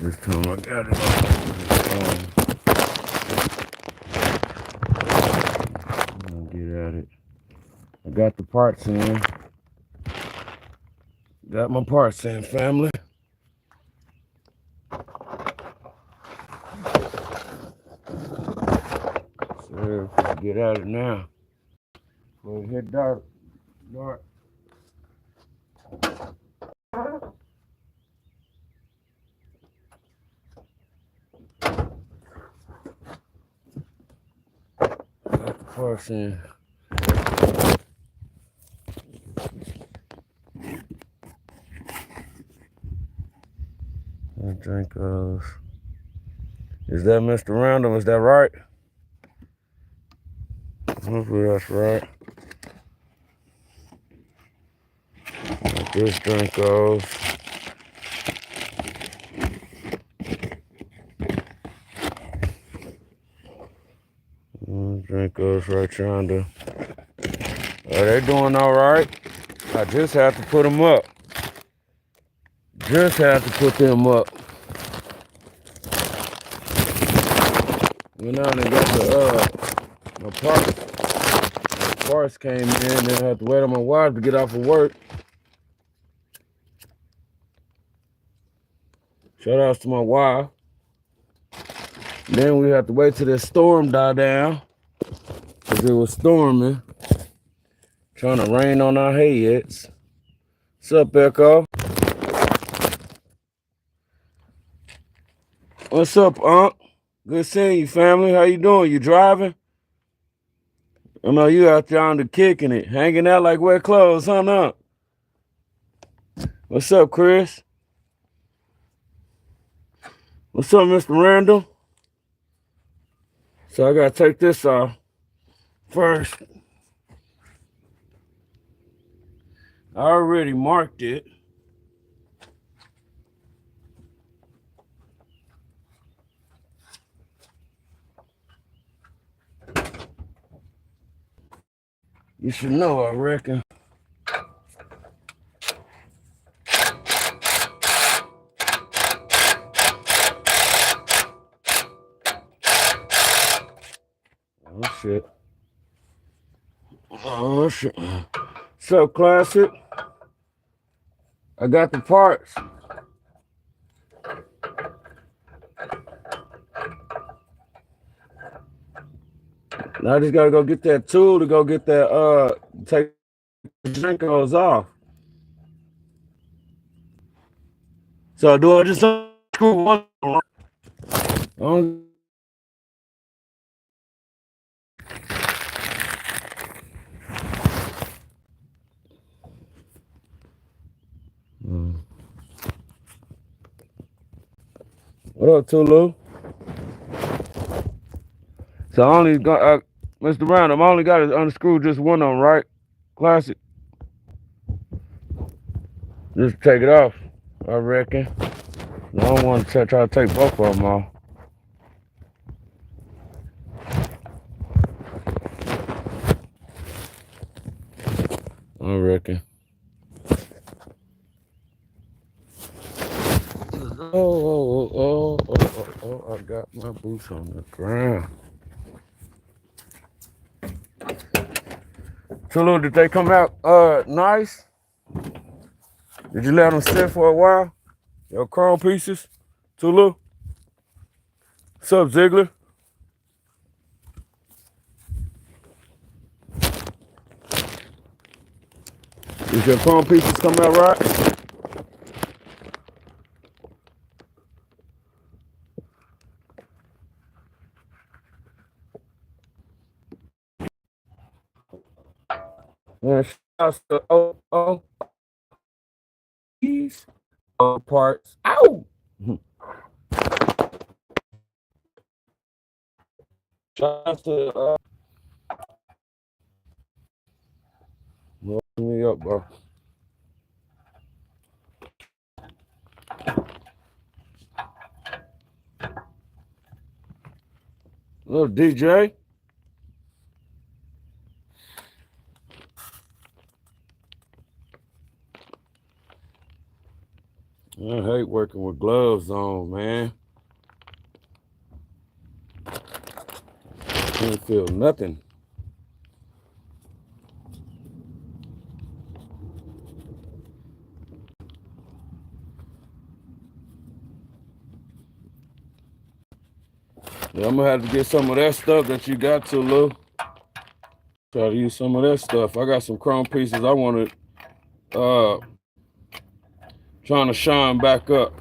This time I got it on. I'm gonna get at it. I got the parts in. Got my parts in, family. So get at it now. Before it hit dark. Got the parts in. I drink those. Is that Mr. Random? Is that right? Hopefully that's right. Like this drink goes. Drink goes right yonder. Are they doing all right? I just have to put them up. Just have to put them up. Went out and got the my parts. My parts came in, then I had to wait on my wife to get off of work. Shout outs to my wife. Then we had to wait till the storm died down. Cause it was storming. Trying to rain on our heads. What's up, Echo? What's up, Unc? Good seeing you, family. How you doing? You driving? I know you out there on the kicking it, hanging out like wet clothes, huh, Unc? What's up, Chris? What's up, Mr. Randall? So I gotta take this off first. I already marked it. You should know, I reckon. Oh, shit. Oh, shit. What's up, Classic? I got the parts. Now I just gotta go get that tool to go get that, take the Drinkos off. So do I just screw one on? What up, Tulu? So I only got, Mr. Random, I only got to unscrew just one of them, right? Classic. Just take it off, I reckon. I don't want to try to take both of them off. I reckon. Oh, I got my boots on the ground. Tulu, did they come out nice? Did you let them sit for a while? Your chrome pieces? Tulu? What's up, Ziggler? Did your chrome pieces come out right? Yeah, shout out to these parts. Ow! Shout out to look me up, bro. Little DJ. hate working with gloves on, man. Can't feel nothing. Yeah, I'm gonna have to get some of that stuff that you got to, Lou. Try to use some of that stuff. I got some chrome pieces I wanted trying to shine back up.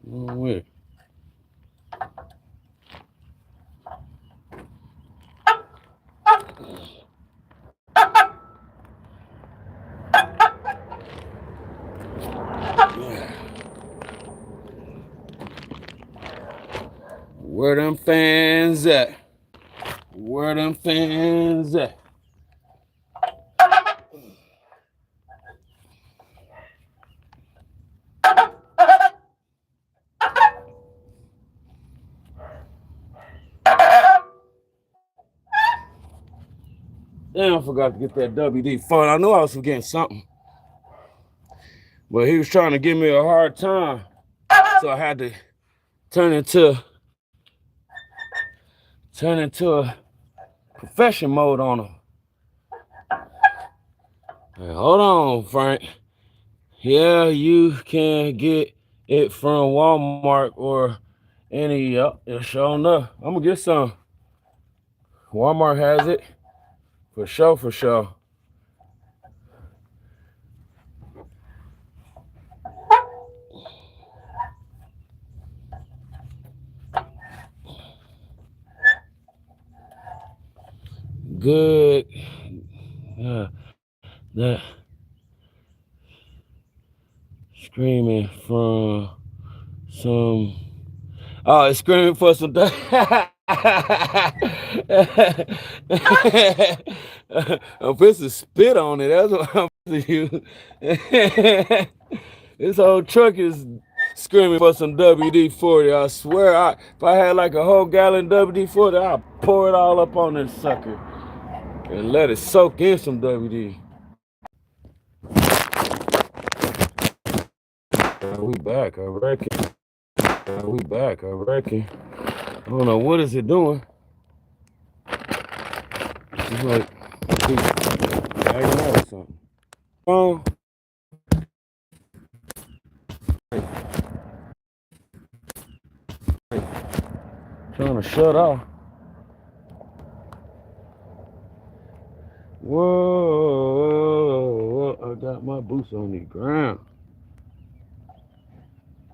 Wait. Where them fans at? Where them fans at? Damn, I forgot to get that WD-40. I knew I was forgetting something. But he was trying to give me a hard time. So I had to turn into a profession mode on him. Hey, hold on, Frank. Yeah, you can get it from Walmart or any, sure enough. I'm gonna get some. Walmart has it. For sure, for sure. Good. That screaming from some. Oh, it's screaming for some. I'm supposed to spit on it. That's what I'm supposed to use. This whole truck is screaming for some WD-40. I swear, if I had like a whole gallon WD-40, I'd pour it all up on this sucker and let it soak in some WD. We back, I reckon. We back, I reckon. I don't know what is it doing. It's like lagging out or something. Oh. Trying to shut off. Whoa, I got my boots on the ground.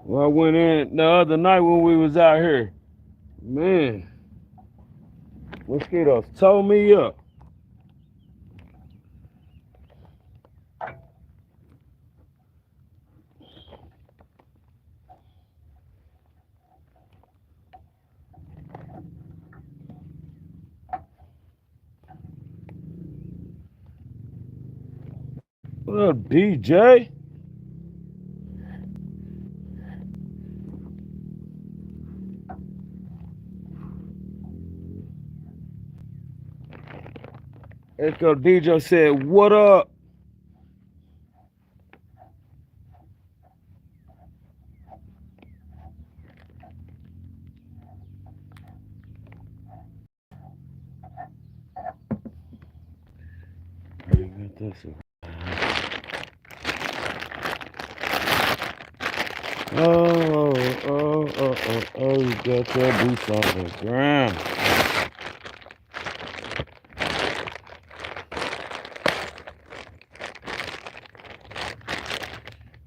Well, I went in the other night when we was out here. Man, mosquitoes tore me up. What up, DJ? Echo DJ said, what up? Got this. Oh, you got your boots on the ground.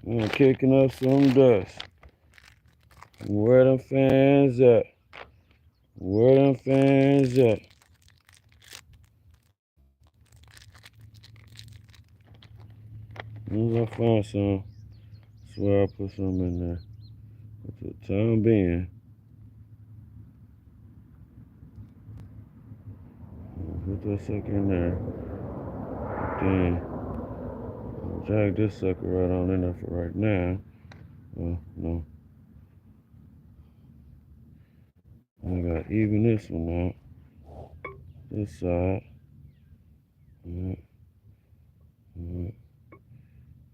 I'm kicking up some dust. Where them fans at? Where them fans at? As soon as I find some, I swear I'll put some in there. For the time being. Put that sucker in there. Then Drag this sucker right on in there for right now. No. I gotta even this one out. This side.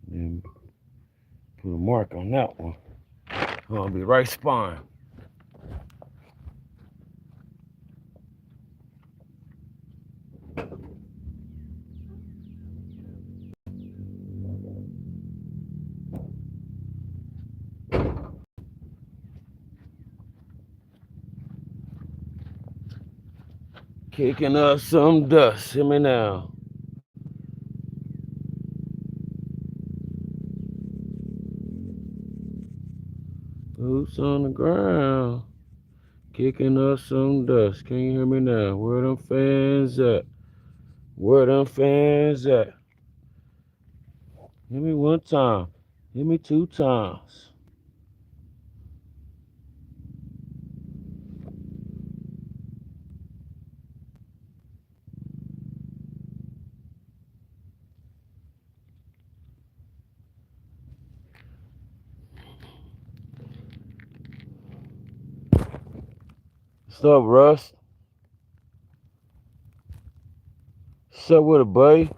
Then put a mark on that one. Gonna be right spine. Kicking up some dust. Hear me now. Boots on the ground. Kicking up some dust. Can you hear me now? Where them fans at? Where them fans at? Hit me one time. Hit me 2 times. What's up, Russ? What's up with it, buddy?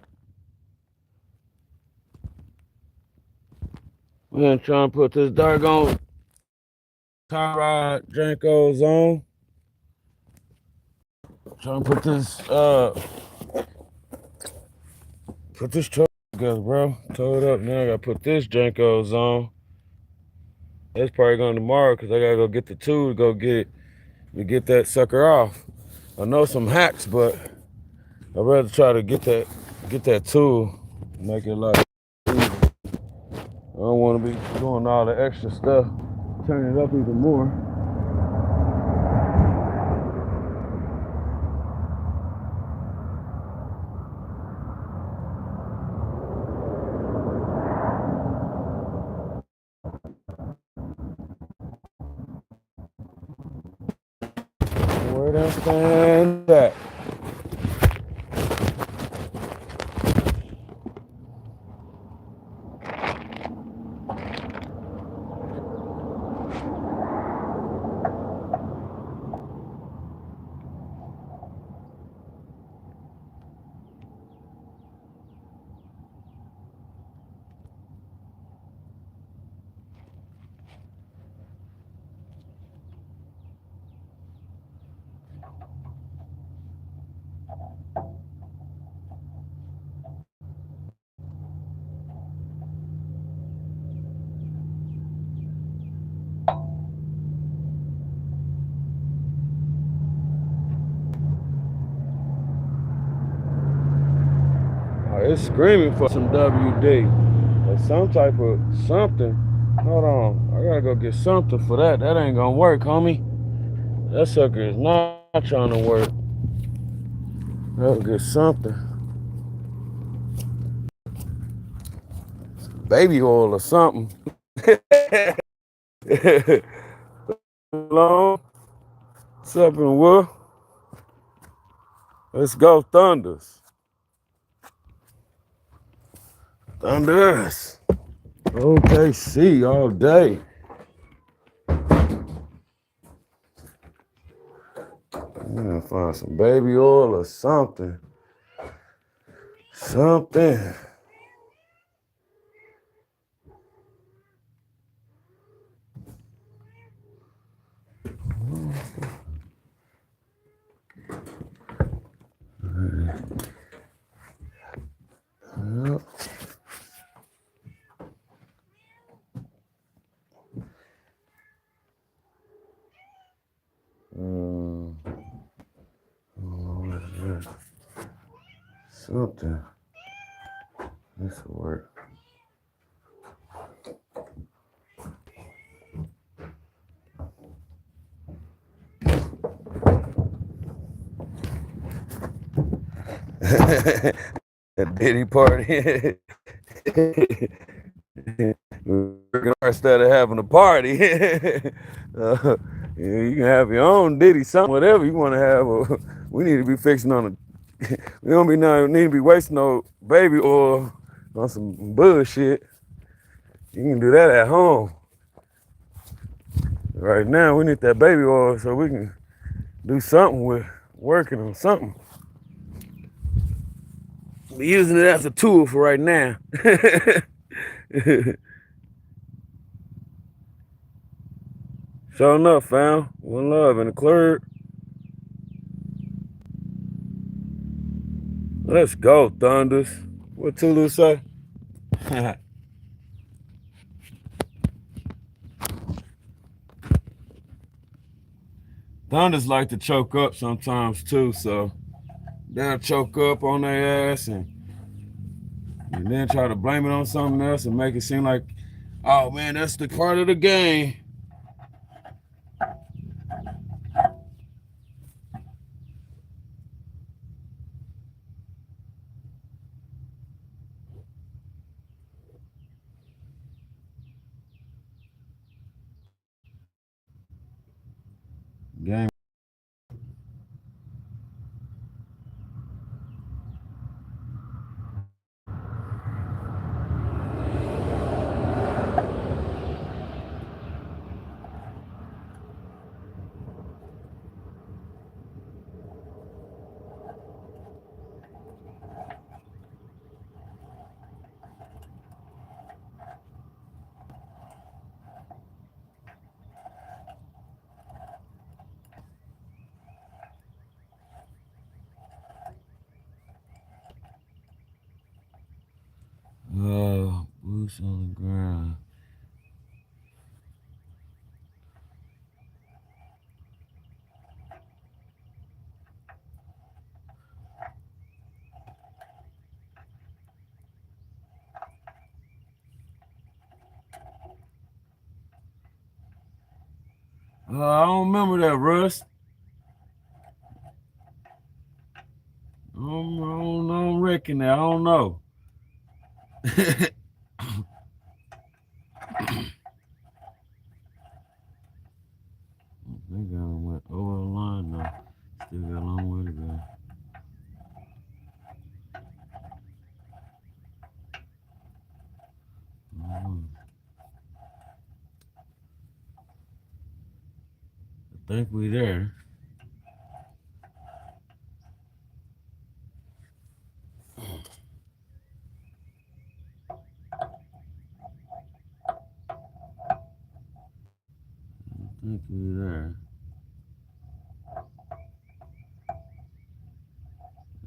Man, trying to put this doggone Tyrod Jankos on. Trying to put this truck together, bro. Tow it up. Now I gotta put this Jankos on. That's probably going tomorrow because I gotta go get the tool to go get that sucker off. I know some hacks, but I'd rather try to get that tool, make it a lot easier. I don't want to be doing all the extra stuff, turn it up even more. Where them fans at? It's screaming for some WD or some type of something. Hold on, I gotta go get something for that. That ain't gonna work, homie. That sucker is not trying to work. I gotta get something. Baby oil or something. Hello? What's up in Will? Let's go Thunders. Thunders. OKC all day. I'm gonna find some baby oil or something. Something. Yep. What is that? Something. This will work. A Diddy party. Instead of having a party, you can have your own Diddy, something, whatever you want to have. We need to be fixing on a. We don't need to be wasting no baby oil on some bullshit, you can do that at home. Right now, we need that baby oil so we can do something with working on something. We're using it as a tool for right now. Sure enough, fam. One love and the clerk. Let's go, Thunders. What Tulu say? Thunders like to choke up sometimes too, so they'll choke up on their ass and then try to blame it on something else and make it seem like, oh man, that's the part of the game. Game. Oh, boots on the ground. I don't remember that, Russ. I don't reckon that. I don't know. I think I went over the line though. Still got a long way to go. I think we there. I think we there.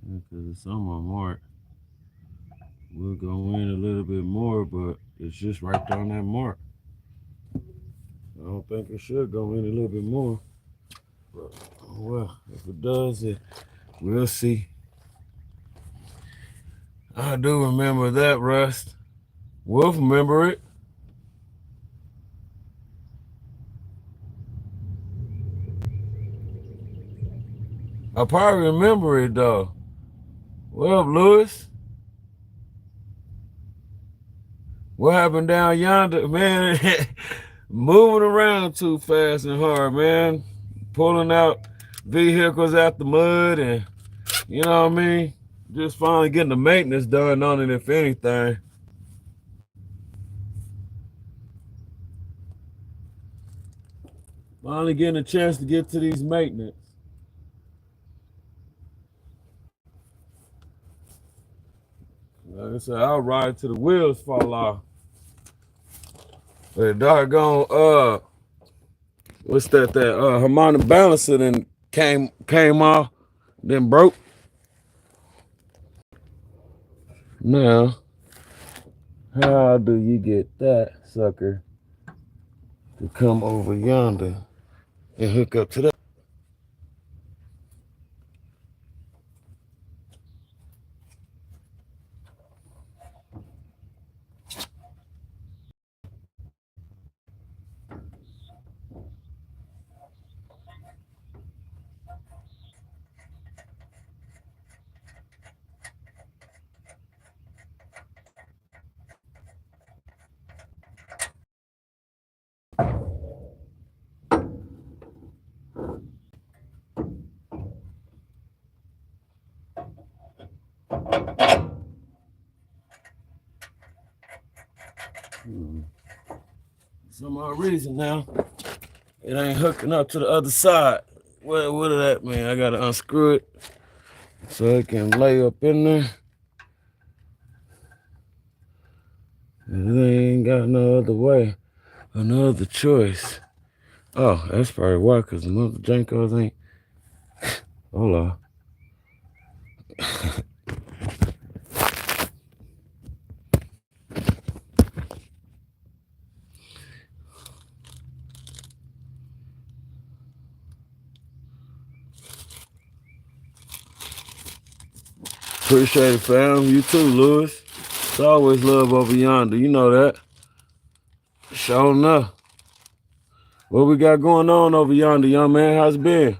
Because it's on my mark. We'll go in a little bit more, but it's just right on that mark. I don't think it should go in a little bit more. But, well, if it does, we'll see. I do remember that, Rust. Wolf remember it. I probably remember it though. What up, Lewis? What happened down yonder? Man, moving around too fast and hard, man. Pulling out vehicles out the mud and, you know what I mean? Just finally getting the maintenance done on it, if anything. Finally getting a chance to get to these maintenance. Like I said, I'll ride till the wheels fall off. But doggone, what's that? That harmonic balancer then came off, then broke. Now, how do you get that sucker to come over yonder and hook up to that? some odd reason now, it ain't hooking up to the other side. What is that, man? I gotta unscrew it so it can lay up in there. And it ain't got no other way, no other choice. Oh, that's probably why, because the mother Jankos ain't. Hold on. Appreciate it, fam. You too, Lewis. It's always love over yonder. You know that. Sure enough. What we got going on over yonder, young man? How's it been?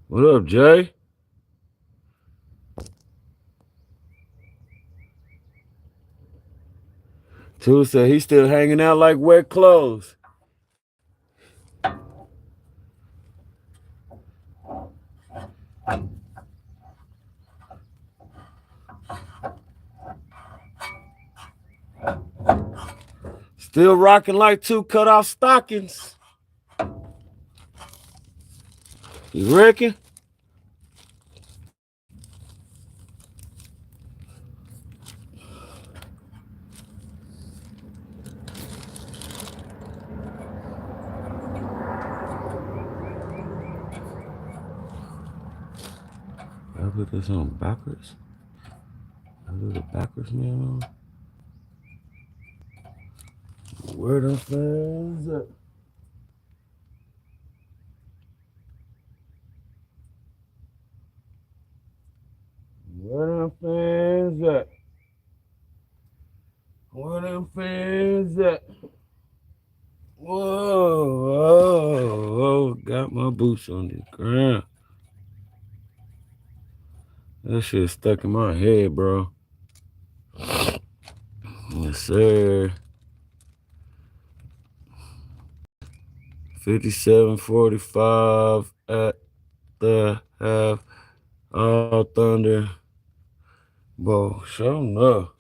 What up, Jay? Two said he's still hanging out like wet clothes. Still rocking like two cut off stockings. You reckon? I put this on backwards. I do the backwards man on. Where them fans at? Where them fans at? Where them fans at? Whoa, whoa, whoa. Got my boots on the ground. That shit stuck in my head, bro. Yes, sir. 57-45 at the half. All Thunder. Bro, sure enough.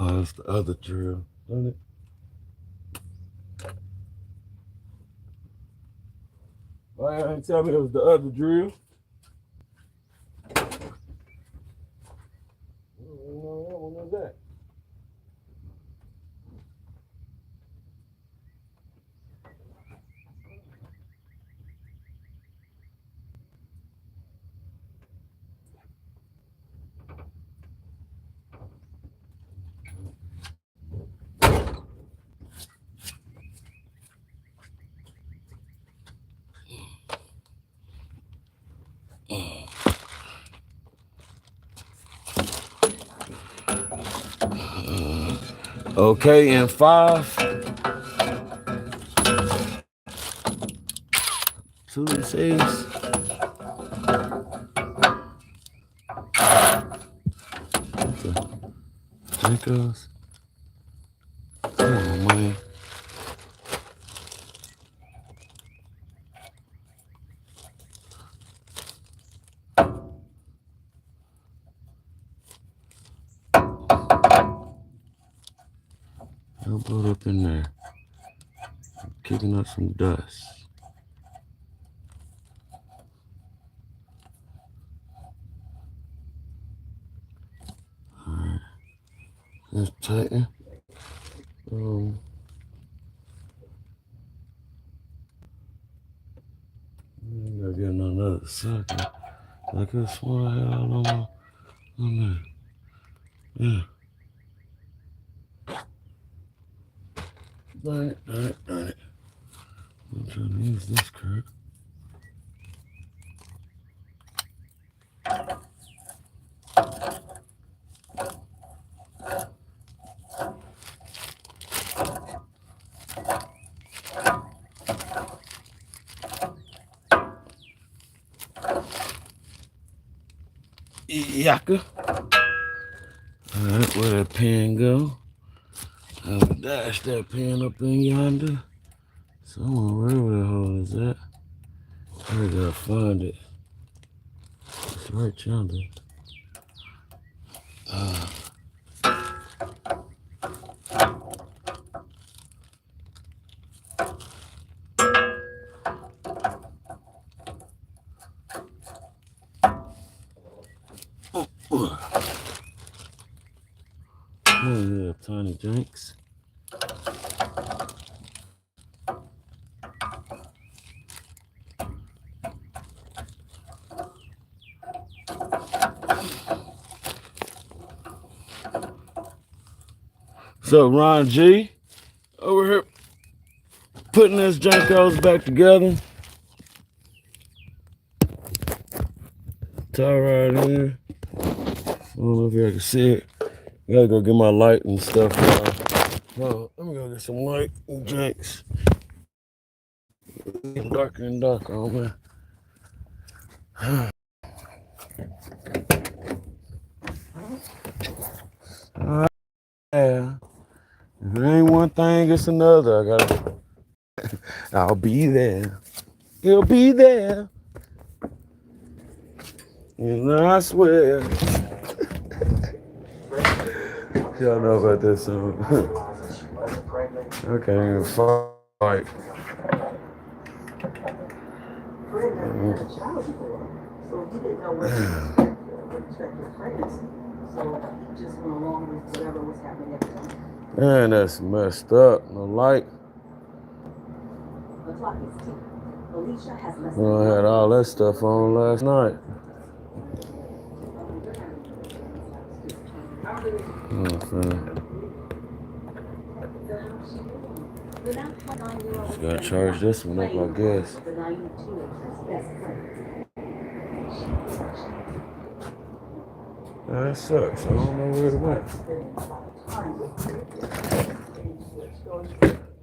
Oh, that's the other drill, isn't it? Why you ain't tell me it was the other drill? What was that? Okay, in 5, 2, 6. Jankos. Come on, man. Elbowed up in there. Kicking up some dust. Alright. Let's tighten. Gotta get another second. I could have sworn I had all on there. Yeah. Darn it, darn it, darn it. I'm trying to use this crap. Yaka. Alright, where that pen go? I'll dash that pen up in yonder. Somewhere, wherever the hell is that? I gotta find it. It's right yonder. Oh yeah, tiny drinks. So Ron G over here putting this Jankos back together. Tie right in. I don't know if y'all can see it. I gotta go get my light and stuff. No, let me go get some light and drinks. It's getting darker and darker, oh man. Yeah. If it ain't one thing, it's another. I'll be there. He'll be there. You know, I swear. Y'all know about this song. I can't even fight. Man, that's messed up. No light. Well, I had all that stuff on last night. Just gotta charge this one up, I guess. That sucks. I don't know where it went.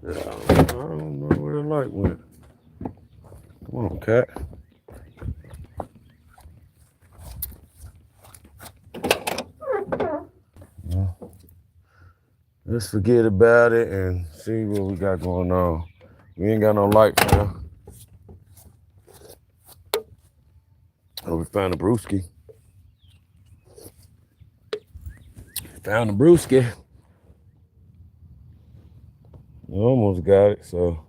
Yeah, I don't know where the light went. Come on, cat. Let's forget about it and see what we got going on. We ain't got no light, man. Oh, we found a brewski. Found a brewski. We almost got it, so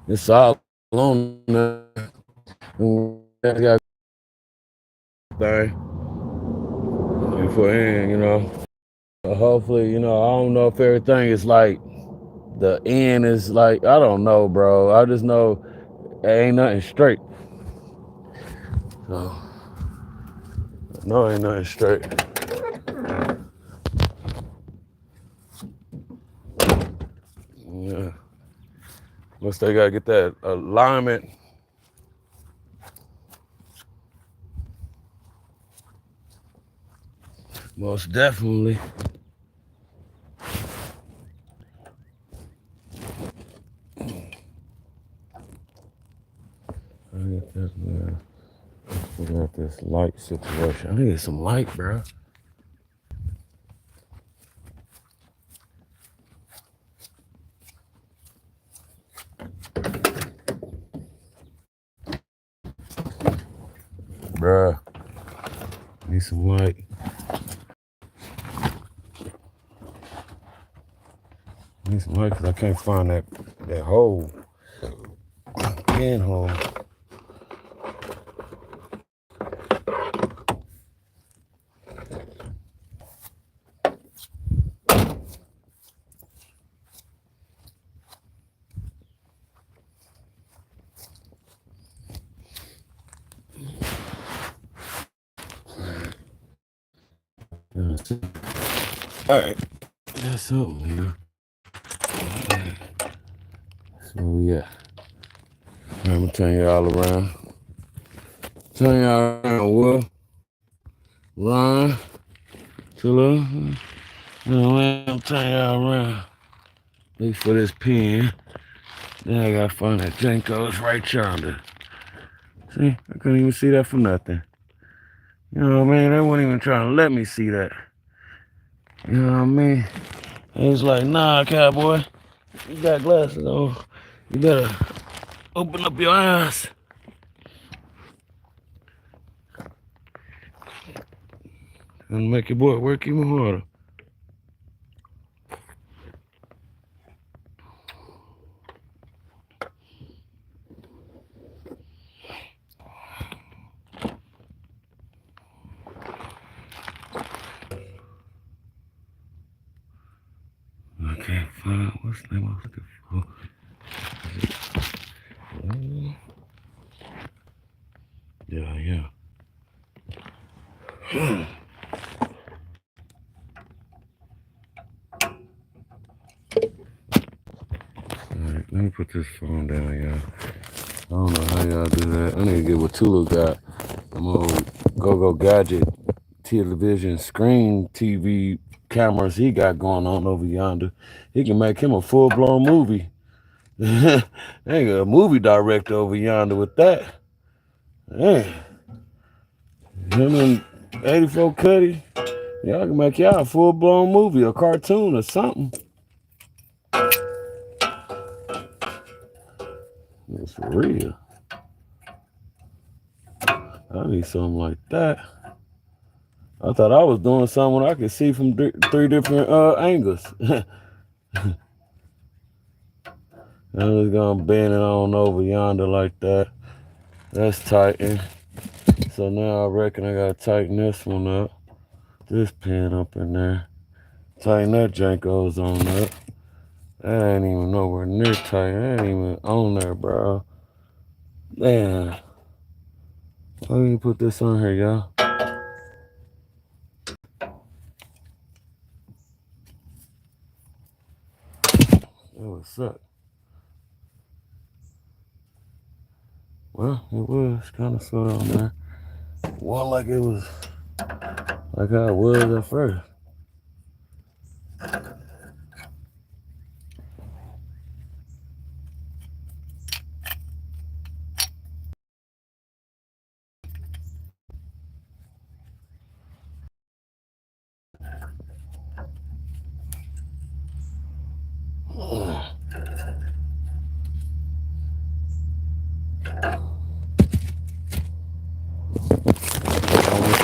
it's all on there. Got thing beforehand, you know. So hopefully, you know, I don't know if everything is like the end is like, I don't know, bro. I just know it ain't nothing straight. So no, ain't nothing straight. Yeah. Unless they gotta get that alignment. Most definitely. I get this, man. We got this light situation. I need some light, bro. Bruh. Need some light. Need some light because I can't find that hole. Pinhole. All right, that's something here. So yeah, I'm gonna turn y'all around. Turn y'all around, Will, Ron, Tula. I'm turning y'all around. Look for this pen. Then I gotta find that Jenko's right yonder. See, I couldn't even see that for nothing. You know what I mean? They weren't even trying to let me see that. You know what I mean? It was like, nah, cowboy, you got glasses on. You better open up your eyes. And make your boy work even harder. I can't find, what's the name I was looking for? Yeah. Alright, let me put this phone down, y'all. I don't know how y'all do that. I need to get what Tulu got. I'm gonna go gadget television screen TV cameras he got going on over yonder. He can make him a full-blown movie. Ain't a movie director over yonder with that. Man, him and 84 Cuddy, y'all can make y'all a full-blown movie, a cartoon or something. It's for real. I need something like that. I thought I was doing something I could see from three different angles. I was gonna bend it on over yonder like that. That's tightened. So now I reckon I gotta tighten this one up. This pin up in there. Tighten that Janko's on up. That ain't even nowhere near tight. That ain't even on there, bro. Man. Let me put this on here, y'all. That would suck. Well, it was kind of sort of on there. Well, like it was, like how it was at first.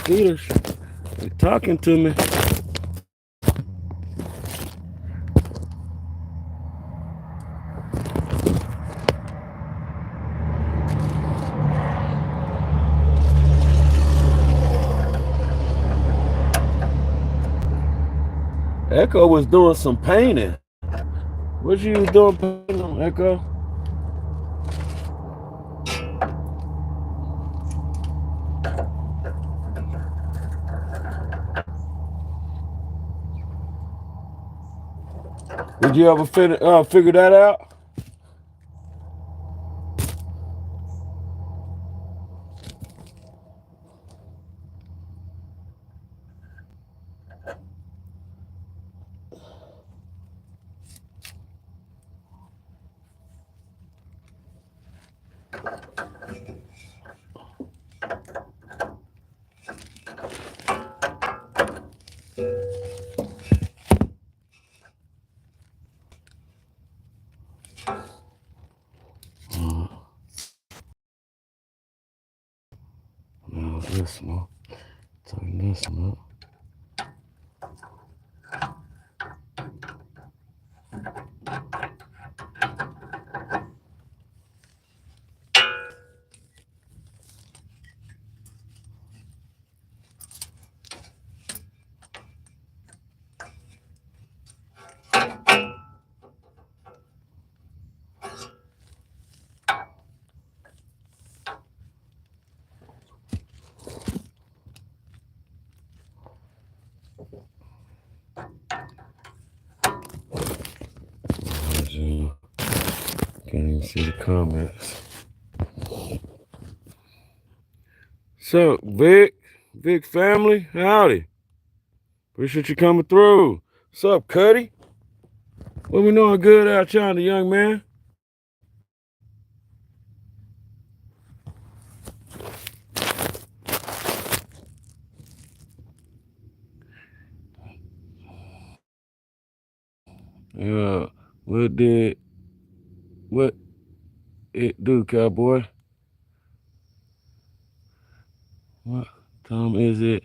Mosquitoes, they talking to me. Echo was doing some painting. What you was doing painting on, Echo? Did you ever figure that out? No, this one. Tighten this one up. Can't even see the comments. So, Vic family, howdy. Appreciate you coming through. What's up, Cuddy? What we doing good out China, young man? Yeah, what it do, cowboy? What time is it?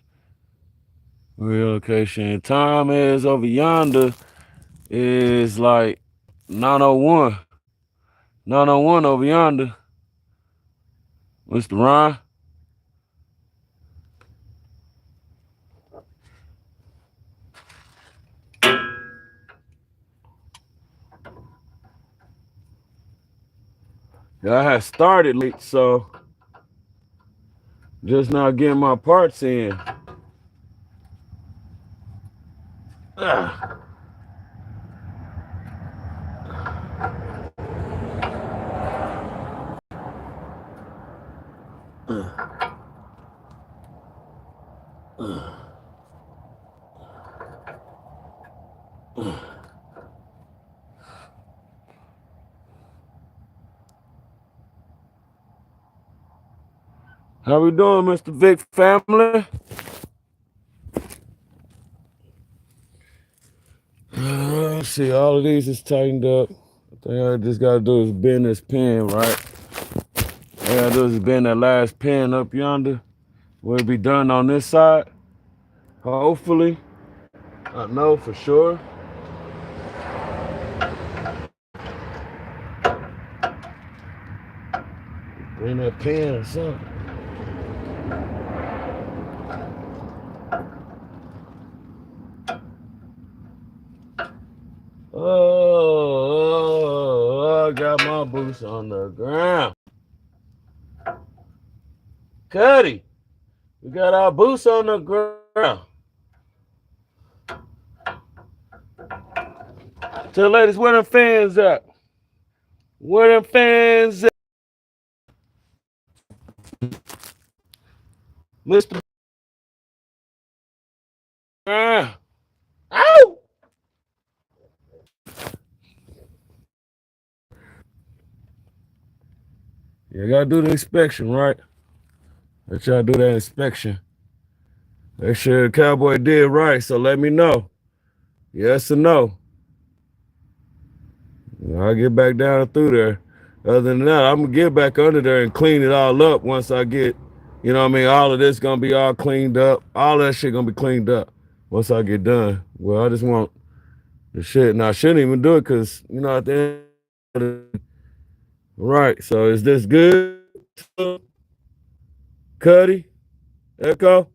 Relocation. Time is over yonder is like 9:01. 9:01 over yonder. Mr. Ron. Yeah, I had started late, so just now getting my parts in. Ah. How we doing, Mr. Vic family? Let's see, all of these is tightened up. The thing I just gotta do is bend this pin, right? All I gotta do is bend that last pin up yonder. Will it be done on this side? Hopefully. I know for sure. Bring that pin or something. Oh, I got my boots on the ground. Cuddy, we got our boots on the ground. Tell the ladies, where them fans at? Where them fans at? Mr. Ow! You gotta do the inspection, right? Let y'all do that inspection. Make sure the cowboy did right, so let me know. Yes or no. I'll get back down through there. Other than that, I'm gonna get back under there and clean it all up once I get, you know what I mean, all of this gonna be all cleaned up. All that shit gonna be cleaned up once I get done. Well, I just want the shit. Now I shouldn't even do it because, you know, at the end of the right. So is this good? Cuddy? Echo?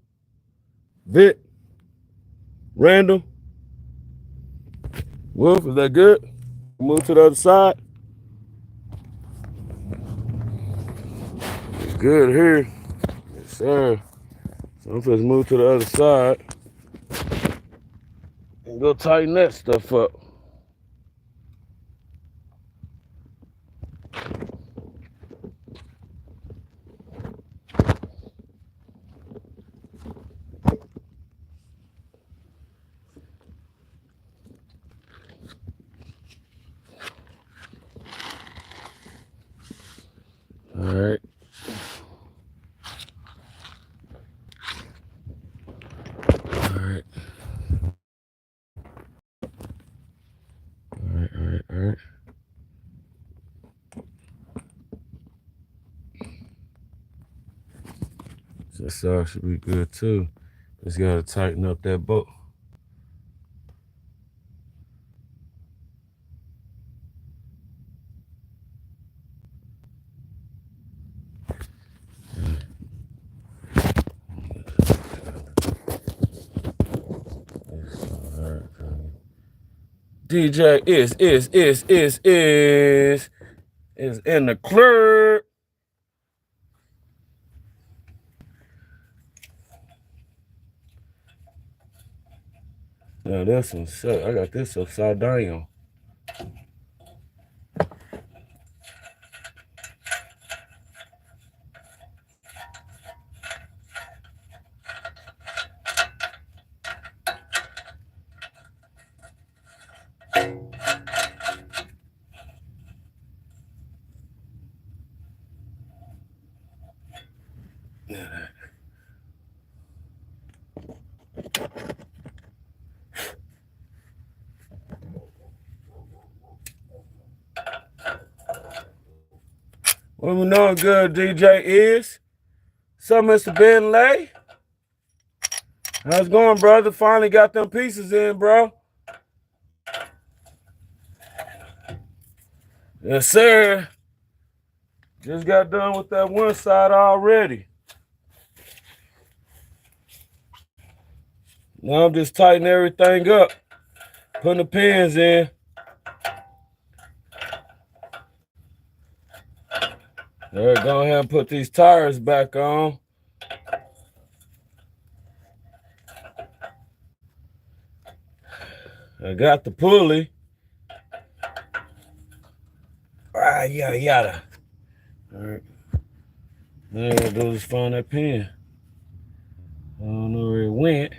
Vic? Randall? Wolf, is that good? Move to the other side. It's good here. Yes, sir. So I'm supposed to move to the other side and go tighten that stuff up. All right. All right. All right. So sauce should be good too. Just gotta tighten up that bolt. DJ is in the club. Now this one, I got this upside down. What we know good, DJ is. So, Mr. Bentley. How's it going, brother? Finally got them pieces in, bro. Yes, sir. Just got done with that one side already. Now I'm just tightening everything up. Putting the pins in. There, go ahead and put these tires back on. I got the pulley. Yada yada. All right. Now what I do is find that pin. I don't know where it went.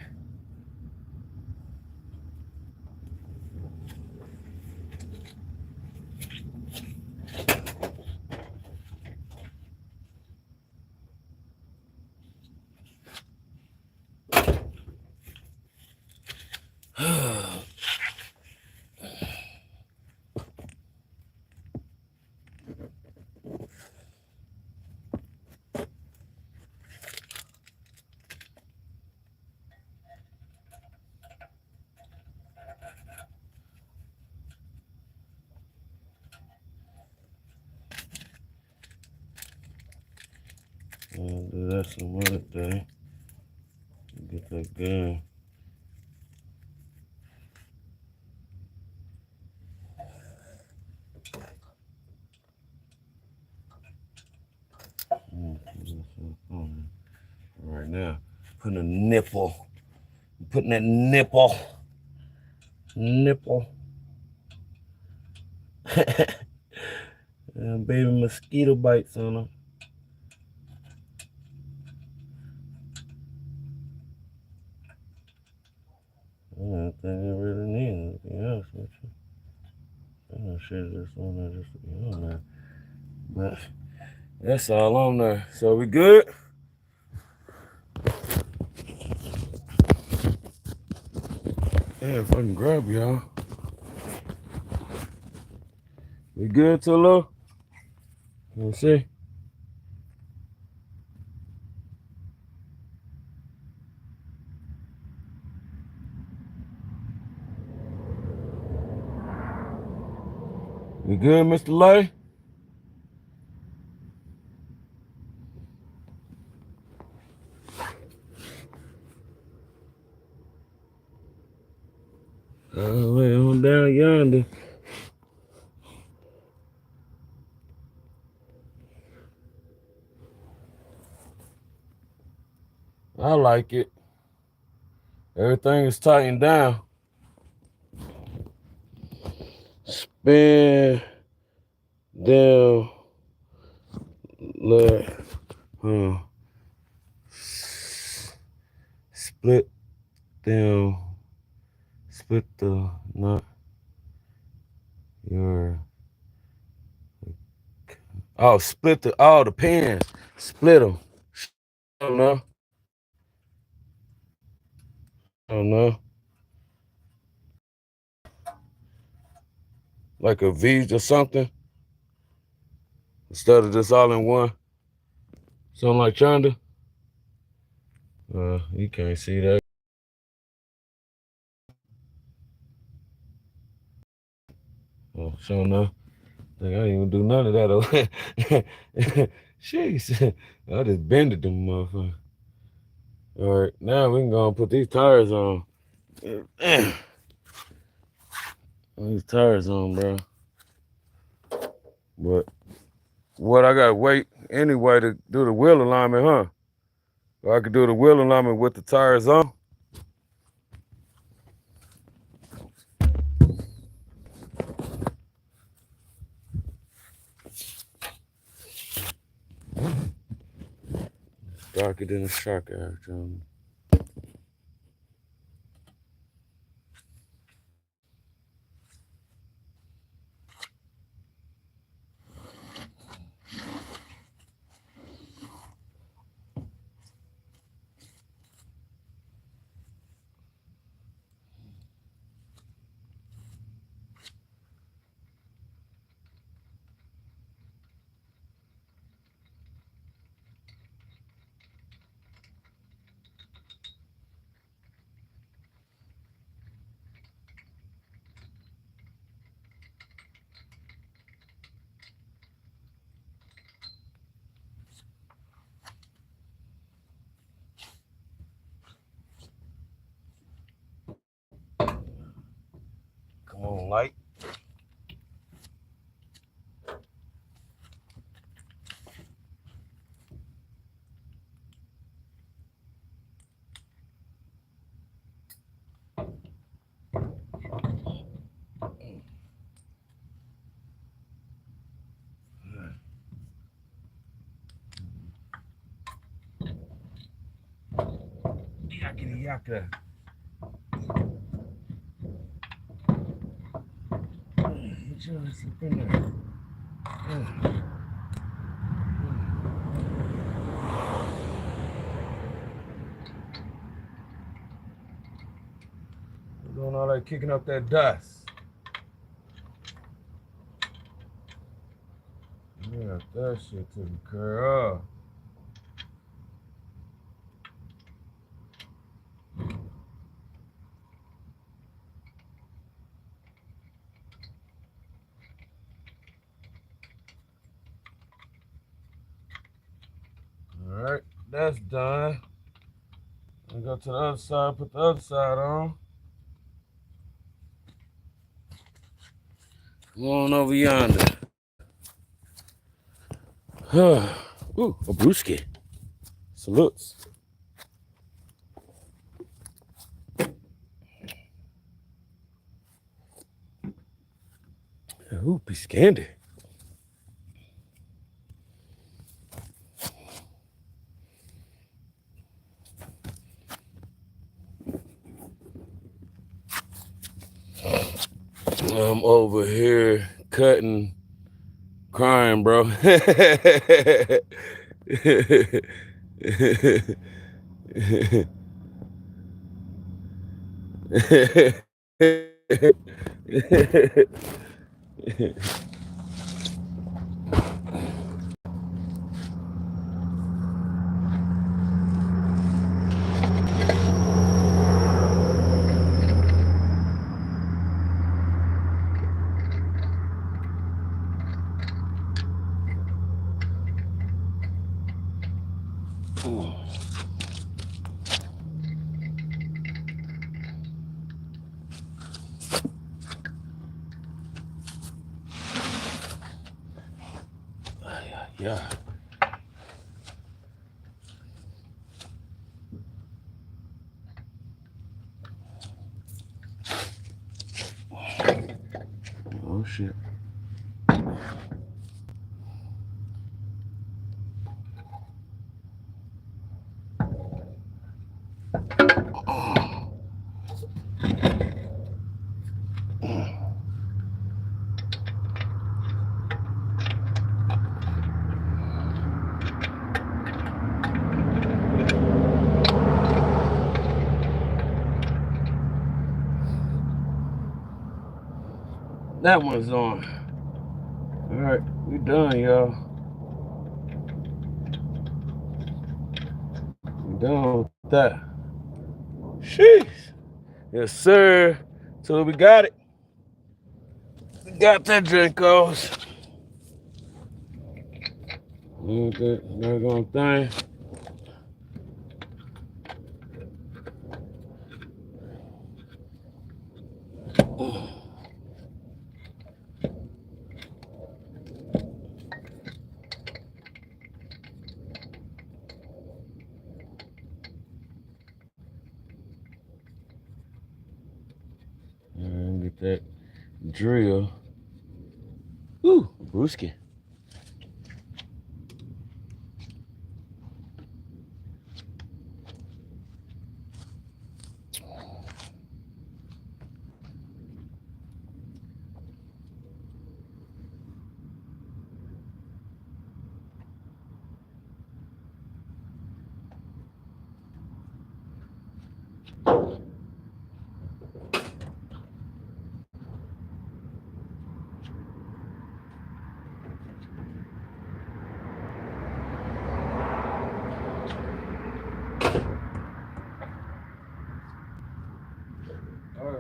I'll do that some other day. Get that gun. Right now, putting a nipple. Putting that nipple. Baby mosquito bites on them. I don't think I really need anything else with you. I should just on there just to be on there. But that's all on there. So we good? Yeah, if I can grab y'all. We good, Tulu? Let's see. We good, Mr. Lay? Wait, on down yonder. I like it. Everything is tightened down. Spin down left. Split down. Split the not your. Oh, split the pins. Split them. I don't know. Like a V or something. Instead of just all in one. Something like yonder. You can't see that. Oh, sure enough. I didn't even do none of that. Jeez. I just bended them motherfuckers. All right, now we can go and put these tires on. These tires on, bro. But what I gotta wait anyway to do the wheel alignment, huh? Or I could do the wheel alignment with the tires on. darker than a shark after. Come on, light. Yakety yaka. What you want to sleep in there? We're doing all that kicking up that dust. Yeah, that shit taken care of. All right, that's done. I go to the other side, put the other side on. Come on over yonder. Ooh, a brewski. Salutes. Ooh, Piscandy. I'm over here cutting, crying, bro. Yeah. Oh shit. That one's on. All right, we done, y'all. We done with that. Sheesh. Yes, sir. So we got it. We got that drink off. Okay, they're gonna thing. And get that drill. Ooh, brewski.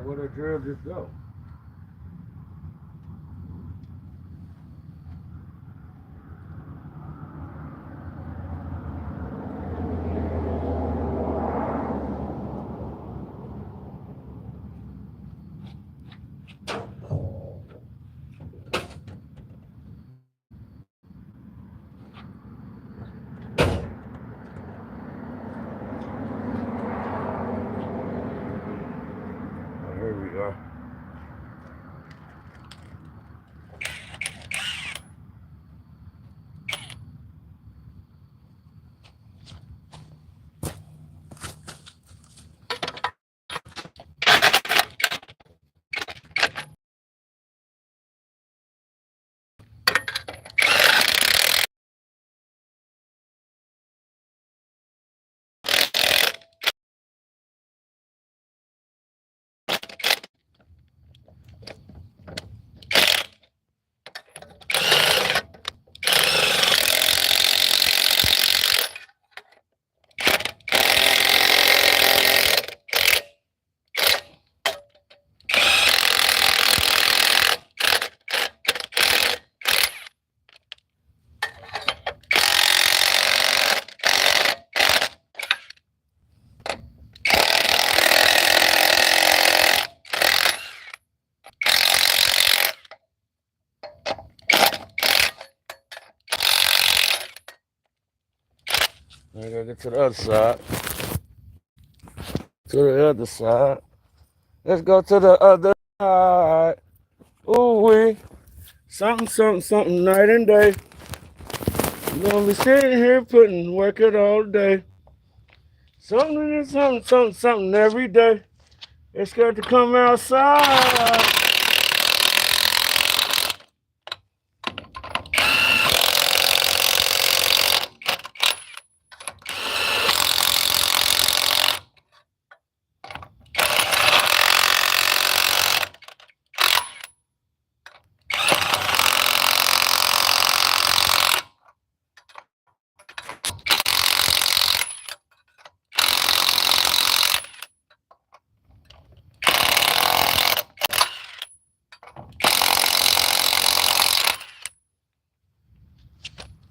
where the drill just go? Oh, here we go. I gotta get to the other side. To the other side. Let's go to the other side. Ooh wee. Something, something, something night and day. You gonna be sitting here putting work it all day. Something and something, something, something every day. It's got to come outside.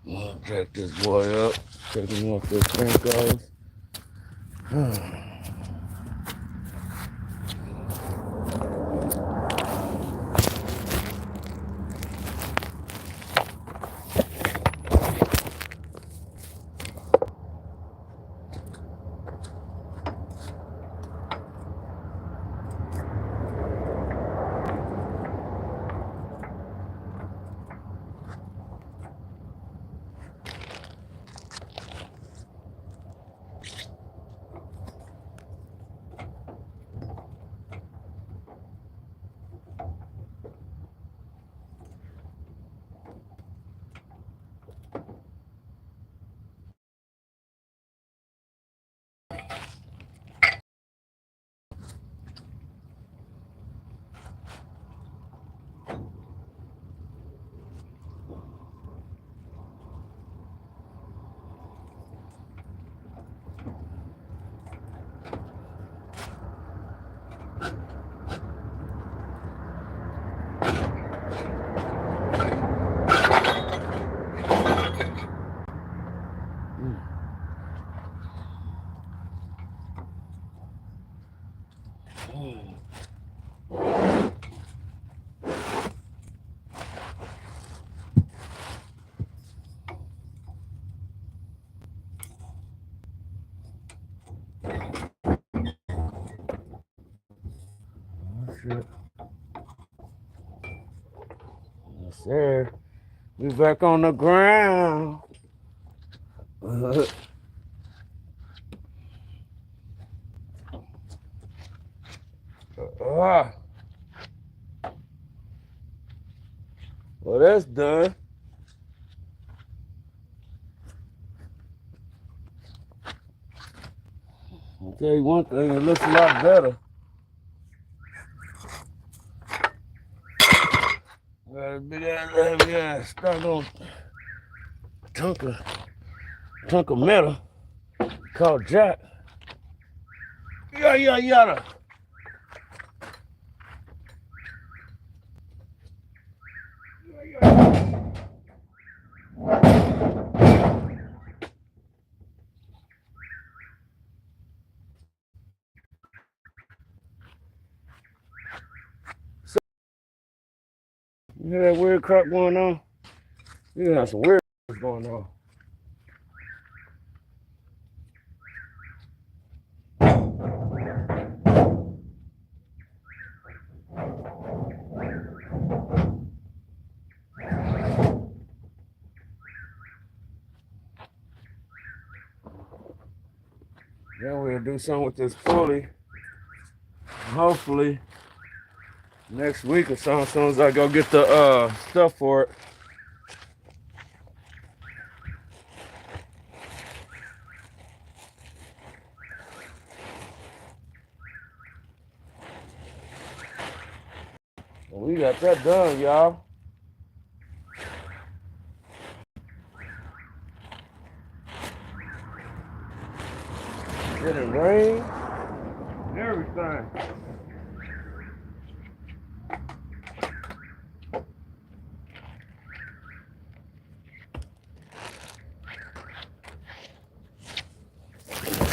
I'll jack this boy up. Take him off this crank off. Shit. Yes, sir. We back on the ground. Well, that's done. I'll tell you one thing, it looks a lot better. Got a big ass, heavy ass, stuck on chunk of metal called jack. Yada. You hear that weird crap going on? You got some weird going on. Then we'll do something with this pulley. Hopefully next week or so, as soon as I go get the stuff for it. We got that done, y'all. Didn't rain and everything.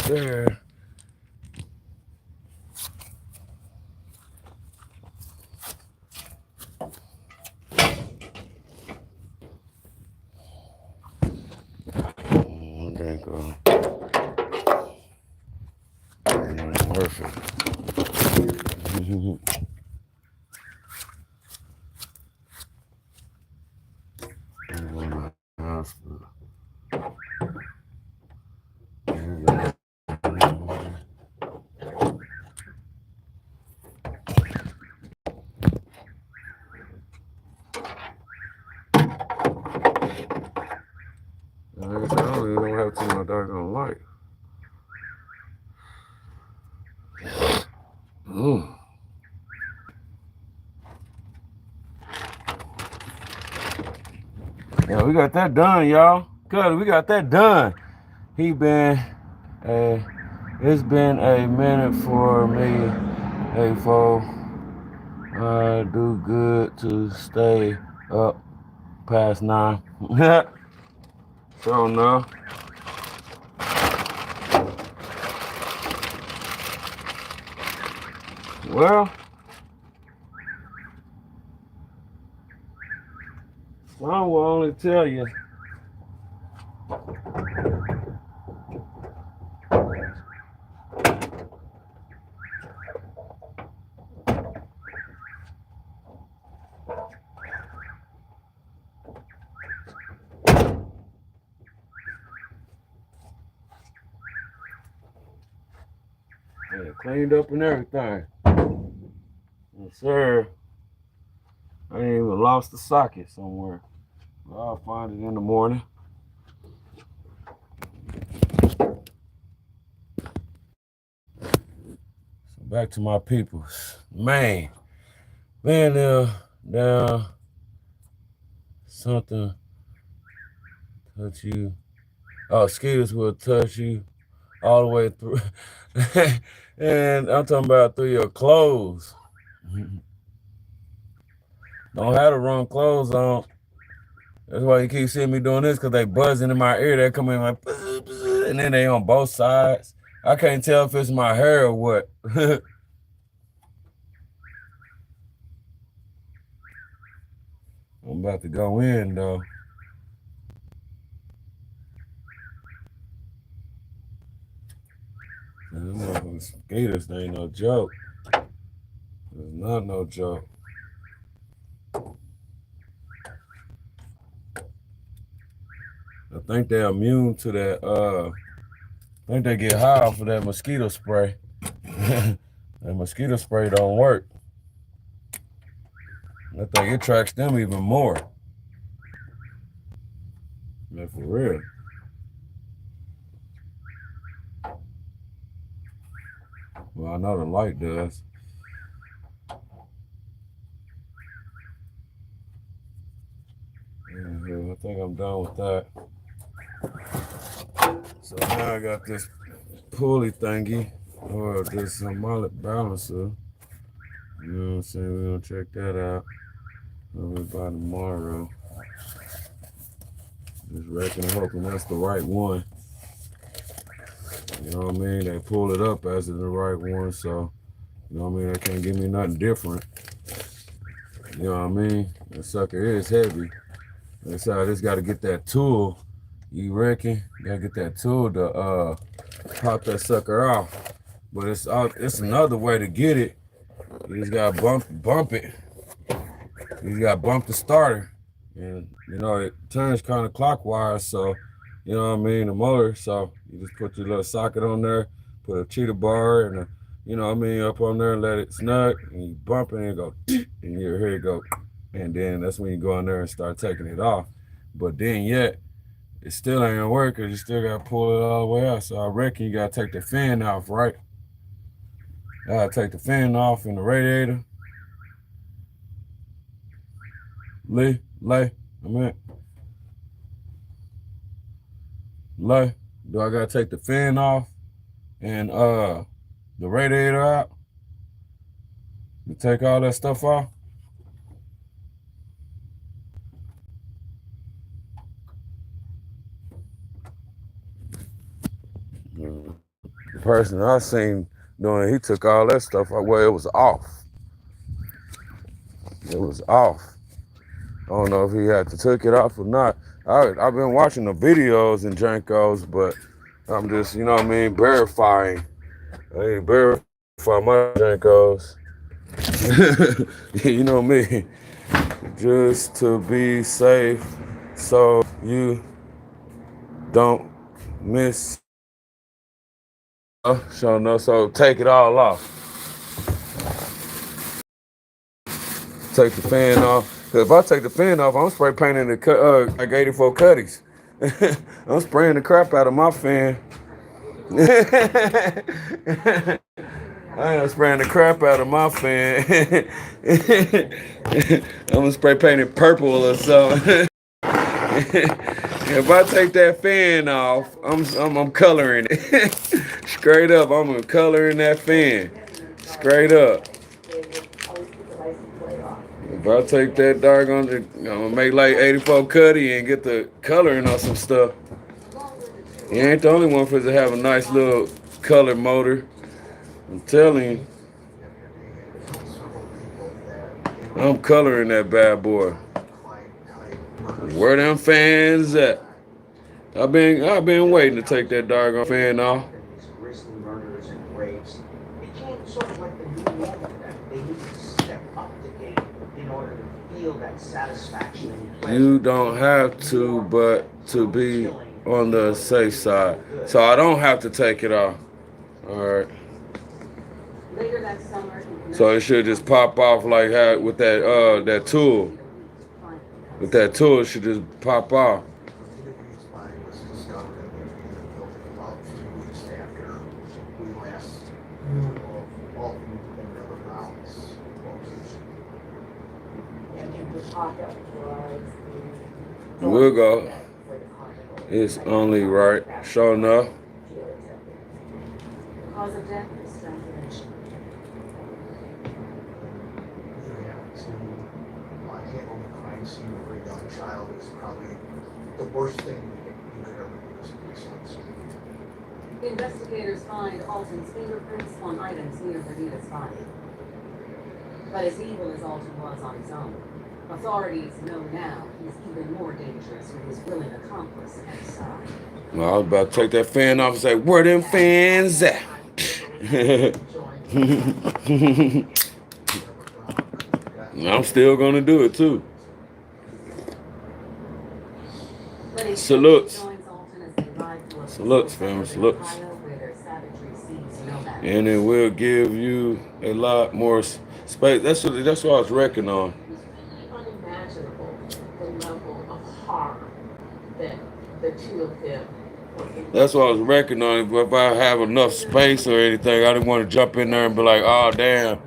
There. There you go. Perfect. I don't even have too much doggone light. Yeah, we got that done, y'all. Good, we got that done. It's been a minute for me. Hey, folks, I do good to stay up past 9. So no. Well, I will only tell you. Yeah, cleaned up and everything. Yes, sir. I ain't even lost the socket somewhere. I'll find it in the morning. So back to my peoples. Man, down, something touch you. Oh, mosquitoes will touch you all the way through. And I'm talking about through your clothes. Don't have the wrong clothes on. That's why you keep seeing me doing this, because they buzzing in my ear. They come in like, and then they on both sides. I can't tell if it's my hair or what. I'm about to go in, though. Mosquitoes, they ain't no joke. It's not no joke. I think they're immune to that. I think they get high off of that mosquito spray. That mosquito spray don't work. I think it tracks them even more. Man, for real. Well, I know the light does. Yeah, I think I'm done with that. So now I got this pulley thingy, or this mullet balancer. You know what I'm saying? We're gonna check that out. Probably by tomorrow. Just reckon, hoping that's the right one. You know what I mean? They pull it up as the right one, so you know what I mean? They can't give me nothing different. You know what I mean? That sucker is heavy. That's how I just got to get that tool. You reckon? Gotta get that tool to pop that sucker off. But it's another way to get it. You just gotta bump it. You gotta bump the starter, and you know it turns kind of clockwise. So you know what I mean, the motor. So you just put your little socket on there, put a cheetah bar and you know what I mean, up on there and let it snug, and you bump it and it go, and you hear it go, and then that's when you go in there and start taking it off. But then yet it still ain't gonna work because you still gotta pull it all the way out. So I reckon you gotta take the fan off, right? I gotta take the fan off in the radiator. I mean, do I gotta take the fan off and the radiator out? You take all that stuff off? The person I seen doing, he took all that stuff off. Well, it was off. It was off. I don't know if he had to take it off or not. I've been watching the videos and Jankos, but I'm just, you know what I mean, verifying. I ain't verify my Jankos. You know me. Just to be safe so you don't miss. Shonuff, so take it all off. Take the fan off. Cause if I take the fan off, I'm spray painting the like 84 cutties. I'm spraying the crap out of my fan. I am spraying the crap out of my fan. I'm gonna spray paint it purple or something. If I take that fan off, I'm coloring it. Straight up, I'm gonna color in that fan. Straight up. If I take that I'm gonna make like 84 cutty and get the coloring on some stuff. He ain't the only one for to have a nice little color motor. I'm telling you. I'm coloring that bad boy. Where them fans at? I've been waiting to take that doggone fan off. You don't have to, but to be on the safe side. So I don't have to take it off. All right. So it should just pop off like how with that tool. With that tool, it should just pop off. We'll go. It's only right. Sure enough. Cause of death is strangulation. Seeing a very young child is probably the worst thing you could ever do as a police officer. Investigators find Alton's fingerprints on items near Verdita's body. But as evil as Alton was on his own, authorities know now he's even more dangerous with his willing accomplice at his side. Well, I was about to take that fan off and say, where them fans at? I'm still gonna do it too. Salutes. Salutes, fam. Salutes. And it will give you a lot more space. That's what I was reckoning on. Unimaginable the level of horror that the two of them. That's what I was reckoning on. If I have enough space or anything, I didn't want to jump in there and be like, oh damn.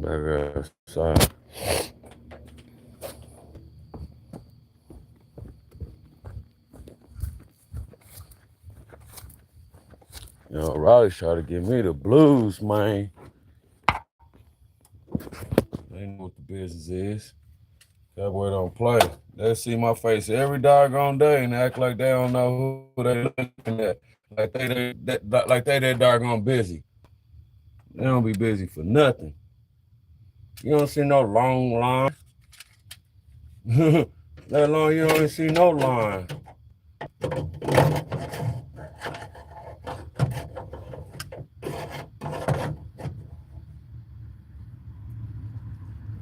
Back outside. You know, Riley's trying to give me the blues, man. They know what the business is. Cowboy don't play. They see my face every doggone day and act like they don't know who they looking at. Like they that doggone busy. They don't be busy for nothing. You don't see no long line. That long you don't even see no line.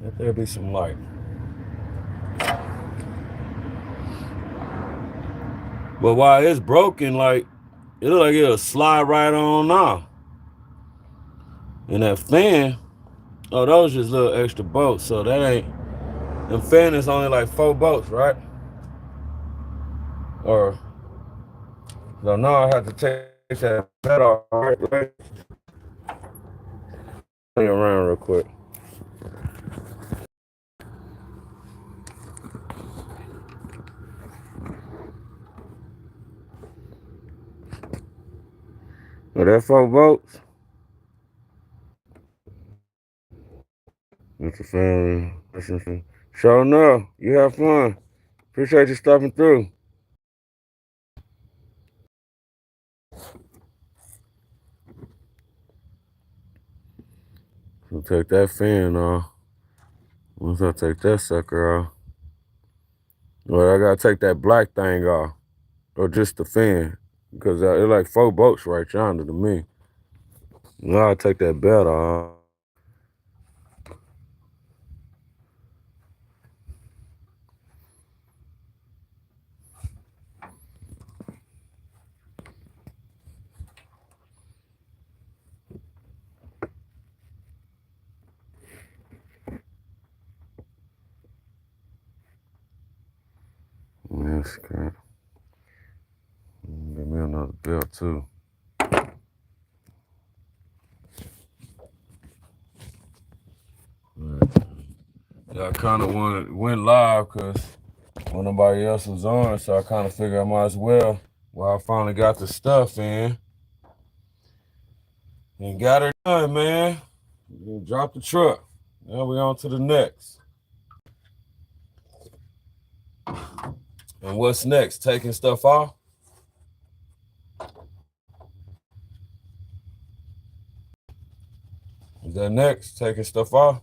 Let there be some light. But while it's broken, like it look like it'll slide right on off. And that fan, oh, those just little extra bolts. So that ain't, the fan is only like 4 bolts, right? Or, so now I have to take that bed off, right? Hang around real quick. So that 4 bolts. That's the fan. Sure enough, you have fun. Appreciate you stopping through. So take that fan off. Once I take that sucker off, well, I gotta take that black thing off, or just the fan, because it's like 4 bolts right yonder to me. Now I take that belt off. Yes, okay. Give me another belt too. Right. Yeah, I kind of went live because when nobody else was on, so I kind of figured I might as well. Well, I finally got the stuff in and got her done, man. Drop the truck. Now we on to the next. And what's next? Taking stuff off? Is that next? Taking stuff off?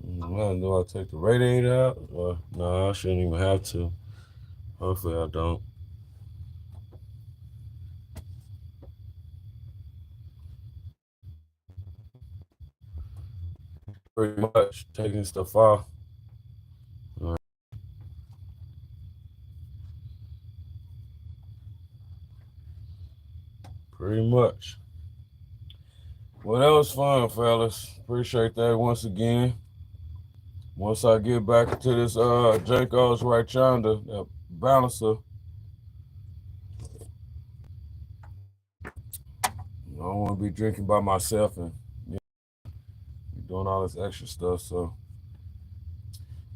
Well, do I take the radiator out? No, I shouldn't even have to. Hopefully I don't. Pretty much taking stuff off. Right. Pretty much. Well, that was fun, fellas. Appreciate that once again. Once I get back to this Janko's right yonder, that balancer, I don't want to be drinking by myself and doing all this extra stuff, so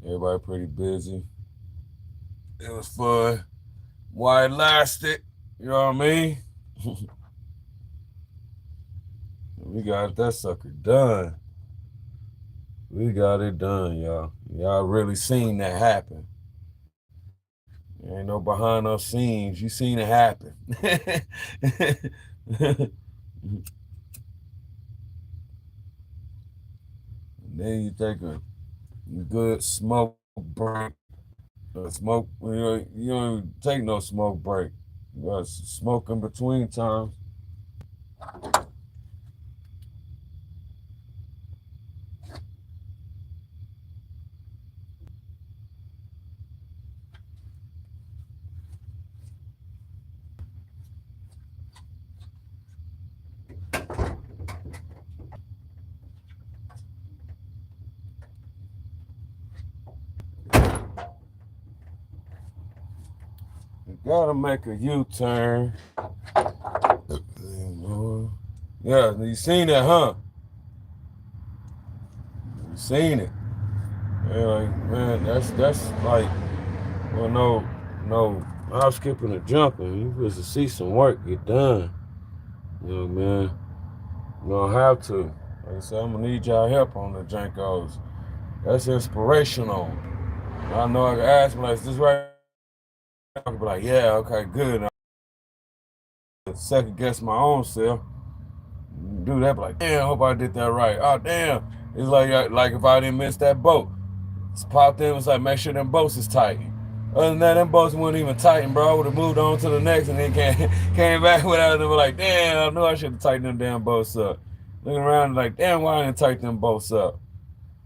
everybody pretty busy. It was fun. Why it lasted, you know what I mean? We got that sucker done. We got it done, y'all. Y'all really seen that happen. There ain't no behind the scenes. You seen it happen. And then you take a good smoke break. Smoke, you don't even take no smoke break. You got smoke in between times. You gotta make a U-turn. Yeah, you seen that, huh? You seen it. Yeah, like, man, that's like, well, no, housekeeping or jumping. You supposed to see some work get done. You know, man. You don't have to. Like I said, I'm gonna need y'all help on the Jankos. That's inspirational. I know I can ask me like, is this right? I can be like, yeah, okay, good. And I second guess my own self. do that, be like, damn, I hope I did that right. Oh damn. It's like if I didn't miss that boat. Just popped in, was like, make sure them bolts is tight. Other than that, them bolts weren't even tightened, bro. I would have moved on to the next and then came back without them. Like, damn, I knew I should have tightened them damn bolts up. Looking around like, damn, why I didn't tighten them bolts up?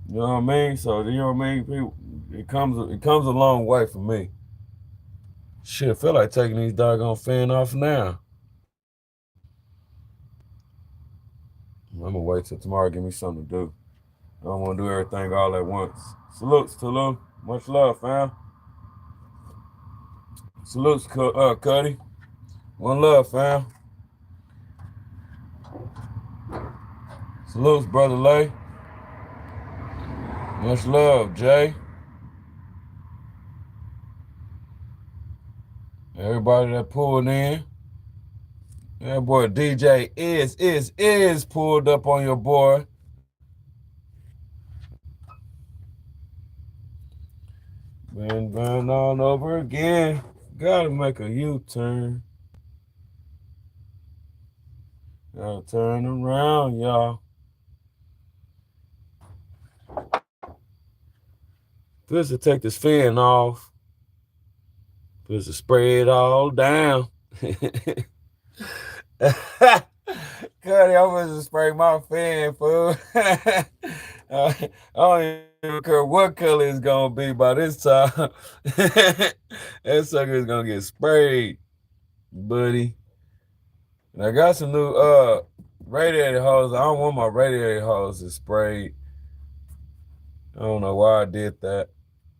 You know what I mean? So you know what I mean? It comes a long way for me. Shit, I feel like taking these doggone fan off now. I'm gonna wait till tomorrow, give me something to do. I don't want to do everything all at once. Salutes, Tulum. Much love, fam. Salutes, Cuddy. One love, fam. Salutes, Brother Lay. Much love, Jay. Everybody that pulled in. That boy DJ is pulled up on your boy. Been on over again. Gotta make a U-turn. Gotta turn around, y'all. Just to take this fan off. Just to spray it all down. Cuddy, I'm gonna spray my fan, fool. I don't even care what color it's gonna be by this time. That sucker is gonna get sprayed, buddy. And I got some new radiator hose. I don't want my radiator hoses sprayed. I don't know why I did that.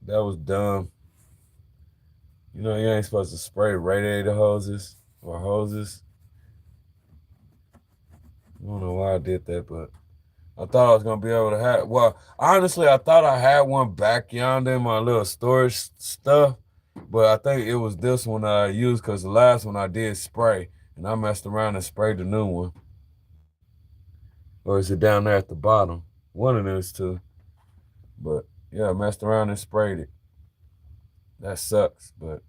That was dumb. You know, you ain't supposed to spray radiator hoses or hoses. I don't know why I did that, but I thought I was gonna be able to have. Well, honestly, I thought I had one back yonder in my little storage stuff, but I think it was this one I used because the last one I did spray, and I messed around and sprayed the new one. Or is it down there at the bottom? One of those two. But yeah, I messed around and sprayed it. That sucks, but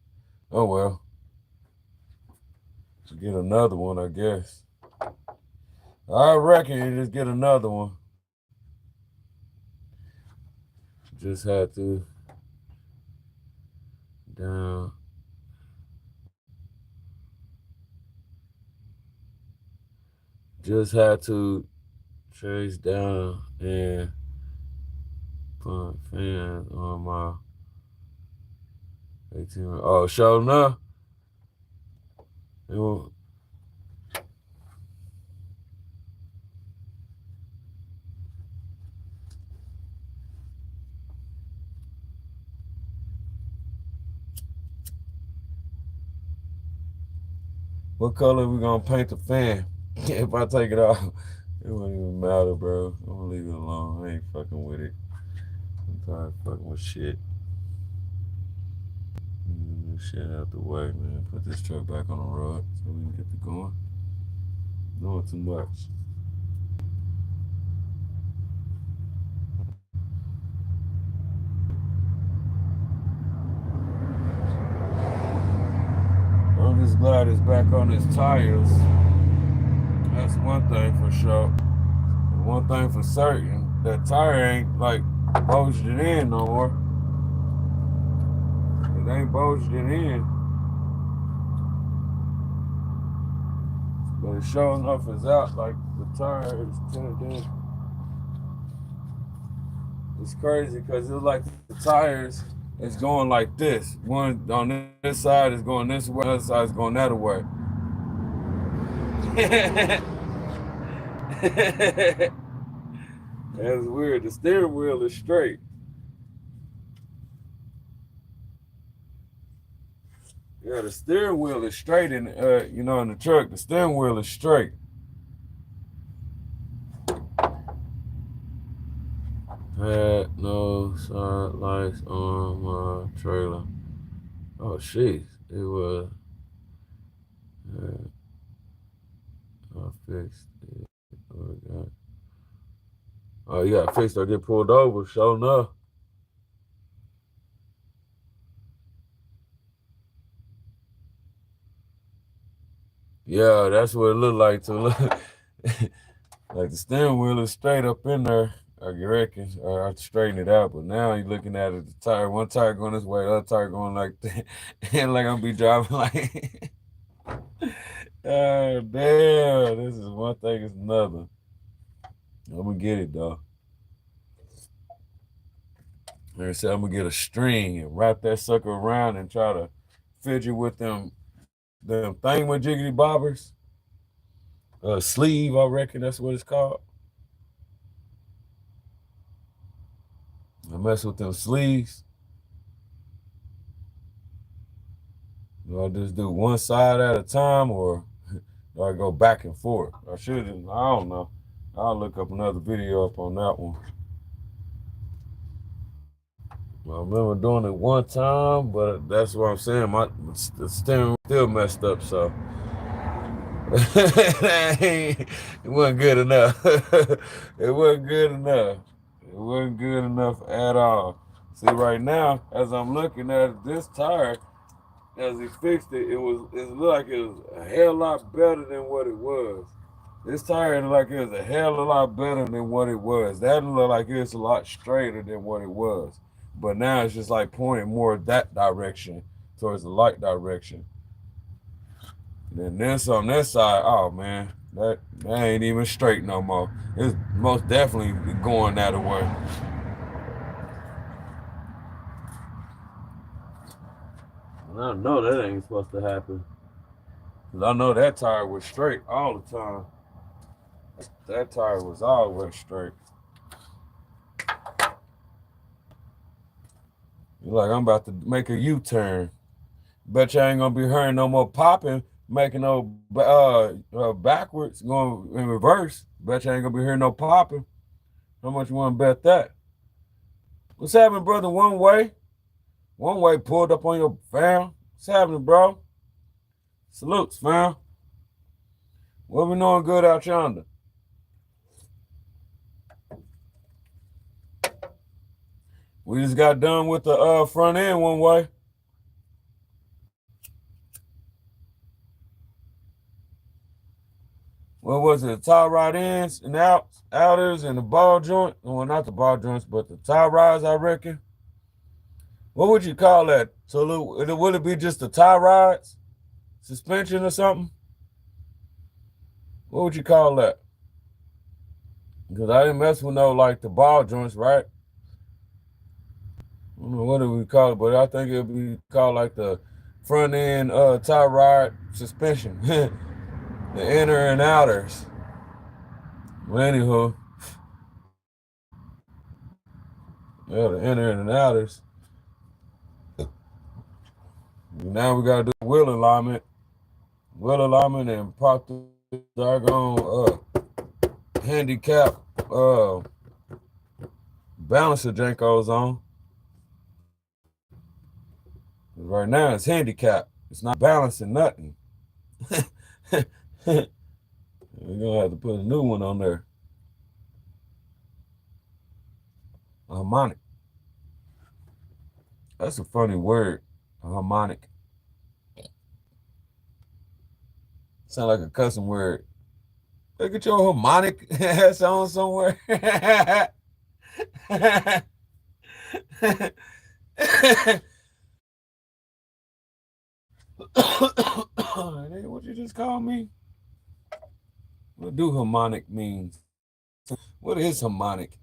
oh well. Get another one, I guess. I reckon you just get another one. Just had to down. Just had to trace down and put fans on my 18. Oh, shonuff. What color we gonna paint the fan? If I take it off, it wouldn't even matter, bro. I'm gonna leave it alone. I ain't fucking with it. I'm tired of fucking with shit. Shit out the way, man. Put this truck back on the road so we can get to going. Doing too much. I'm just glad it's back on his tires. That's one thing for sure. One thing for certain, that tire ain't like bulged it in no more. It ain't bulged it in. But it sure enough is out, like the tire is tinted in. It's crazy because it's like the tires is going like this. One on this side is going this way, the other side is going that way. That's weird. The steering wheel is straight. Yeah, the steering wheel is straight in in the truck. The steering wheel is straight. Had no side lights on my trailer. Oh jeez, it was. I fixed it. Oh, you got fixed. I get pulled over. Sure enough. Yeah, that's what it looked like to look. Like the steering wheel is straight up in there, I reckon, or I straighten it out. But now you're looking at it, the tire, one tire going this way, the other tire going like that, and like I'm be driving like, oh damn, this is one thing, it's another. I'm gonna get it though. Like I said, I'm gonna get a string and wrap that sucker around and try to fidget with them thing with jiggity bobbers. Sleeve, I reckon that's what it's called. I mess with them sleeves. Do I just do one side at a time or do I go back and forth? I should, I don't know. I'll look up another video up on that one. I remember doing it one time, but that's what I'm saying. The steering still messed up, so it wasn't good enough. It wasn't good enough. It wasn't good enough at all. See, right now, as I'm looking at this tire, as he fixed it, it looked like it was a hell lot better than what it was. This tire looked like it was a hell of a lot better than what it was. That looked like it was a lot straighter than what it was. But now it's just like pointing more that direction, towards the light direction. And then this on this side, oh man, that ain't even straight no more. It's most definitely going that way. And I know that ain't supposed to happen. Cause I know that tire was straight all the time. That tire was always straight. Like I'm about to make a U-turn. Bet you ain't gonna be hearing no more popping, making no backwards, going in reverse. Bet you ain't gonna be hearing no popping. How much you wanna bet that? What's happening, brother? One way pulled up on your fam. What's happening, bro? Salutes, fam. What we doing good out yonder? We just got done with the front end one way. What was it? The tie rod ends and outers and the ball joint. Well, not the ball joints, but the tie rods, I reckon. What would you call that? So would it be just the tie rods? Suspension or something? What would you call that? Because I didn't mess with no like the ball joints, right? I don't know what do we call it, but I think it would be called like the front end tie rod suspension. The inner and outers. Well, anywho. Yeah, the inner and outers. Now we gotta do wheel alignment. Wheel alignment and pop the doggone handicap balancer Janko's on. Right now it's handicap. It's not balancing nothing. We're gonna have to put a new one on there. A harmonic. That's a funny word. A harmonic. Sound like a cussing word. Look at your harmonic ass on somewhere. What you just call me? What do harmonic mean? What is harmonic?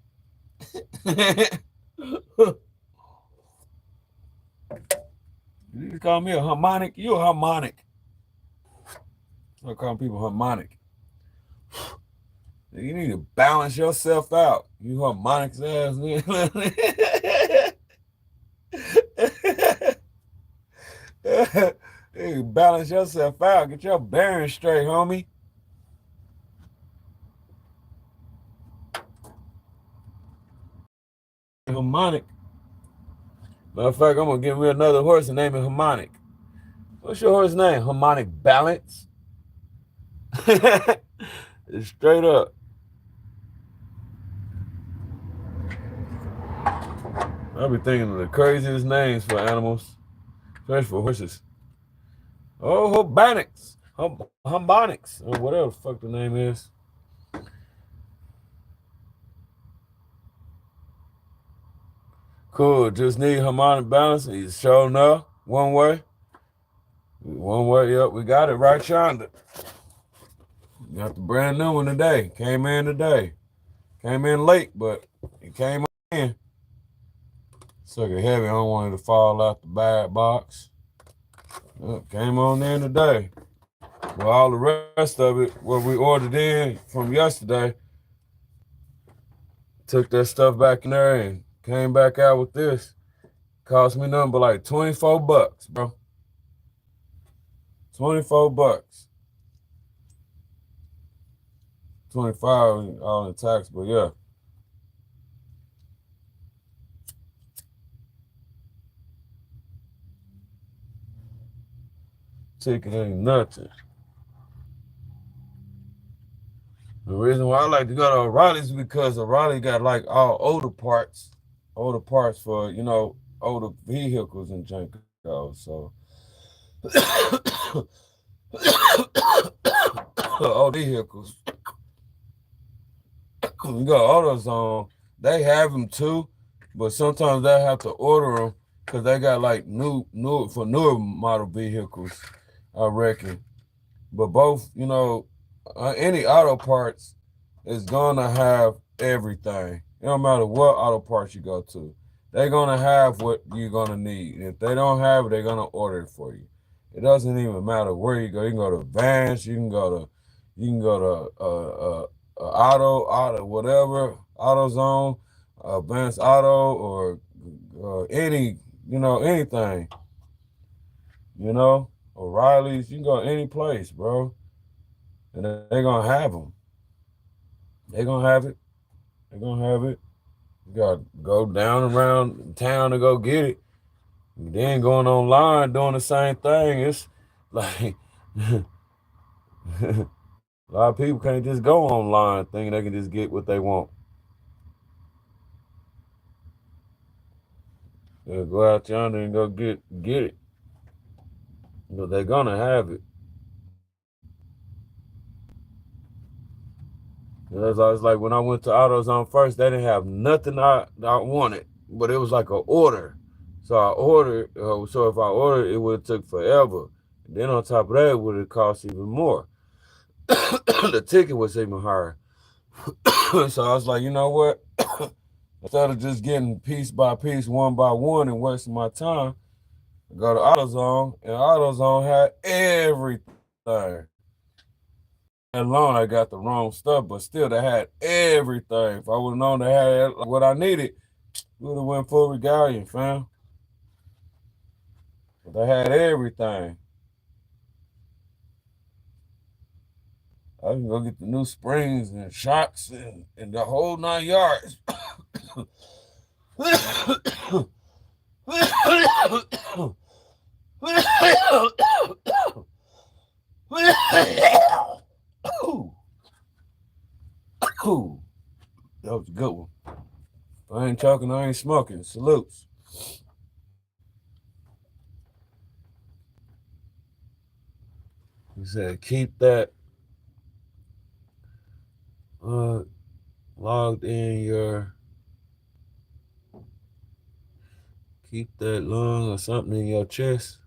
You just call me a harmonic? You a harmonic. I call people harmonic. You need to balance yourself out. You harmonics ass. You balance yourself out. Get your bearings straight, homie. Harmonic. Matter of fact, I'm gonna give me another horse and name it Harmonic. What's your horse name? Harmonic Balance. Straight up. I'll be thinking of the craziest names for animals, especially for horses. Oh, Hobonics. Harmonics, or whatever the fuck the name is. Cool. Just need harmonic balance. He's showing up one way. One way. Yep, we got it right yonder. Got the brand new one today. Came in today. Came in late, but it came in. Sucker heavy. I don't want it to fall out the bad box. Came on in today. Well, all the rest of it, what we ordered in from yesterday, took that stuff back in there and came back out with this. Cost me nothing but like $24, bro. $24. 25 all in tax, but yeah. Ticket ain't nothing. The reason why I like to go to O'Reilly's is because O'Reilly got like all older parts for, older vehicles and Jenkos. So old vehicles. You got AutoZone, they have them too, but sometimes they have to order them because they got like new for newer model vehicles, I reckon. But both, any auto parts is gonna have everything. It don't matter what auto parts you go to, they're gonna have what you're gonna need. If they don't have it, they're gonna order it for you. It doesn't even matter where you go. You can go to Vans, you can go to auto whatever, AutoZone, Advanced Auto, or anything. O'Reilly's, you can go any place, bro, and they're gonna have them. They're gonna have it. They're gonna have it. You gotta go down around town to go get it. And then going online doing the same thing. It's like a lot of people can't just go online thinking they can just get what they want. They'll go out yonder and go get it. But they're gonna have it. It's like when I went to AutoZone first, they didn't have nothing I wanted, but it was like an order. So I ordered. So if I ordered, it would have took forever. And then on top of that, it would have cost even more. The ticket was even higher. So I was like, you know what? Instead of just getting piece by piece, one by one, and wasting my time, I go to AutoZone, and AutoZone had everything. Alone, I got the wrong stuff, but still, they had everything. If I would have known they had what I needed, we would have went full regalia, fam. But they had everything. I can go get the new springs and shocks and the whole 9 yards. Ooh. That was a good one. If I ain't talking, I ain't smoking. Salutes. He said, keep that logged in your, keep that lung or something in your chest.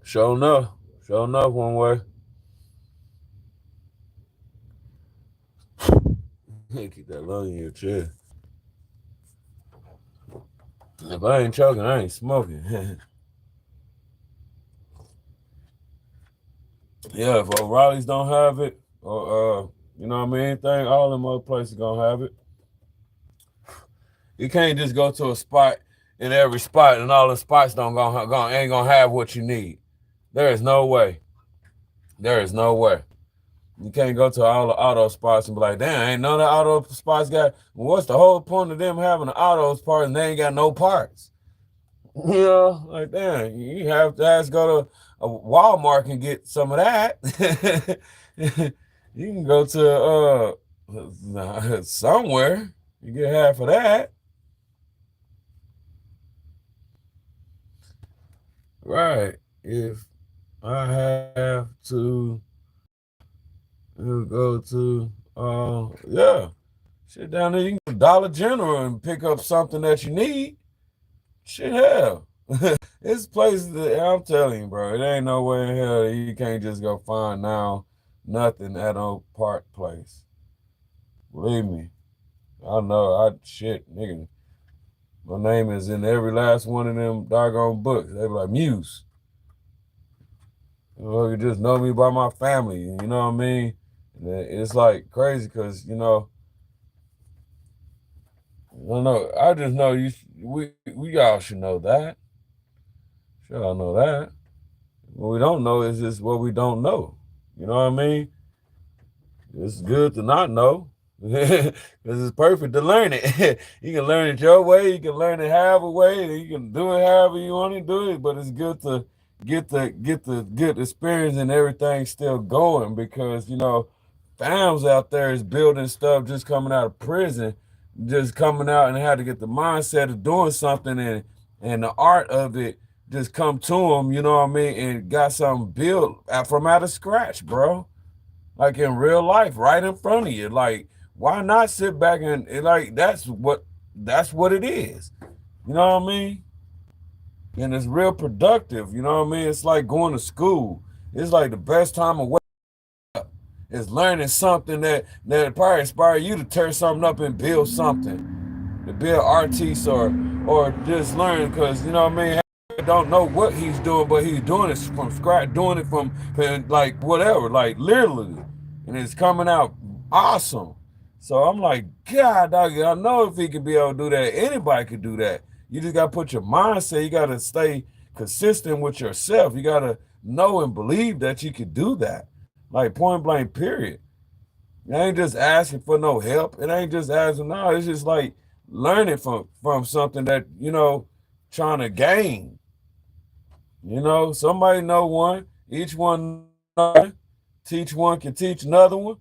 Sure enough one way. Keep that lung in your chest. If I ain't choking, I ain't smoking. Yeah, if O'Reilly's don't have it, or anything, all them other places gonna have it. You can't just go to a spot in every spot and all the spots ain't gonna have what you need. There is no way. There is no way. You can't go to all the auto spots and be like, damn, ain't none of the auto spots got. What's the whole point of them having the autos part and they ain't got no parts? Like damn, you have to go to a Walmart and get some of that. You can go to somewhere, you get half of that. Right. If I have to go to yeah. Shit down there, you can go to Dollar General and pick up something that you need. Shit hell. It's places that I'm telling you, bro, it ain't no way in hell that you can't just go find now nothing at Oak Park Place. Believe me. I know shit, nigga. My name is in every last one of them doggone books. They be like Muse. You just know me by my family. You know what I mean? And it's like crazy because I don't know. I just know we all should know that. Should all know that. What we don't know is just what we don't know. You know what I mean? It's good to not know because it's perfect to learn it. You can learn it your way. You can learn it however way. You can do it however you want to do it. But it's good to get the good experience and everything still going because fams out there is building stuff just coming out of prison, just coming out and had to get the mindset of doing something and the art of it just come to them. You know what I mean? And got something built from out of scratch, bro, like in real life, right in front of you. Like, why not sit back and like that's what it is. You know what I mean? And it's real productive. You know what I mean? It's like going to school. It's like the best time away is learning something that probably inspire you to tear something up and build something, to build artists or just learn because you know what I mean. Don't know what he's doing, but he's doing it from scratch, doing it from like whatever, like literally, and it's coming out awesome. So I'm like, God, dog, I know if he could be able to do that, anybody could do that. You just gotta put your mindset. You gotta stay consistent with yourself. You gotta know and believe that you could do that. Like point blank, period. It ain't just asking for no help. It ain't just asking. No, it's just like learning from something that trying to gain. Somebody know one. Each one know one. Teach one can teach another one.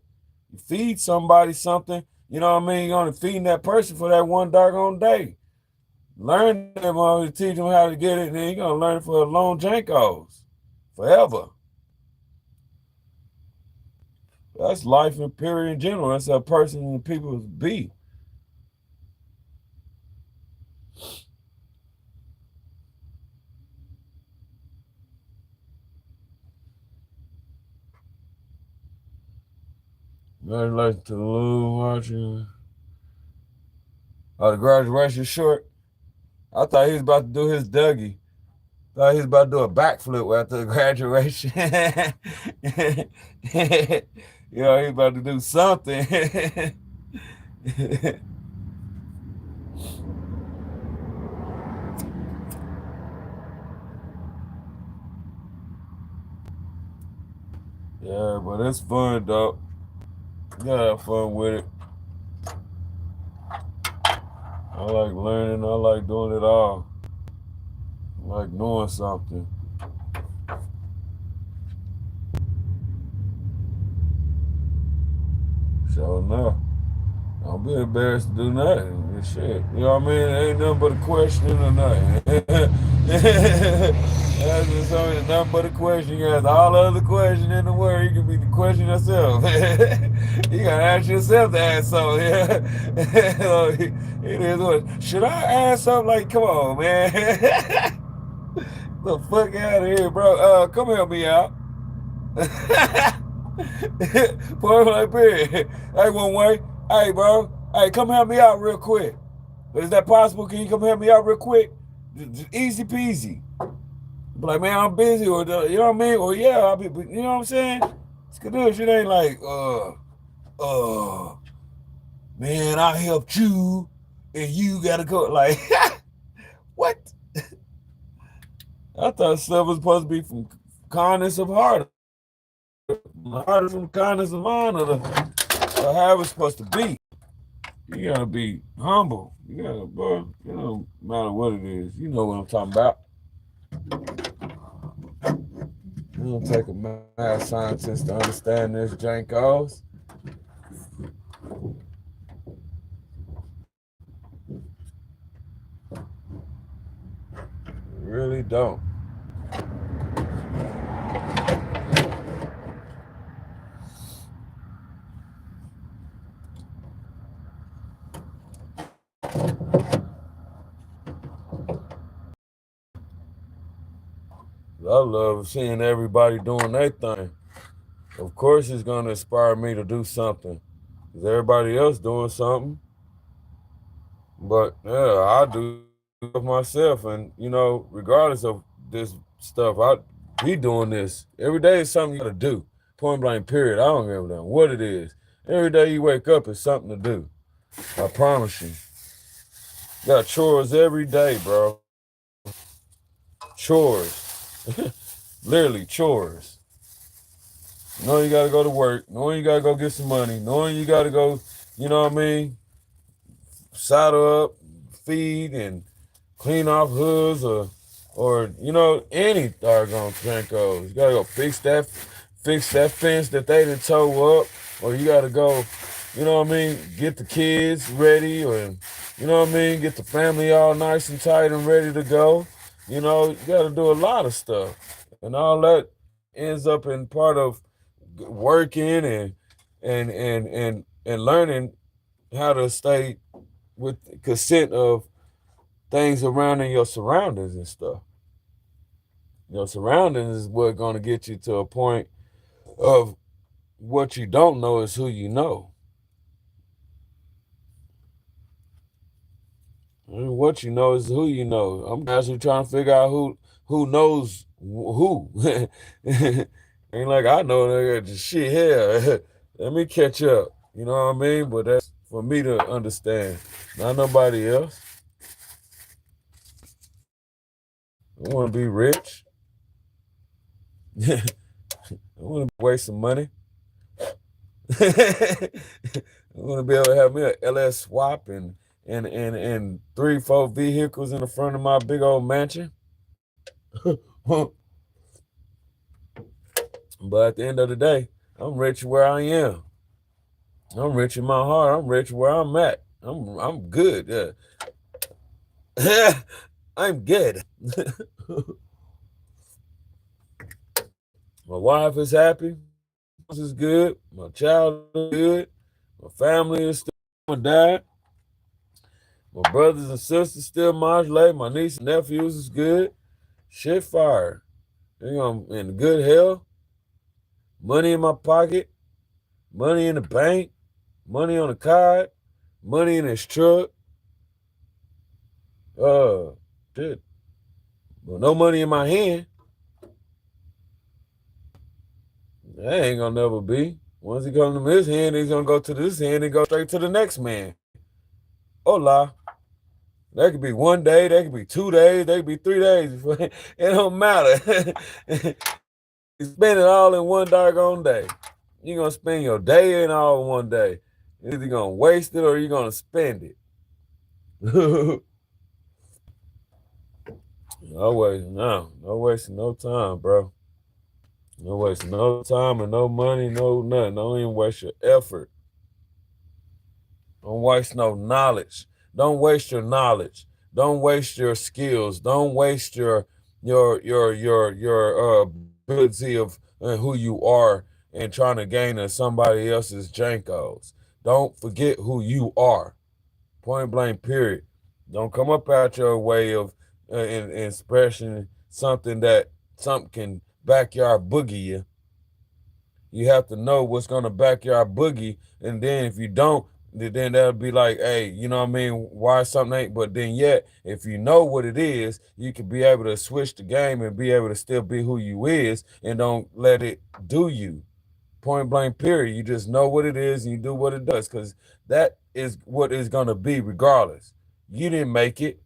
You feed somebody something. You know what I mean? You're only feeding that person for that one doggone day. Learn them to teach them how to get it, and then you're gonna learn it for a long jankos. Forever. That's life and period in general. That's how a person and people be. Congratulations to Lou watching. Oh, the graduation short. I thought he was about to do his Dougie. Thought he was about to do a backflip after the graduation. He's about to do something. Yeah, but it's fun, though. You gotta have fun with it. I like learning. I like doing it all. I like knowing something. So, no. Don't be embarrassed to do nothing. Shit. You know what I mean? It ain't nothing but a question or nothing. That's just nothing but a question. You ask all other questions in the world. You can be the question yourself. You gotta ask yourself to ask something. It is what. Should I ask something? Like, come on, man. The fuck out of here, bro. Come help me out. Point like period. Hey, one way. Hey, bro. Hey, come help me out real quick. Is that possible? Can you come help me out real quick? Just easy peasy. Be like, man, I'm busy, or you know what I mean? Or yeah, I'll be. You know what I'm saying? It's good. Shit ain't like, man, I helped you, and you gotta go. Like, what? I thought stuff was supposed to be from kindness of heart, heart from kindness of mind, or how it's supposed to be. You gotta be humble. You gotta, bro. No matter what it is, you know what I'm talking about. It don't take a mad scientist to understand this, Jankos. It really don't. I love seeing everybody doing their thing. Of course, it's gonna inspire me to do something. Cause everybody else doing something, but yeah, I do stuff myself, and regardless of this stuff, I be doing this every day. Is something you gotta do. Point blank. Period. I don't give a damn what it is. Every day you wake up is something to do. I promise you. Got chores every day, bro. Chores. Literally chores. Knowing you gotta go to work, knowing you gotta go get some money, knowing you gotta go, you know what I mean, saddle up, feed and clean off hoods or any doggone Trancos. You gotta go fix that fence that they didn't tow up, or you gotta go, get the kids ready, or get the family all nice and tight and ready to go. You gotta do a lot of stuff. And all that ends up in part of working and learning how to stay with consent of things around in your surroundings and stuff. Your surroundings is what's going to get you to a point of what you don't know is who you know. And what you know is who you know. I'm actually trying to figure out who knows who. Ain't like I know that shit here. Let me catch up. You know what I mean? But that's for me to understand. Not nobody else. I want to be rich. I want to waste some money. I want to be able to have me a LS swap and 3-4 vehicles in the front of my big old mansion. But at the end of the day, I'm rich where I am. I'm rich in my heart. I'm rich where I'm at. I'm good. Yeah. I'm good. My wife is happy. My house is good. My child is good. My family is still my dad. My brothers and sisters still modulate. My niece and nephews is good. Shit fire. I'm in good health. Money in my pocket. Money in the bank. Money on the card. Money in his truck. Shit. Well, no money in my hand. That ain't gonna never be. Once he comes to his hand, he's gonna go to this hand and go straight to the next man. Hola. That could be 1 day, that could be 2 days, that could be 3 days. It don't matter. You spend it all in one doggone day. You're gonna spend your day in all in one day. You're either gonna waste it or you're gonna spend it. No wasting no time, bro. No wasting no time and no money, no nothing. Don't even waste your effort. Don't waste no knowledge. Don't waste your knowledge. Don't waste your skills. Don't waste your ability of who you are and trying to gain somebody else's jankos. Don't forget who you are. Point blank. Period. Don't come up out your way of expressing something that something can backyard boogie you. You have to know what's gonna backyard boogie, and then if you don't, then that'll be like, hey, you know what I mean? Why something ain't? But then yet, if you know what it is, you can be able to switch the game and be able to still be who you is, and don't let it do you. Point blank. Period. You just know what it is and you do what it does, because that is what it's gonna be regardless. You didn't make it.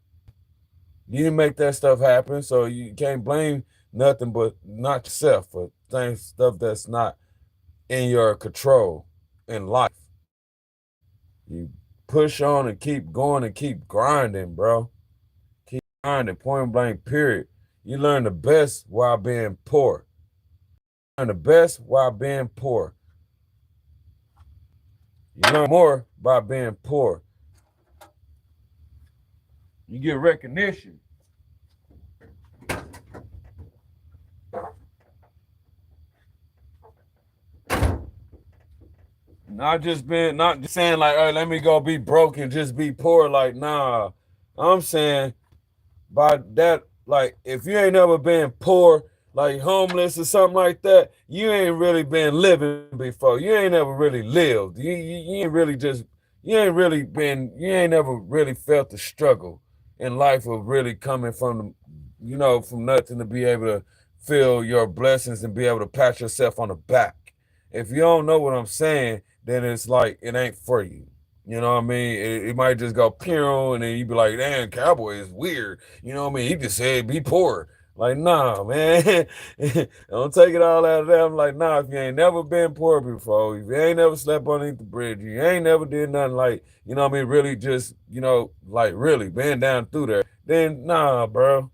You didn't make that stuff happen, so you can't blame nothing but not yourself for stuff that's not in your control in life. You push on and keep going and keep grinding, bro. Keep grinding, point blank, period. You learn the best while being poor. You learn the best while being poor. You learn more by being poor. You get recognition. Not just saying like, oh, let me go be broke and just be poor. Like, I'm saying by that, like, if you ain't never been poor like homeless or something like that, you ain't really been living before. You ain't never really lived. You ain't really just you ain't never really felt the struggle in life of really coming from from nothing to be able to feel your blessings and be able to pat yourself on the back. If you don't know what I'm saying, then it's like it ain't for you. You know what I mean? It might just go pure and then you be like, damn, cowboy is weird. You know what I mean? He just said be poor. Like, nah, man. Don't take it all out of that. I'm like, nah, if you ain't never been poor before, if you ain't never slept underneath the bridge, you ain't never did nothing like, you know what I mean, really just, like really been down through there, then nah, bro.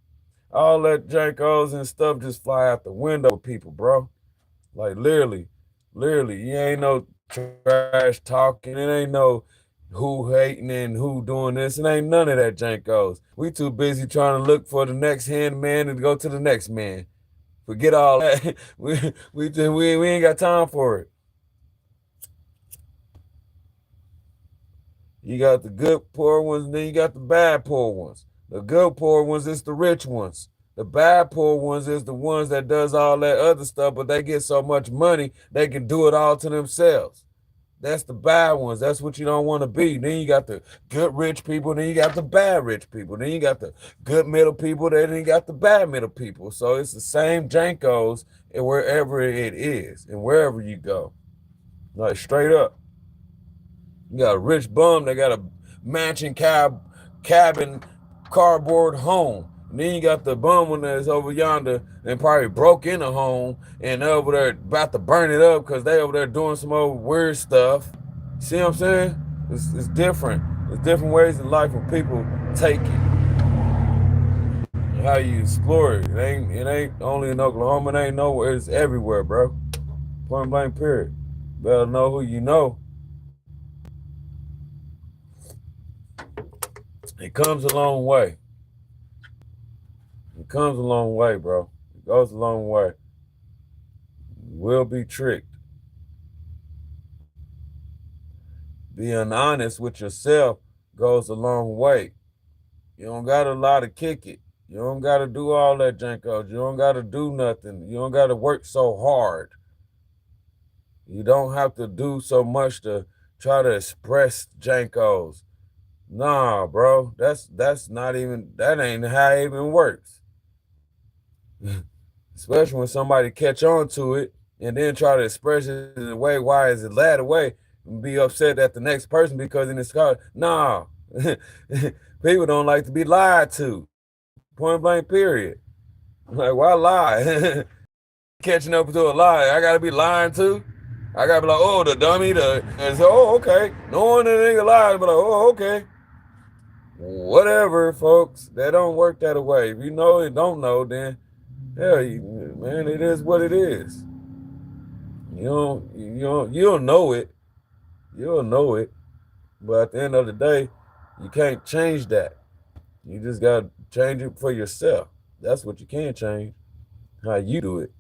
All that jankos and stuff just fly out the window with people, bro. Like literally, you ain't no trash talking. It ain't no who hating and who doing this. It ain't none of that jankos. We too busy trying to look for the next hand man and go to the next man. Forget all that. We ain't got time for it. You got the good poor ones, and then you got the bad poor ones. The good poor ones is the rich ones. The bad poor ones is the ones that does all that other stuff, but they get so much money they can do it all to themselves. That's the bad ones. That's what you don't want to be. Then you got the good rich people. Then you got the bad rich people. Then you got the good middle people. Then you got the bad middle people. So it's the same Jankos wherever it is and wherever you go. Like straight up. You got a rich bum that got a mansion cabin cardboard home. And then you got the bum one that's over yonder and probably broke in a home and over there about to burn it up because they over there doing some old weird stuff. See what I'm saying? It's different. There's different ways in life when people take it. How you explore it. It ain't only in Oklahoma, it ain't nowhere, it's everywhere, bro. Point blank period. Better know who you know. It comes a long way. It comes a long way, bro. It goes a long way. You will be tricked. Being honest with yourself goes a long way. You don't got a lot to kick it. You don't got to do all that janko. You don't got to do nothing. You don't got to work so hard. You don't have to do so much to try to express jankos. Nah, bro. That's not even, that ain't how it even works. Especially when somebody catch on to it and then try to express it in a way, why is it that way? And be upset at the next person because in this car, nah. People don't like to be lied to. Point blank period. Like, why lie? Catching up to a lie. I gotta be lying too. I gotta be like, oh, the dummy, and so, oh, okay. No one that nigga lied, but like, oh, okay. Whatever, folks. That don't work that way. If you know it, don't know, then hell, man, it is what it is. You'll know it. You'll know it. But at the end of the day, you can't change that. You just gotta change it for yourself. That's what you can change. How you do it.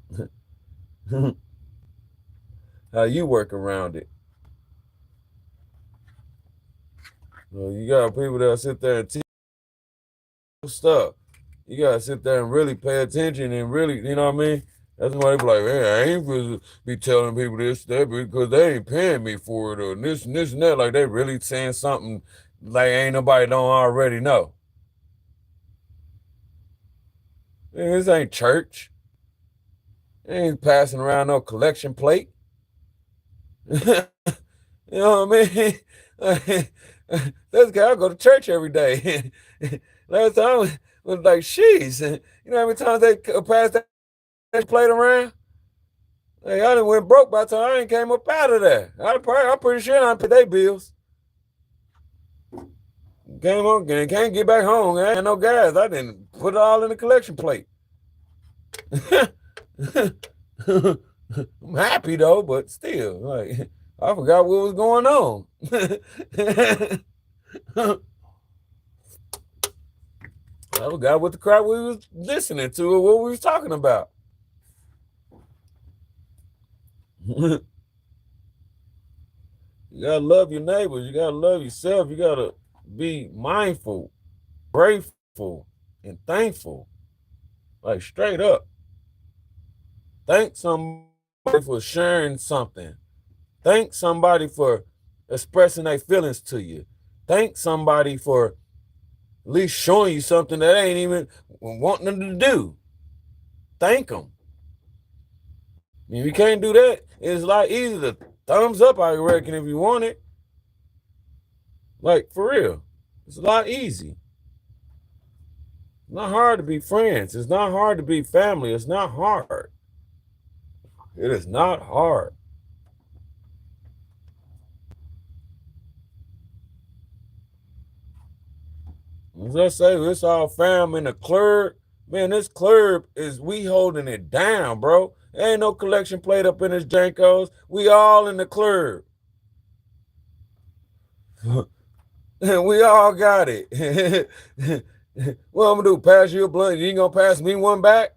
How you work around it. You got people that sit there and teach stuff. You gotta sit there and really pay attention and really, you know what I mean? That's why they be like, man, I ain't supposed to be telling people this, that, because they ain't paying me for it, or this and this and that. Like they really saying something like ain't nobody don't already know. Man, this ain't church. They ain't passing around no collection plate. You know what I mean? This guy go to church every day. Last time was like, sheesh. You know how many times they passed that plate around? Hey, I done went broke by the time I ain't came up out of there. I'm pretty sure I paid their bills. Can't get back home. I ain't no gas. I didn't put it all in the collection plate. I'm happy though, but still, like I forgot what was going on. I forgot what the crap we was listening to or what we was talking about. You gotta love your neighbors. You gotta love yourself. You gotta be mindful, grateful, and thankful. Like straight up. Thank somebody for sharing something. Thank somebody for expressing their feelings to you. Thank somebody for at least showing you something that ain't even wanting them to do. Thank them. If you can't do that, it's like easy to thumbs up, I reckon, if you want it. Like, for real. It's a lot easy. It's not hard to be friends. It's not hard to be family. It's not hard. It is not hard. As I say, it's all fam in the club. Man, this club is we holding it down, bro. There ain't no collection plate up in this Jankos. We all in the club. We all got it. What I'm gonna do? Pass you a blunt? You ain't gonna pass me one back?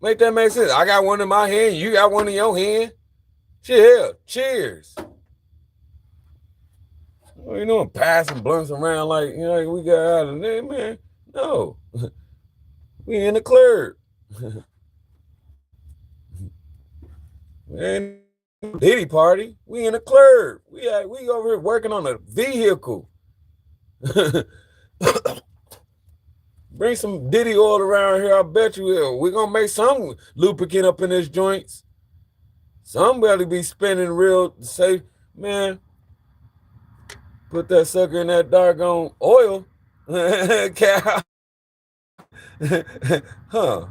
Make that make sense? I got one in my hand. You got one in your hand. Chill. Cheers. What you doing? Passing blunts around like like we got out of there, man? No. We in the club. We ain't Diddy party. We in the club. We over here working on a vehicle. Bring some Diddy oil around here. I bet you will. We're gonna make some lubricant up in this joints. Somebody be spending real safe, man. Put that sucker in that doggone oil. Cow. Huh.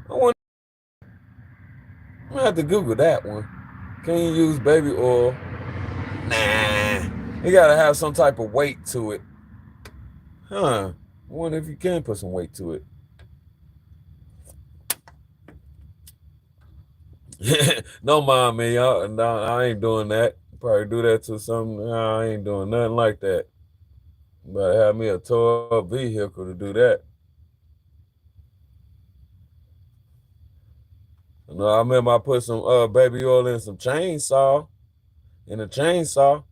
I'm gonna have to Google that one. Can you use baby oil? Nah. You gotta have some type of weight to it. Huh. I wonder if you can put some weight to it. Don't mind me, y'all. No, I ain't doing that. Probably do that to something. No, I ain't doing nothing like that. Better have me a tore up vehicle to do that. No, I remember I put some baby oil in some chainsaw. In a chainsaw.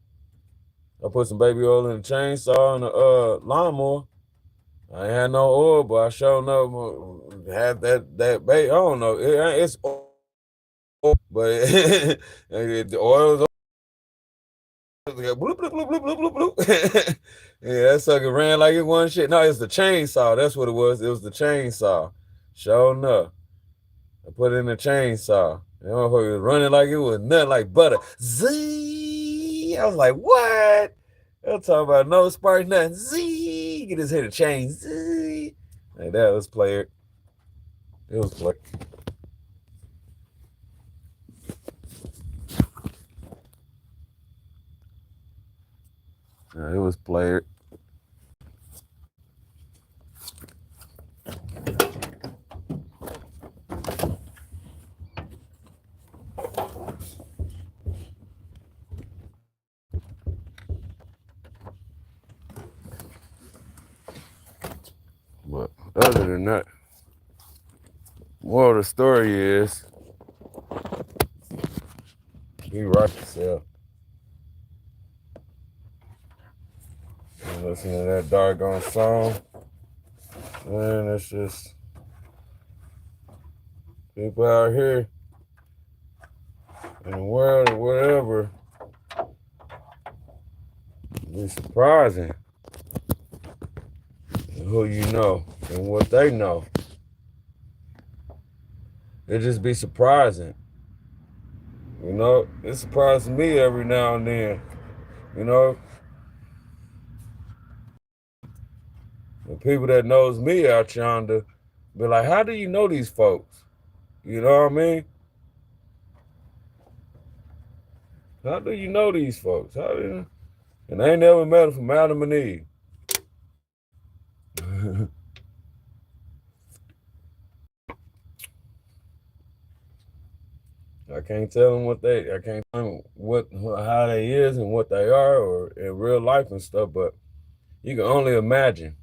I put some baby oil in the chainsaw and the lawnmower. I ain't had no oil, but I sure know had that baby. I don't know. It's oil, but the oil is bloop, bloop, bloop, bloop, bloop, bloop, bloop. Yeah, that sucker ran like it wasn't shit. No, it's the chainsaw. That's what it was. It was the chainsaw. Sure enough. I put it in the chainsaw. The motherfucker was running like it was nothing like butter. Zee! I was like, what? I'm talking about no spark, nothing. Zee! Get his head a chain. Zee! Like that was player. It was player. It was player. But other than that, more of the story is be right yourself. And listen to that doggone song. Man, it's just people out here in the world or whatever. Be surprising who you know and what they know. It just be surprising. You know, it surprises me every now and then. You know, the people that knows me out yonder be like, how do you know these folks? You know what I mean? How do you know these folks? How do you? And I ain't never met them from Adam and Eve. I can't tell them I can't tell them how they is and what they are or in real life and stuff, but you can only imagine.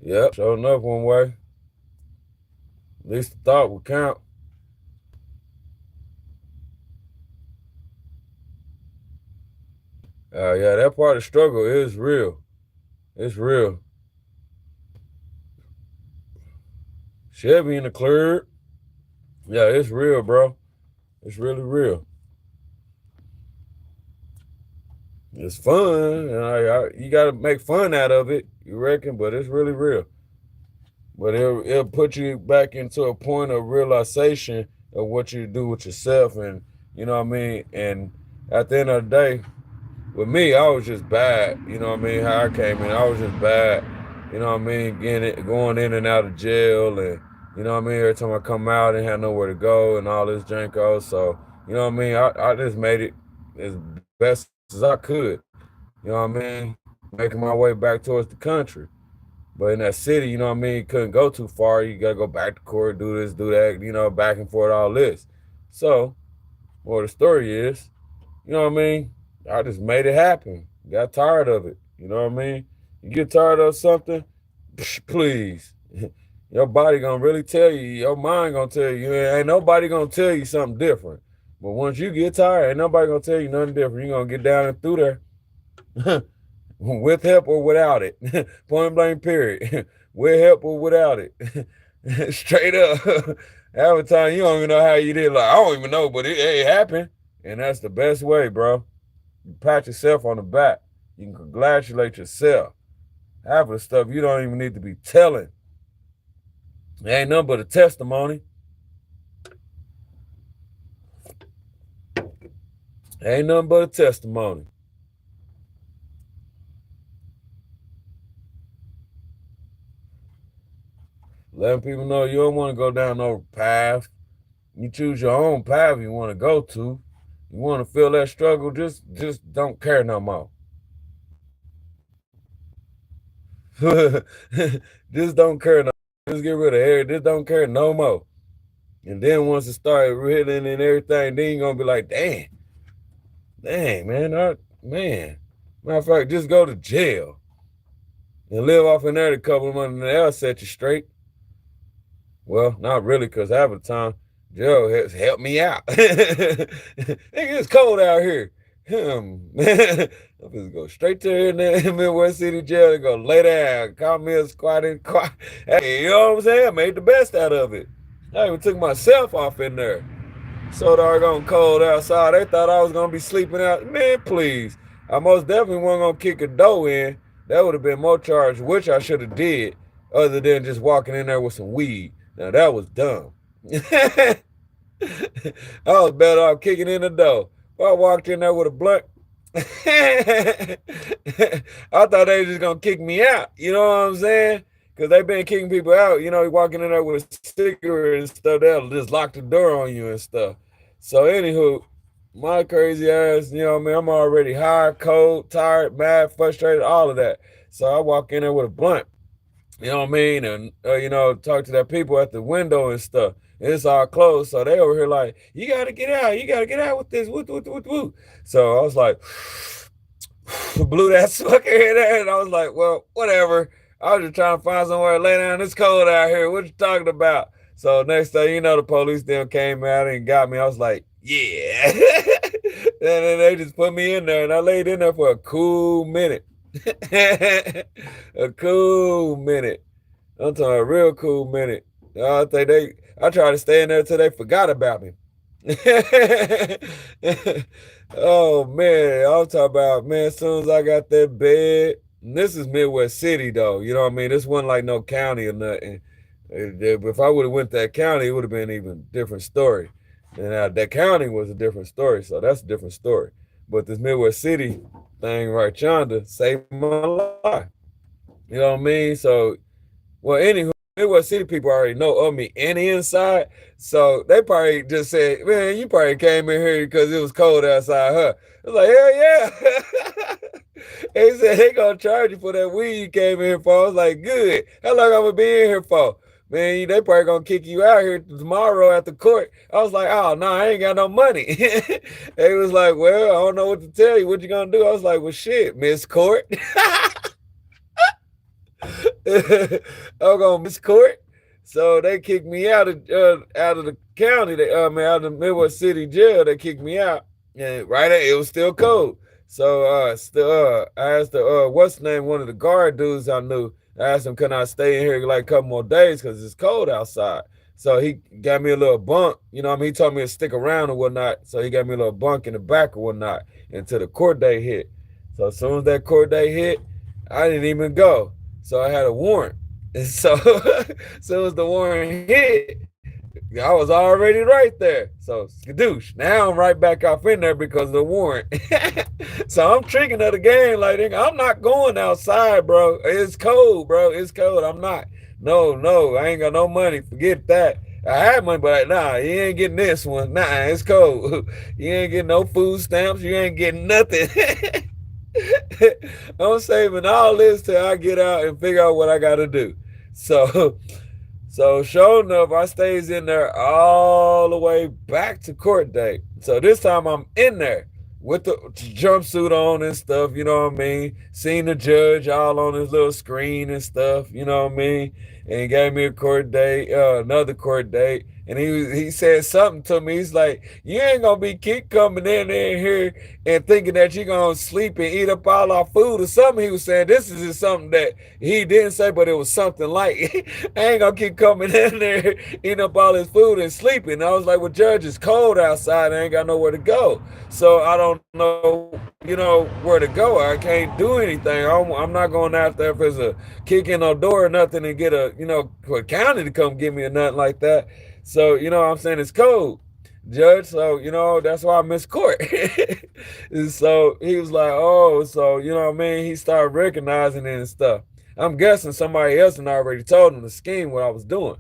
Yep, sure enough one way. At least the thought would count. Yeah, that part of the struggle is real. It's real. Chevy in the clear. Yeah, it's real, bro. It's really real. It's fun. And you got to make fun out of it, you reckon? But it's really real. But it'll put you back into a point of realization of what you do with yourself. And, you know what I mean? And at the end of the day, with me, I was just bad. You know what I mean? How I came in, I was just bad. You know what I mean? Going in and out of jail, and you know what I mean. Every time I come out, I didn't have nowhere to go, and all this janko. So you know what I mean. I just made it as best as I could. You know what I mean? Making my way back towards the country. But in that city, you know what I mean, couldn't go too far. You gotta go back to court, do this, do that, you know, back and forth, all this. So, well, the story is, you know what I mean? I just made it happen. Got tired of it. You know what I mean? You get tired of something, please. Your body gonna really tell you, your mind gonna tell you. Ain't nobody gonna tell you something different. But once you get tired, ain't nobody gonna tell you nothing different. You gonna get down and through there. With help or without it. Point blank, period. With help or without it. Straight up. Half the time you don't even know how you did. Like, I don't even know, but it happened. And that's the best way, bro. You pat yourself on the back. You can congratulate yourself. Half of the stuff you don't even need to be telling. It ain't nothing but a testimony. Ain't nothing but a testimony. Letting people know you don't want to go down no path. You choose your own path you want to go to. You want to feel that struggle, just don't care no more. Just don't care no more. Just get rid of hair. Just don't care no more. And then once it started hitting and everything, then you're going to be like, dang, man. Matter of fact, just go to jail and live off in there a couple of months and they'll set you straight. Well, not really, because half the time, Joe has helped me out. It's cold out here. I'm just go straight to the Midwest City Jail and go lay down, call me a squatting. Hey, you know what I'm saying? I made the best out of it. I even took myself off in there. So doggone cold outside. They thought I was going to be sleeping out. Man, please. I most definitely wasn't going to kick a door in. That would have been more charge, which I should have did, other than just walking in there with some weed. Now, that was dumb. I was better off kicking in the door. If I walked in there with a blunt, I thought they were just going to kick me out. You know what I'm saying? Because they've been kicking people out. You know, walking in there with a cigarette and stuff, they'll just lock the door on you and stuff. So, anywho, my crazy ass, you know what I mean? I'm already high, cold, tired, mad, frustrated, all of that. So, I walk in there with a blunt. You know what I mean? And, you know, talk to that people at the window and stuff. And it's all closed. So they over here like, you got to get out. You got to get out with this. Woo. So I was like, blew that sucker in there. And I was like, well, whatever. I was just trying to find somewhere to lay down. It's cold out here. What you talking about? So next thing you know, the police then came out and got me. I was like, yeah. And then they just put me in there. And I laid in there for a cool minute. A cool minute. I'm talking a real cool minute. I tried to stay in there till they forgot about me. Oh man, I'm talking about, man, as soon as I got that bed, this is Midwest City though, you know what I mean? This wasn't like no county or nothing. If I would have went to that county, it would have been an even different story. And that county was a different story, so that's a different story. But this Midwest City thing right yonder saved my life. You know what I mean? So, well, anywho, Midwest City people already know of me and the inside. So they probably just said, man, you probably came in here because it was cold outside, huh? I was like, hell yeah. They said they gonna charge you for that weed you came in here for. I was like, good. How long I'm gonna be in here for? Man, they probably gonna kick you out here tomorrow at the court. I was like, oh no, I ain't got no money. They was like, well, I don't know what to tell you. What you gonna do? I was like, well, shit, miss court. I'm gonna miss court. So they kicked me out of the county. Out of the Midwest City jail. They kicked me out, and it was still cold. So I asked the what's the name, one of the guard dudes I knew. I asked him, can I stay in here like a couple more days because it's cold outside. So he got me a little bunk, you know what I mean? He told me to stick around or whatnot. So he got me a little bunk in the back or whatnot until the court day hit. So as soon as that court day hit, I didn't even go. So I had a warrant. And so as soon as the warrant hit, I was already right there. So skadoosh. Now I'm right back off in there because of the warrant. So I'm tricking of the game like I'm not going outside, bro. It's cold, bro. It's cold. I'm not. No, no, I ain't got no money. Forget that. I had money, but nah, you ain't getting this one. Nah, it's cold. You ain't getting no food stamps. You ain't getting nothing. I'm saving all this till I get out and figure out what I gotta do. So so sure enough, I stays in there all the way back to court day. So this time I'm in there with the jumpsuit on and stuff, you know what I mean? Seeing the judge all on his little screen and stuff, you know what I mean? And he gave me a court date, another court date. And he said something to me. He's like, you ain't gonna be keep coming in here and thinking that you're gonna sleep and eat up all our food or something. He was saying this is just something that he didn't say, but it was something like I ain't gonna keep coming in there eating up all his food and sleeping. I was like, well, Judge, it's cold outside. I ain't got nowhere to go. So I don't know, where to go. I can't do anything. I'm not going out there if there's a kick in the door or nothing and get a county to come get me or nothing like that. So, what I'm saying, it's cold, Judge. So, that's why I missed court. And so he was like, oh, so, what I mean? He started recognizing it and stuff. I'm guessing somebody else had already told him the scheme what I was doing.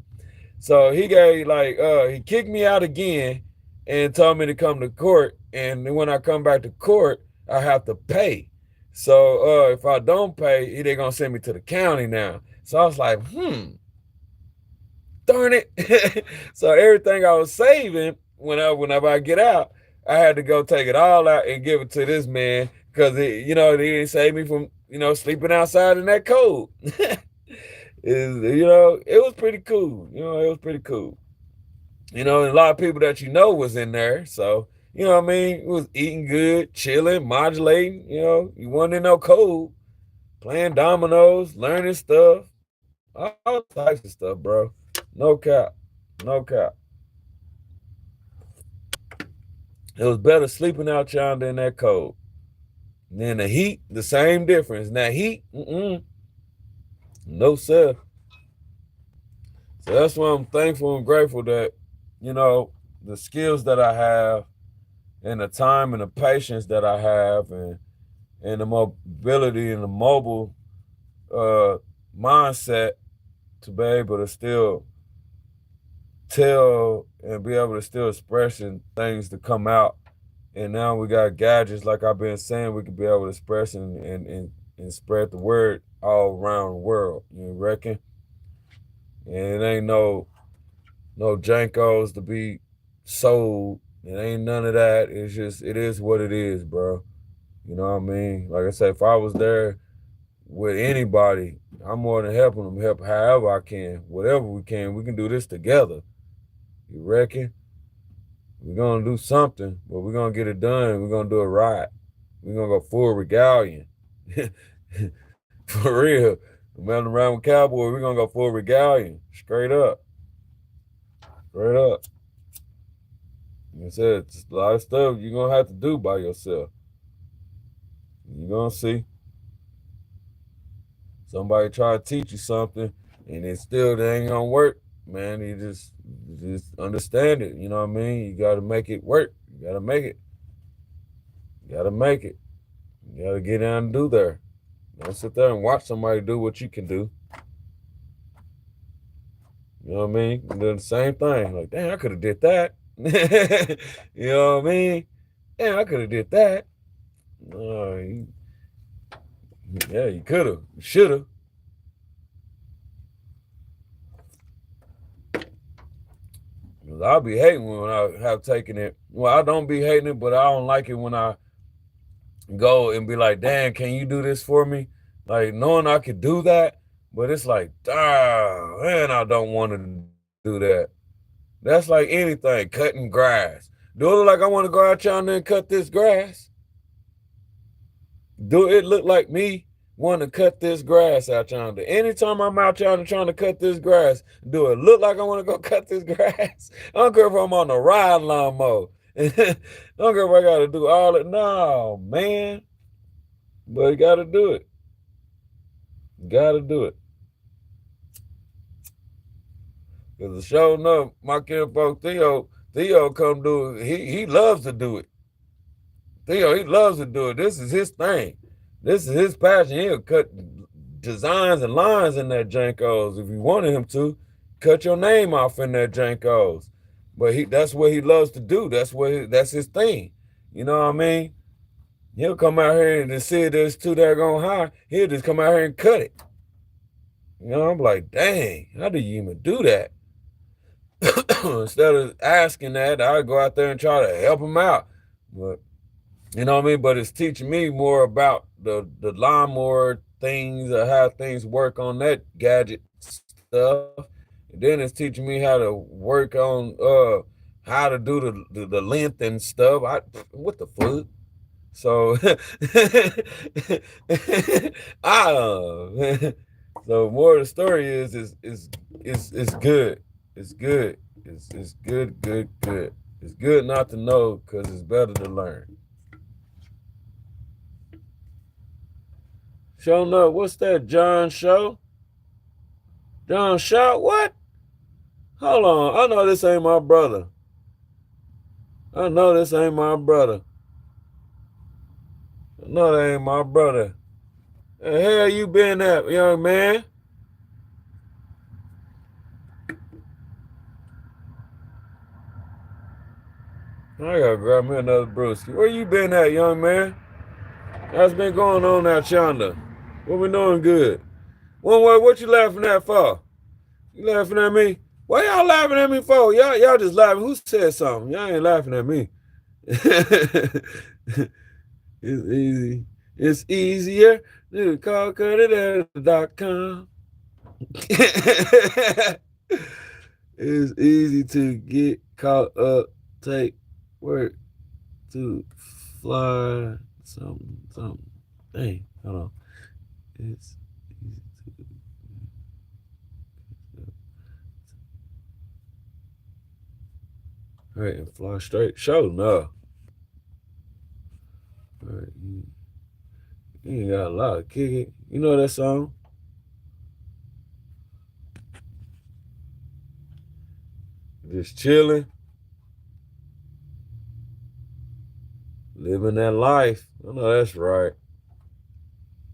So he he kicked me out again and told me to come to court. And when I come back to court, I have to pay. So if I don't pay, they're gonna send me to the county now. So I was like, darn it. So everything I was saving whenever I get out, I had to go take it all out and give it to this man because he didn't save me from sleeping outside in that cold. It was pretty cool. It was pretty cool. And a lot of people that was in there. So, what I mean? It was eating good, chilling, modulating, you wasn't in no cold, playing dominoes, learning stuff, all types of stuff, bro. No cap. No cap. It was better sleeping out yonder in that cold. And then the heat, the same difference. Now heat, no sir. So that's why I'm thankful and grateful that, the skills that I have and the time and the patience that I have and the mobility and the mobile mindset to be able to still tell and be able to still express things to come out. And now we got gadgets, like I've been saying, we can be able to express and spread the word all around the world. You reckon? And it ain't no Jankos to be sold. It ain't none of that. It's just, it is what it is, bro. You know what I mean? Like I said, if I was there with anybody, I'm more than helping them help however I can, whatever we can do this together. You reckon? We're going to do something, but we're going to get it done. We're going to do it right. We're going to go full regalia. For real. Man around with Cowboy, we're going to go full regalia. Straight up. Straight up. Like I said, it's a lot of stuff you're going to have to do by yourself. You're going to see. Somebody try to teach you something, and it still ain't going to work. Man, you just understand it. You know what I mean? You got to make it work. You got to make it. You got to make it. You got to get down and do there. Don't sit there and watch somebody do what you can do. You know what I mean? And do the same thing. Like, damn, I could have did that. You know what I mean? Damn, I could have did that. Yeah, you could have. You should have. I'll be hating when I have taken it. Well, I don't be hating it, but I don't like it when I go and be like, damn, can you do this for me? Like, knowing I could do that, but it's like, damn, man, I don't want to do that. That's like anything, cutting grass. Do it look like I want to go out yonder and cut this grass? Do it look like me want to cut this grass out yonder? Anytime I'm out yonder trying to cut this grass, do it look like I want to go cut this grass? I don't care if I'm on the ride lawnmower. I don't care if I got to do all it. No, man. But you got to do it. Got to do it. Because the show enough, my kinfolk Theo come do it. He loves to do it. Theo, he loves to do it. This is his thing. This is his passion. He'll cut designs and lines in that Jankos. If you wanted him to, cut your name off in that Jankos. But that's what he loves to do. That's his thing. You know what I mean? He'll come out here and see it there's too daggone high. He'll just come out here and cut it. You know, I'm like, dang, how do you even do that? Instead of asking that, I go out there and try to help him out. But you know what I mean? But it's teaching me more about the lawnmower things or how things work on that gadget stuff. And then it's teaching me how to work on how to do the length and stuff. What the fuck? So so more of the story is good. It's good. It's good. It's good not to know because it's better to learn. Showing up, what's that, John Show? John Shaw, what? Hold on, I know this ain't my brother. I know this ain't my brother. I know that ain't my brother. The hell you been at, young man? I gotta grab me another brewski. Where you been at, young man? What's been going on out yonder? What we doing good? One way, what you laughing at for? You laughing at me? What y'all laughing at me for? Y'all just laughing. Who said something? Y'all ain't laughing at me. It's easy. It's easier to call cutitair.com. It's easy to get caught up, take work to fly something. Dang, hold on. It's easy to all right, and fly straight. Show no. All right, you ain't got a lot of kick it. You know that song? Just chilling, living that life. I know that's right.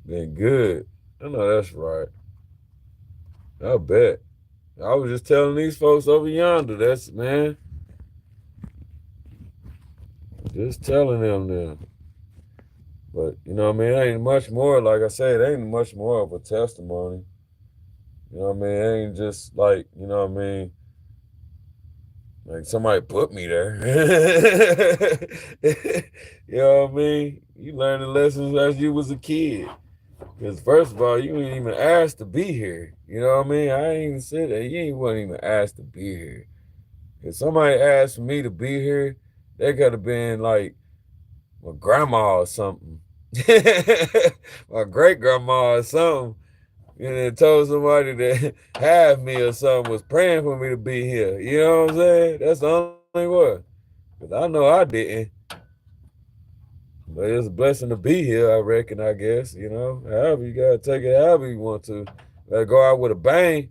Been good. I know that's right. I bet. I was just telling these folks over yonder, that's, man. Just telling them then. But, you know what I mean? It ain't much more, like I said, it ain't much more of a testimony. You know what I mean? It ain't just like, you know what I mean? Like somebody put me there. You know what I mean? You learn the lessons as you was a kid. Because first of all, you ain't even asked to be here. You know what I mean? I ain't even said that. You ain't wasn't even asked to be here. If somebody asked for me to be here, they could have been like my grandma or something. My great grandma or something. You know, told somebody to have me or something, was praying for me to be here. You know what I'm saying? That's the only one. Because I know I didn't. But it's a blessing to be here, I reckon, I guess. You know, however, you got to take it however you want to. Better go out with a bang.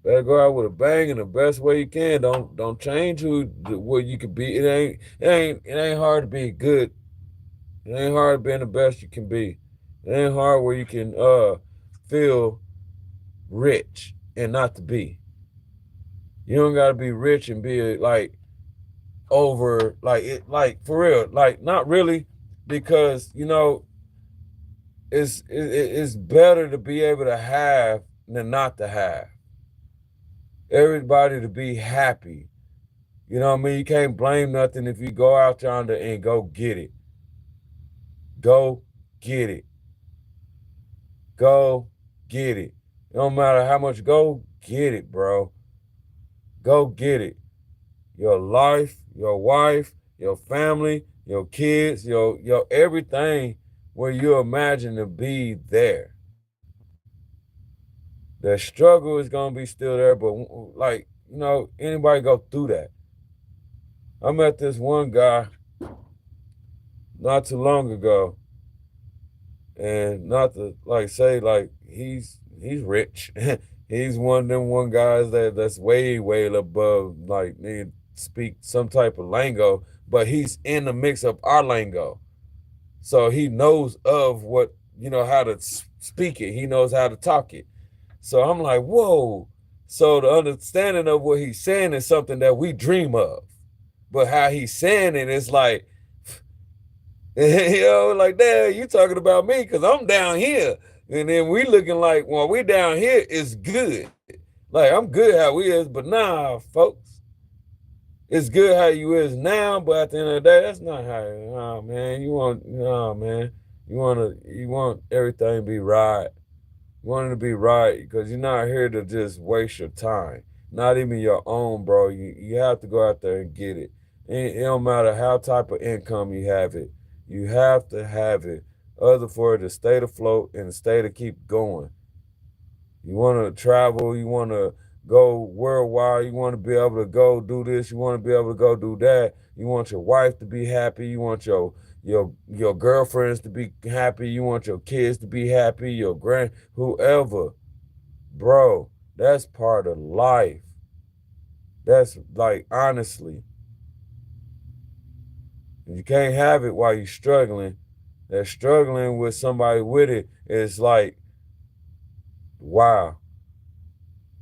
Better go out with a bang in the best way you can. Don't change what you could be. It ain't hard to be good. It ain't hard being the best you can be. It ain't hard where you can feel rich and not to be. You don't gotta be rich and be like over like for real, like not really, because you know it's better to be able to have than not to have. Everybody to be happy. You know what I mean? You can't blame nothing if you go out yonder and go get it. Go get it. Go get it. It don't matter how much, go get it, bro. Go get it. Your life, your wife, your family, your kids, your everything where you imagine to be there. The struggle is gonna be still there, but like, anybody go through that. I met this one guy not too long ago, and not to like say like he's rich. He's one of them one guys that's way above like need speak some type of lingo, but he's in the mix of our lingo. So he knows of what, how to speak it. He knows how to talk it. So I'm like, whoa. So the understanding of what he's saying is something that we dream of. But how he's saying it is like, like, damn, you talking about me because I'm down here. And then we looking like, well, we down here is good. Like, I'm good how we is, but nah, folks. It's good how you is now, but at the end of the day, that's not how. Nah, man, man, you want everything to be right. You want it to be right because you're not here to just waste your time. Not even your own, bro. You have to go out there and get it. It don't matter how type of income you have it. You have to have it, other for it to stay afloat and stay to keep going. You want to travel, you want to go worldwide, you want to be able to go do this, you want to be able to go do that. You want your wife to be happy, you want your girlfriends to be happy, you want your kids to be happy, your whoever. Bro, that's part of life. That's like honestly. You can't have it while you're struggling. That struggling with somebody with it is like, wow.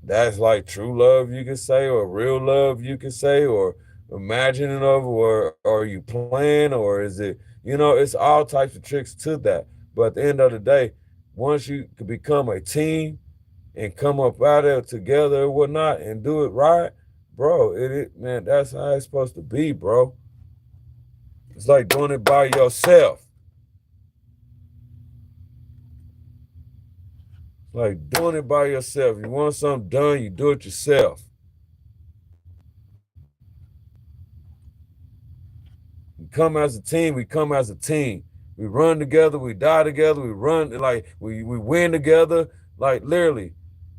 That's like true love, you could say, or real love, you could say, or imagining of, or are you playing, or is it, it's all types of tricks to that. But at the end of the day, once you can become a team and come up out there together or whatnot and do it right, bro, man, that's how it's supposed to be, bro. It's like doing it by yourself. Like doing it by yourself. You want something done, you do it yourself. We come as a team, we come as a team. We run together, we die together, we run like we win together. Like literally,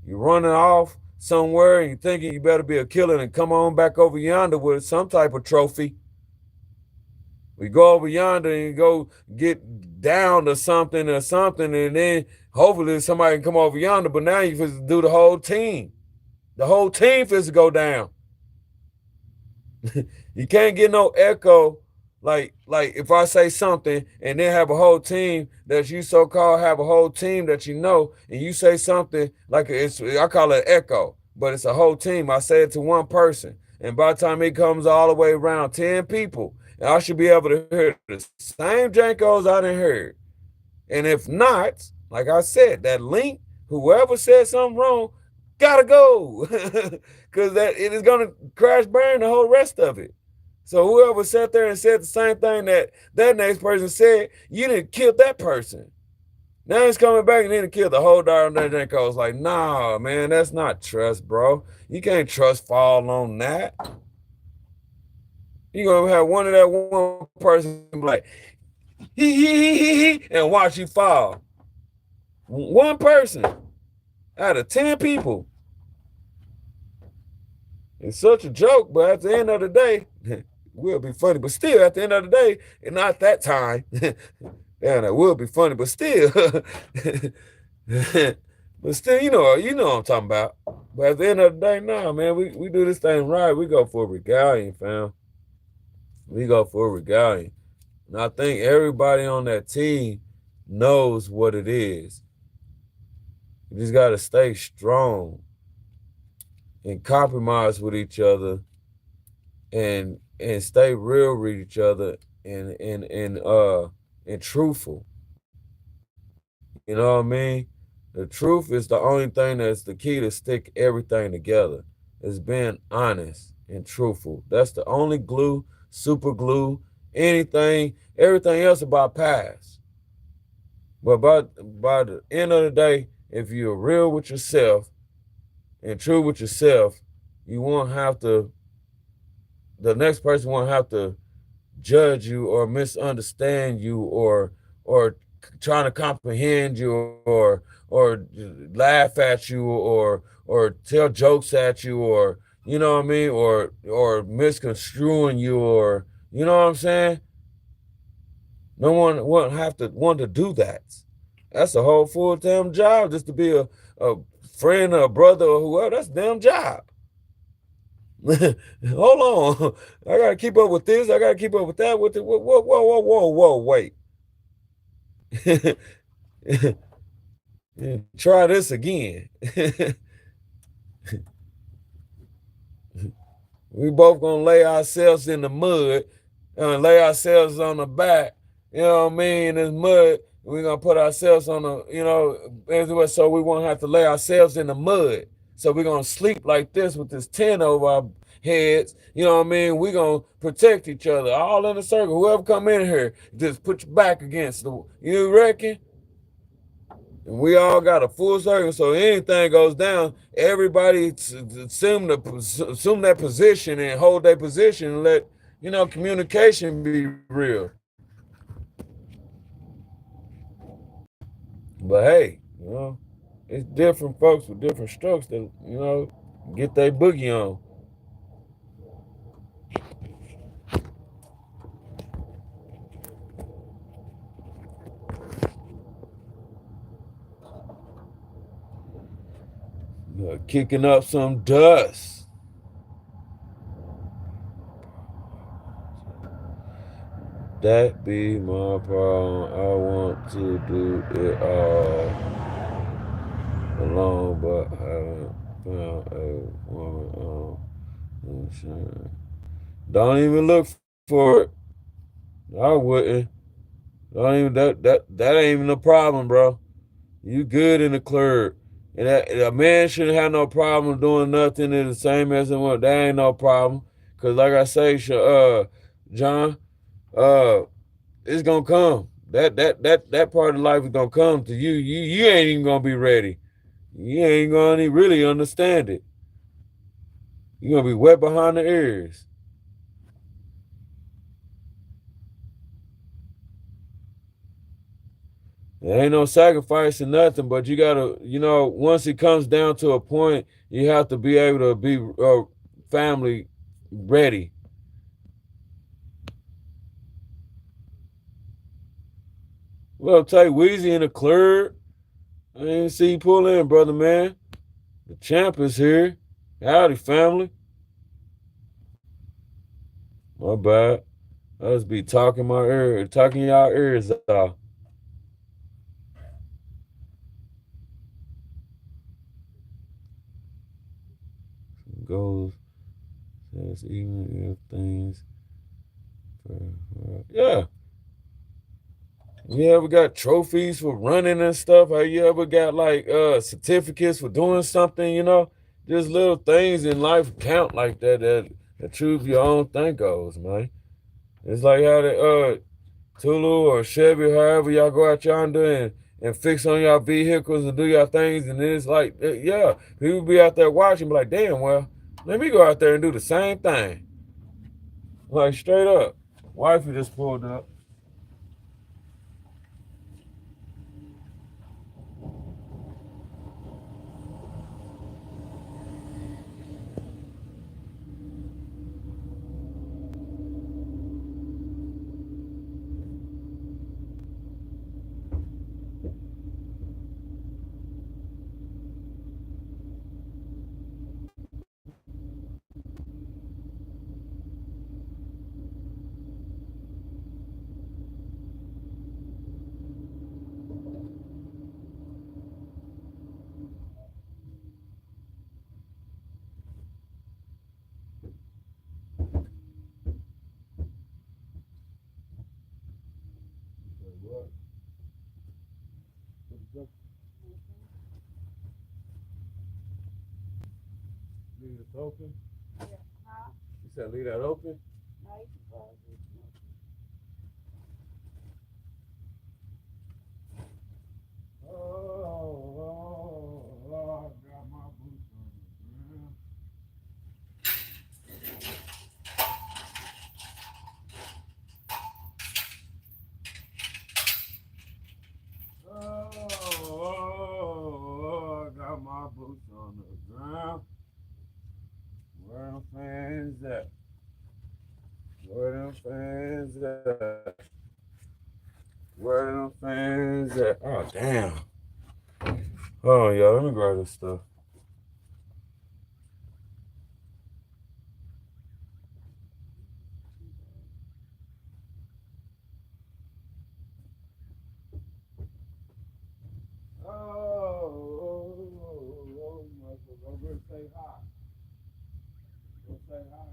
you're running off somewhere and you're thinking you better be a killer and come on back over yonder with some type of trophy. We go over yonder and go get down to something, and then hopefully somebody can come over yonder. But now you supposed to do the whole team. The whole team supposed to go down. You can't get no echo like if I say something and then have a whole team that you so-called have a whole team that and you say something like I call it echo, but it's a whole team. I say it to one person, and by the time it comes all the way around 10 people, I should be able to hear the same Jankos I done heard. And if not, like I said, that link, whoever said something wrong, gotta go. Because it is gonna crash burn the whole rest of it. So whoever sat there and said the same thing that next person said, you didn't kill that person. Now he's coming back and then kill the whole darn Jankos. Like, nah, man, that's not trust, bro. You can't trust fall on that. You're gonna have one person like he and watch you fall. One person out of 10 people. It's such a joke, but at the end of the day, it will be funny. But still, at the end of the day, and not that time. Damn, it will be funny, but still. But still, you know what I'm talking about. But at the end of the day, nah, man, we do this thing right. We go for regalia, fam. We go for regalia. And I think everybody on that team knows what it is. You just got to stay strong and compromise with each other and stay real with each other and truthful. You know what I mean? The truth is the only thing that's the key to stick everything together. Is being honest and truthful. That's the only glue, super glue, everything else about pass. But by the end of the day, if you're real with yourself and true with yourself, you won't have to, the next person won't have to judge you or misunderstand you or trying to comprehend you or laugh at you or tell jokes at you or you know what I mean or misconstruing you or you know what I'm saying. No one won't have to want to do that. That's a whole full-time job just to be a friend or a brother or whoever. That's a damn job. Hold on. I gotta keep up with this. I gotta keep up with that. With the, whoa, whoa, whoa, whoa, whoa, wait. Try this again. We both gonna lay ourselves in the mud and lay ourselves on the back, you know what I mean, in this mud. We're gonna put ourselves on the, so we won't have to lay ourselves in the mud. So we're gonna sleep like this with this tent over our heads, you know what I mean? We're gonna protect each other, all in a circle. Whoever come in here, just put your back against the, you reckon? And we all got a full circle, so anything goes down, everybody assume that position and hold their position and let communication be real. But hey, it's different folks with different strokes that get their boogie on. Kicking up some dust. That be my problem. I want to do it all alone, but haven't found a woman on. Don't even look for it. I wouldn't. Don't even that ain't even a problem, bro. You good in the club. And a man shouldn't have no problem doing nothing in the same as a woman. That ain't no problem. Cause like I say, John, uh, it's gonna come. That part of life is gonna come to you. You ain't even gonna be ready. You ain't gonna really understand it. You're gonna be wet behind the ears. There ain't no sacrifice or nothing, but you gotta, once it comes down to a point, you have to be able to be family ready. Well, take Weezy in the club. I didn't see you pull in, brother man. The champ is here. Howdy, family. My bad. I just be talking y'all ears off. Goes says even if things, yeah. You ever got trophies for running and stuff? Have you ever got like certificates for doing something? Just little things in life count like that truth your own thing goes, man. It's like how the Tulu or Chevy, however y'all go out yonder and fix on y'all vehicles and do y'all things, and then it's like, yeah, people be out there watching, be like, damn, well, let me go out there and do the same thing. Like straight up. Wifey just pulled up. Leave it open? Yeah. Huh? You said leave that open? No, you can close it. Oh, I got my boots on, man. boots on the ground. Where them fans at? Where them fans at? Where them fans at? Oh, damn. Hold on, y'all. Let me grab this stuff. I'm going to say hi. Go say hi.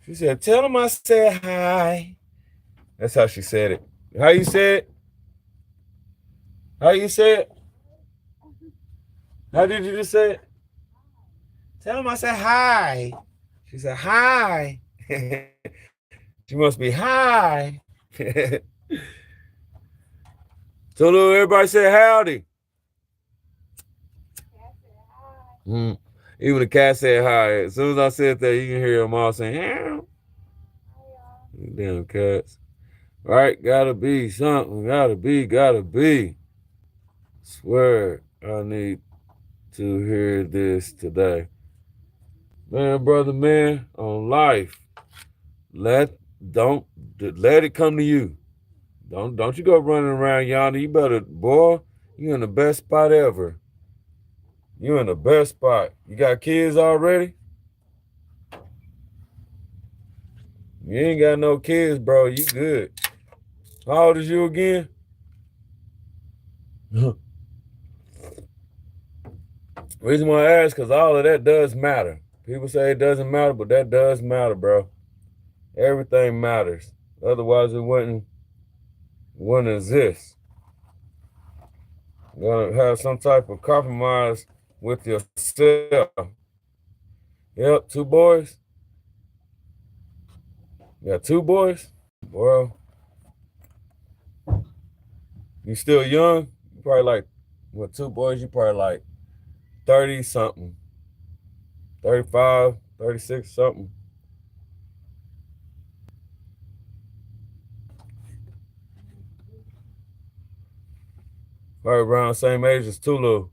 She said, tell him I said hi. That's how she said it. How you say it? How you say it? How did you just say it? Tell him I said hi. She said, hi. She must be high. So everybody said howdy. Even the cat said hi. As soon as I said that, you can hear them all saying, "Meow." Damn cats. Right? Gotta be something. Gotta be. Swear I need to hear this today. Man, brother, man, on life. Don't let it come to you. Don't you go running around yonder. You better, boy, you in the best spot ever. You in the best spot. You got kids already? You ain't got no kids, bro. You good. How old is you again? Reason why I ask, because all of that does matter. People say it doesn't matter, but that does matter, bro. Everything matters. Otherwise, it wouldn't exist. You're gonna have some type of compromise with yourself. Yep, 2 boys. You got 2 boys? Well, you still young. You probably like, with 2 boys, you probably like 30 something. 35, 36 something. Probably around the same age as Tulu.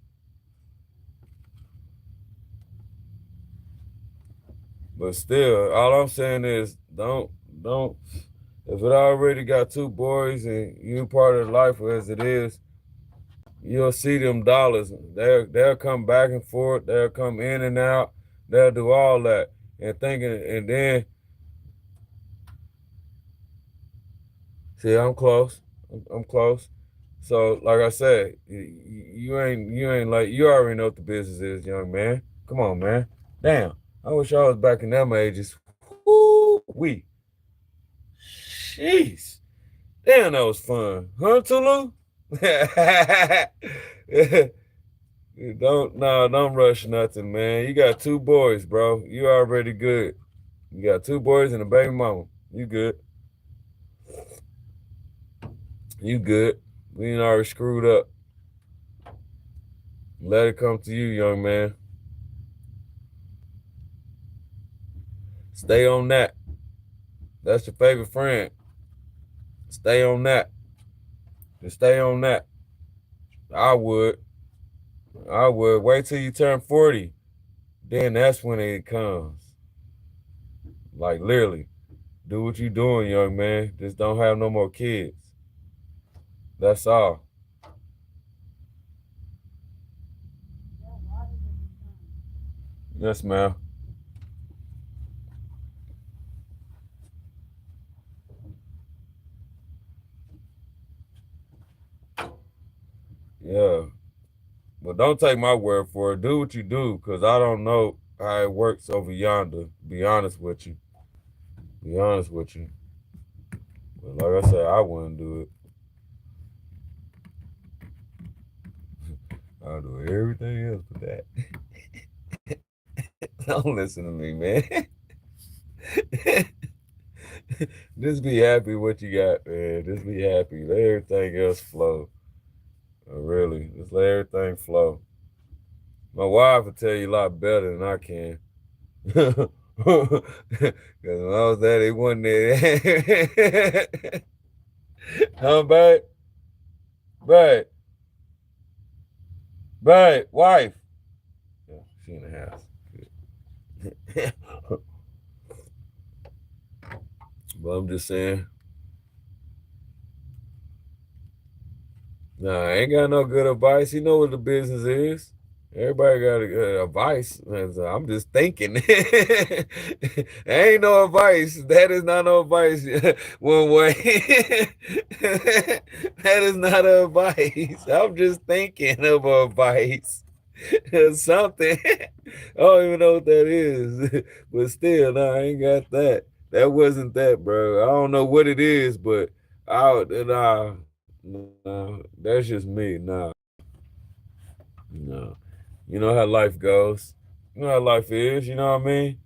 But still, all I'm saying is don't if it already got 2 boys and you part of life as it is, you'll see them dollars. They'll come back and forth, they'll come in and out, they'll do all that. And then see, I'm close. I'm close. So like I said, you ain't like, you already know what the business is, young man. Come on, man. Damn. I wish I was back in them ages. Woo-wee. Jeez. Damn, that was fun. Huh, Tulu? Don't rush nothing, man. You got 2 boys, bro. You already good. You got 2 boys and a baby mama. You good. You good. We ain't already screwed up. Let it come to you, young man. Stay on that. That's your favorite friend. Stay on that. Just stay on that. I would. Wait till you turn 40. Then that's when it comes. Like literally. Do what you doing, young man. Just don't have no more kids. That's all. Yes, ma'am. Yeah. But don't take my word for it. Do what you do, because I don't know how it works over yonder. Be honest with you. Be honest with you. But like I said, I wouldn't do it. I'll do everything else but that. Don't listen to me, man. Just be happy what you got, man. Just be happy. Let everything else flow. Really, just let everything flow. My wife will tell you a lot better than I can. Because when I was there, it wasn't there. Huh, babe? Babe. Babe. Wife. Yeah, she in the house. But I'm just saying, nah, I ain't got no good advice. You know what the business is. Everybody got a good advice. I'm just thinking. Ain't no advice. That is not no advice. One way. That is not advice. I'm just thinking of advice. Something. I don't even know what that is. But still, nah, I ain't got that. That wasn't that, bro. I don't know what it is, but nah, that's just me. Nah, no. You know how life goes. You know how life is, you know what I mean?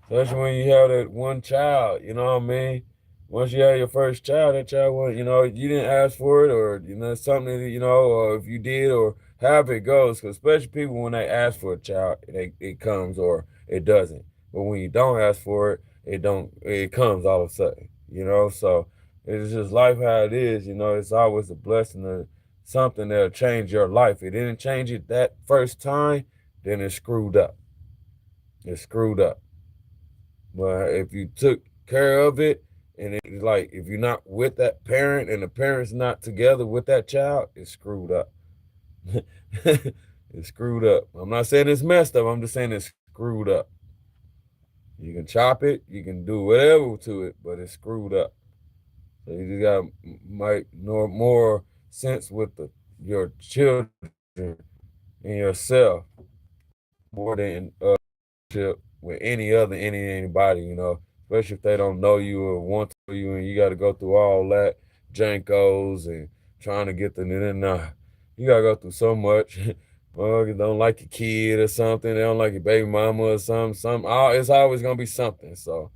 Especially when you have that one child, you know what I mean? Once you have your first child, that child was, you didn't ask for it, or something that, or if you did, or however it goes. Because especially people, when they ask for a child, it comes or it doesn't. But when you don't ask for it, it comes all of a sudden. So it's just life how it is. It's always a blessing to something that'll change your life. It didn't change it that first time, then it's screwed up. It's screwed up. But if you took care of it, and it's like if you're not with that parent and the parent's not together with that child, it's screwed up. It's screwed up. I'm not saying it's messed up. I'm just saying it's screwed up. You can chop it, you can do whatever to it, but it's screwed up. So you just got might know more sense with your children and yourself more than with anybody, especially if they don't know you or want to know you, and you got to go through all that jankos and trying to get them in. You got to go through so much. Well, you don't like your kid or something. They don't like your baby mama or something. It's always gonna be something. So,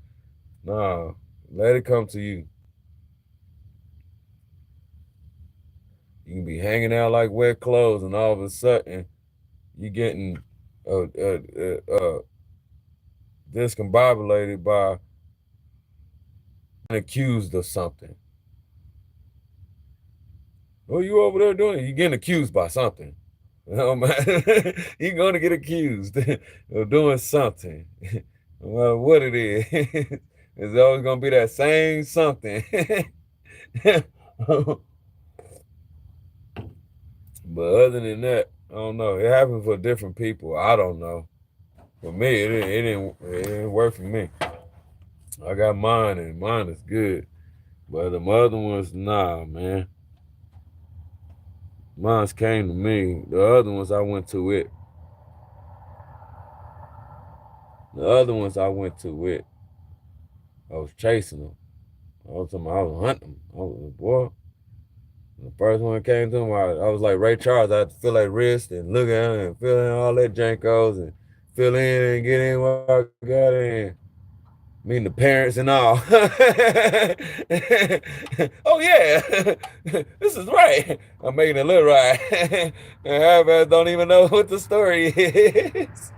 nah, let it come to you. You can be hanging out like wet clothes, and all of a sudden, you getting discombobulated by accused of something. What are you over there doing? You're getting accused by something. You're going to get accused of doing something. No matter what it is. It's always going to be that same something. But other than that, I don't know. It happened for different people. I don't know. For me, it didn't work for me. I got mine, and mine is good. But the other ones, nah, man. Mine came to me. The other ones, I went to it. The other ones, I went to it. I was chasing them. I was hunting them. I was boy. The first one came to him, I was like Ray Charles. I had to feel that wrist and look at him and feel in all that jankos and fill in and get in where I got in. Meeting the parents and all. Oh yeah, this is right. I'm making it look right. And half don't even know what the story is.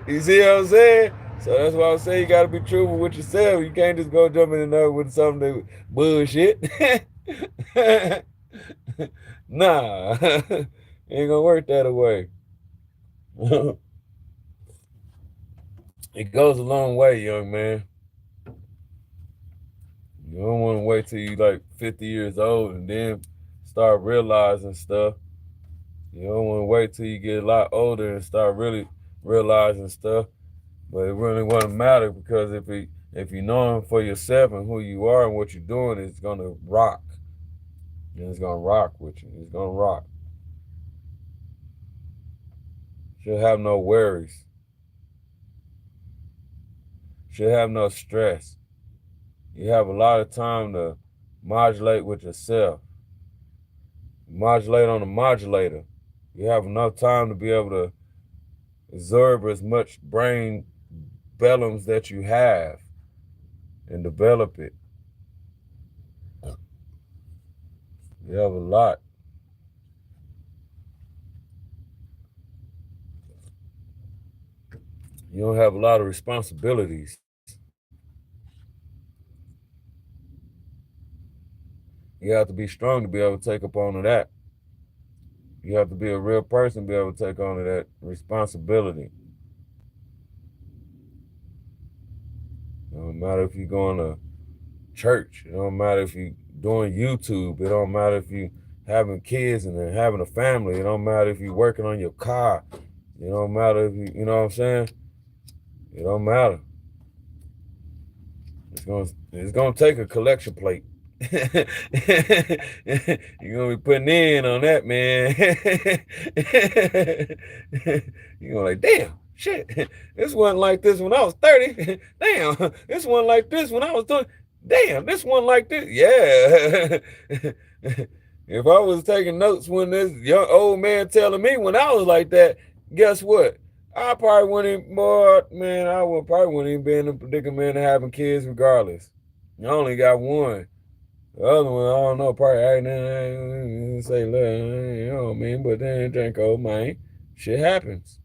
You see what I'm saying? So that's why I'm saying you gotta be truthful with yourself. You can't just go jump in there with something that bullshit. Nah, ain't gonna work that way. It goes a long way, young man. You don't want to wait till you like 50 years old and then start realizing stuff. You don't want to wait till you get a lot older and start really realizing stuff. But it really wouldn't matter because if you know him for yourself and who you are and what you're doing, it's gonna rock. And it's gonna rock with you. It's gonna rock. Should have no worries. Should have no stress. You have a lot of time to modulate with yourself. Modulate on the modulator. You have enough time to be able to absorb as much brain bellums that you have and develop it. You have a lot. You don't have a lot of responsibilities. You have to be strong to be able to take up on that. You have to be a real person to be able to take on that responsibility. It don't matter if you're going to church. It don't matter if you're doing YouTube. It don't matter if you having kids and then having a family. It don't matter if you're working on your car. It don't matter if you know what I'm saying? It don't matter. It's gonna take a collection plate. You're gonna be putting in on that, man. You're gonna like, damn, shit. This wasn't like this when I was 30. Damn, this wasn't like this when I was 20. Damn, this one like this. Yeah. If I was taking notes when this young old man telling me when I was like that, guess what? I probably wouldn't even more man, I would probably wouldn't even be in the predicament of having kids regardless. I only got one. The other one, I don't know, probably acting say, look, you know what I mean? But then drink old man. Shit happens.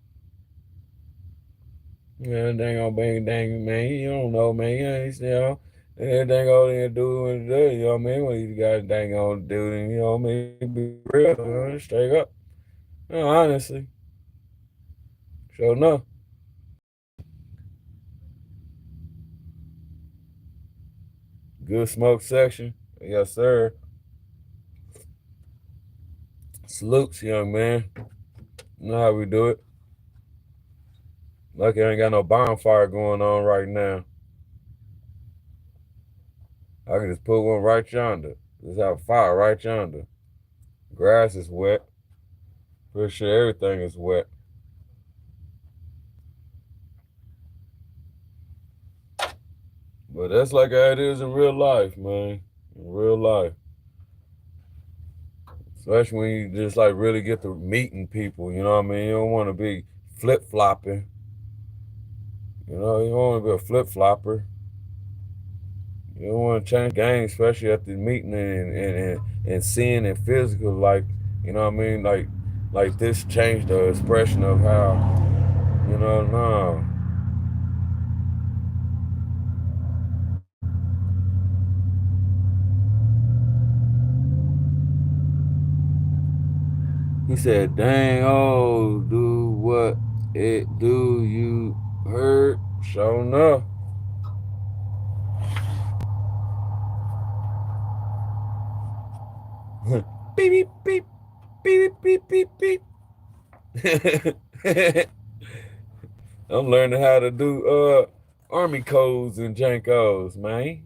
Yeah, dang old bang dang man. You don't know, man. You ain't still everything all they do and do, you know what I mean? Well, you got dang old dude and you know what I mean, be real, straight up. No, honestly. Sure enough. Good smoke section. Yes, sir. Salutes, young man. You know how we do it. Lucky I ain't got no bonfire going on right now. I can just put one right yonder. Just have a fire right yonder. Grass is wet. Pretty sure everything is wet. But that's like how it is in real life, man. In real life. Especially when you just like really get to meeting people, you know what I mean? You don't want to be flip flopping. You know, you don't want to be a flip flopper. You don't want to change games, especially after meeting and seeing it physical, like, you know what I mean? Like this changed the expression of how, you know, no. He said, dang, oh, do what it do, you heard? Sure enough. Beep, beep, beep, beep, beep, beep, beep. I'm learning how to do army codes and jankos, man.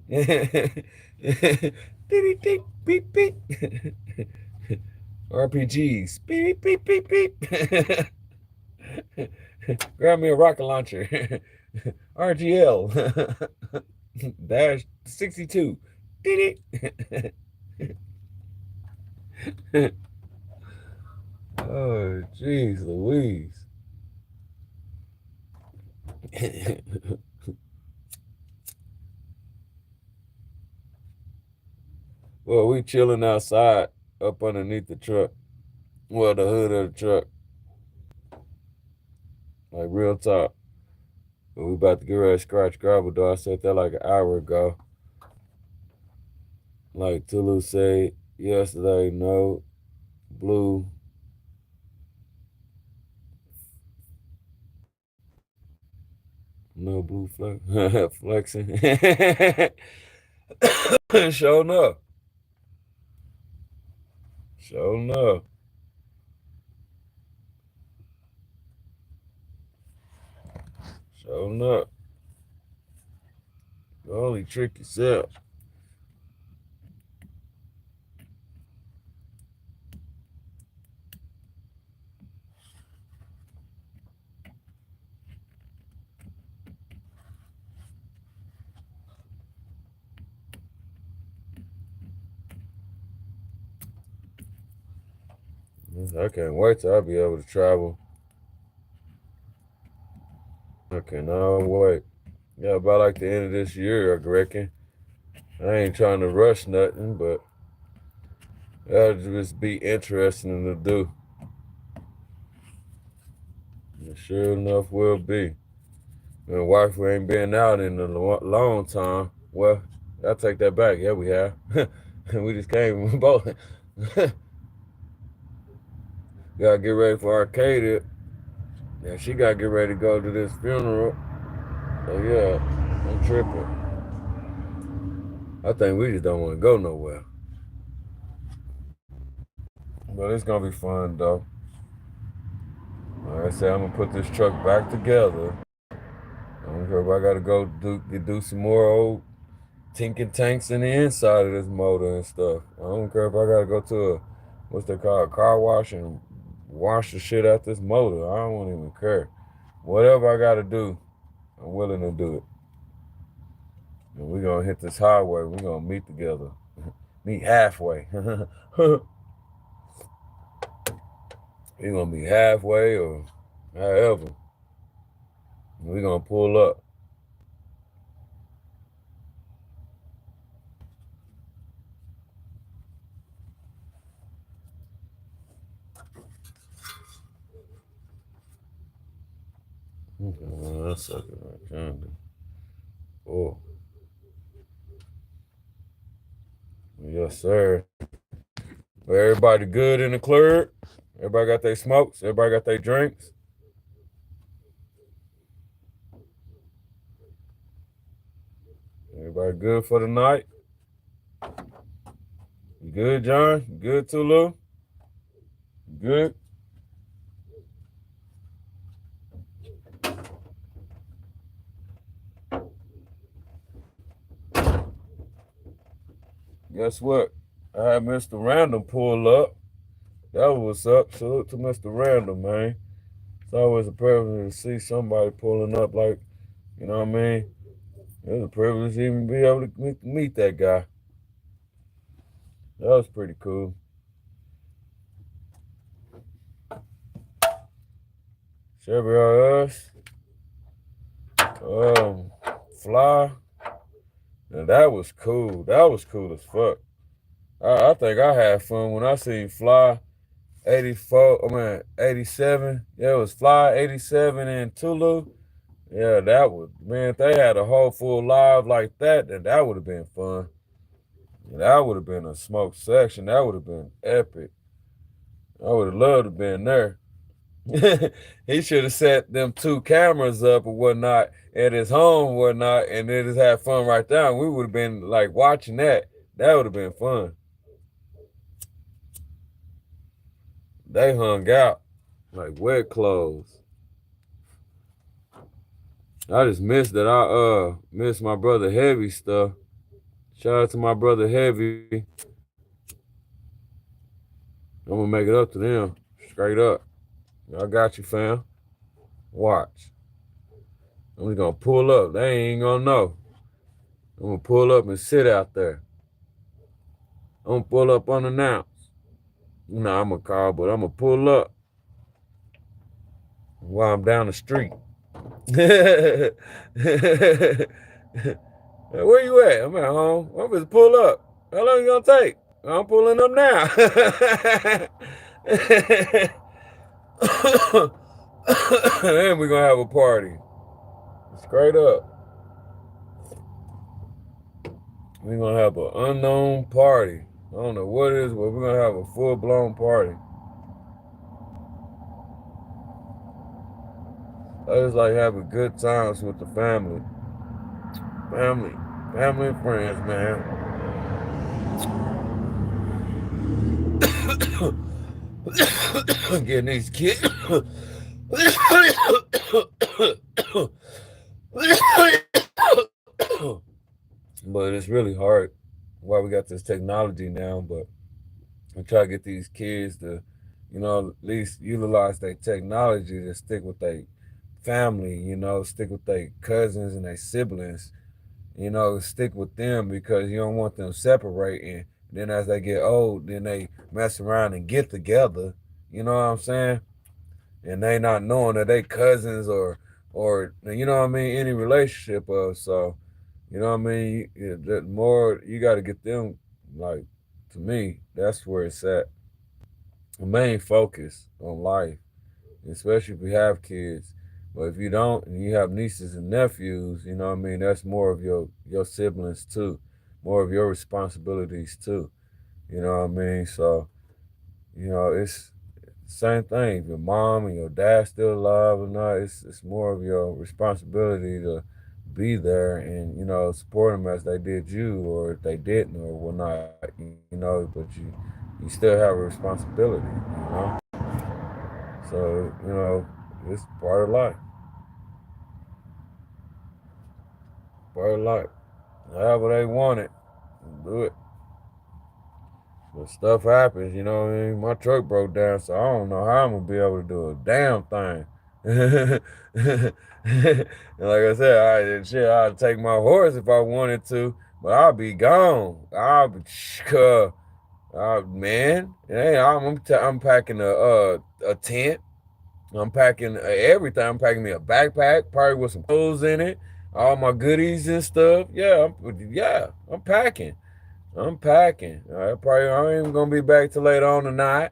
Beep, beep, beep, beep. RPGs. Beep, beep, beep, beep. Grab me a rocket launcher. RGL. Dash 62. Oh, jeez Louise. Well, we chilling outside up underneath the truck. Well, the hood of the truck. Like real talk. But we about to get ready to scratch gravel though. I said that like an hour ago. Like Tulu said yesterday, no blue. No blue flexing. Sure enough. Sure enough. Sure enough. Only trick yourself. I can't wait till I'll be able to travel. I cannot wait. Yeah, about like the end of this year, I reckon. I ain't trying to rush nothing, but that'll just be interesting to do. It sure enough will be. My wife, we ain't been out in a long time. Well, I take that back. Yeah, we have. We just came both. Gotta get ready for Arcadia. Yeah, she gotta get ready to go to this funeral. So yeah, I'm tripping. I think we just don't want to go nowhere. But it's gonna be fun though. Like I said, I'm gonna put this truck back together. I don't care if I gotta go do some more old tinking tanks in the inside of this motor and stuff. I don't care if I gotta go to a what's they call a car wash and wash the shit out this motor. I don't even care. Whatever I gotta do, I'm willing to do it. And we're gonna hit this highway. We're gonna meet together. Meet halfway. We're gonna meet halfway or however. We're gonna pull up. That's sucking right there. Oh, yes, sir. But everybody good in the club? Everybody got their smokes? Everybody got their drinks? Everybody good for the night? You good, John? You good, Tulu? You good? Guess what? I had Mr. Random pull up. That was what's up. Salute to Mr. Random, man. It's always a privilege to see somebody pulling up like, you know what I mean? It's a privilege to even be able to meet that guy. That was pretty cool. Chevy RS. Fly. And that was cool. That was cool as fuck. I think I had fun when I seen Fly 84, 87. Yeah, it was Fly 87 in Tulu. Yeah, that would, man, if they had a whole full live like that, then that would have been fun. That would have been a smoke section. That would have been epic. I would have loved to have been there. He should have set them two cameras up or whatnot at his home, whatnot, and then just had fun right there. And we would have been like watching that. That would have been fun. They hung out like wet clothes. I just missed that. I missed my brother Heavy stuff. Shout out to my brother Heavy. I'm gonna make it up to them straight up. I got you, fam. Watch. I'm just gonna pull up. They ain't gonna know. I'm gonna pull up and sit out there. I'm gonna pull up unannounced. Nah, I'm a call, but I'm gonna pull up while I'm down the street. Where you at? I'm at home. I'm just pull up. How long you gonna take? I'm pulling up now. And we're gonna have a party. Straight up. We're gonna have an unknown party. I don't know what it is, but we're gonna have a full-blown party. I just like having good times with the family. Family and friends, man. Getting these kids. But it's really hard why we got this technology now, but I try to get these kids to, at least utilize their technology to stick with their family, stick with their cousins and their siblings, stick with them because you don't want them separating. Then as they get old, then they mess around and get together, you know what I'm saying? And they not knowing that they cousins or or you know what I mean, any relationship of. So you know what I mean. The more you got to get them, like to me, that's where it's at. The main focus on life, especially if you have kids. But if you don't, and you have nieces and nephews, you know what I mean. That's more of your siblings too, more of your responsibilities too. You know what I mean. So it's same thing. If your mom and your dad still alive or not, it's more of your responsibility to be there and support them as they did you, or if they didn't or whatnot. But you still have a responsibility. So it's part of life. Part of life. However they want it, do it. But stuff happens, you know what I mean? My truck broke down, so I don't know how I'm gonna be able to do a damn thing. And like I said, I'd take my horse if I wanted to, but I'll be gone. I'll be, man. Hey, I'm packing a tent. I'm packing everything. I'm packing me a backpack, probably with some clothes in it, all my goodies and stuff. I'm packing. I'm packing. I ain't gonna be back till later on tonight.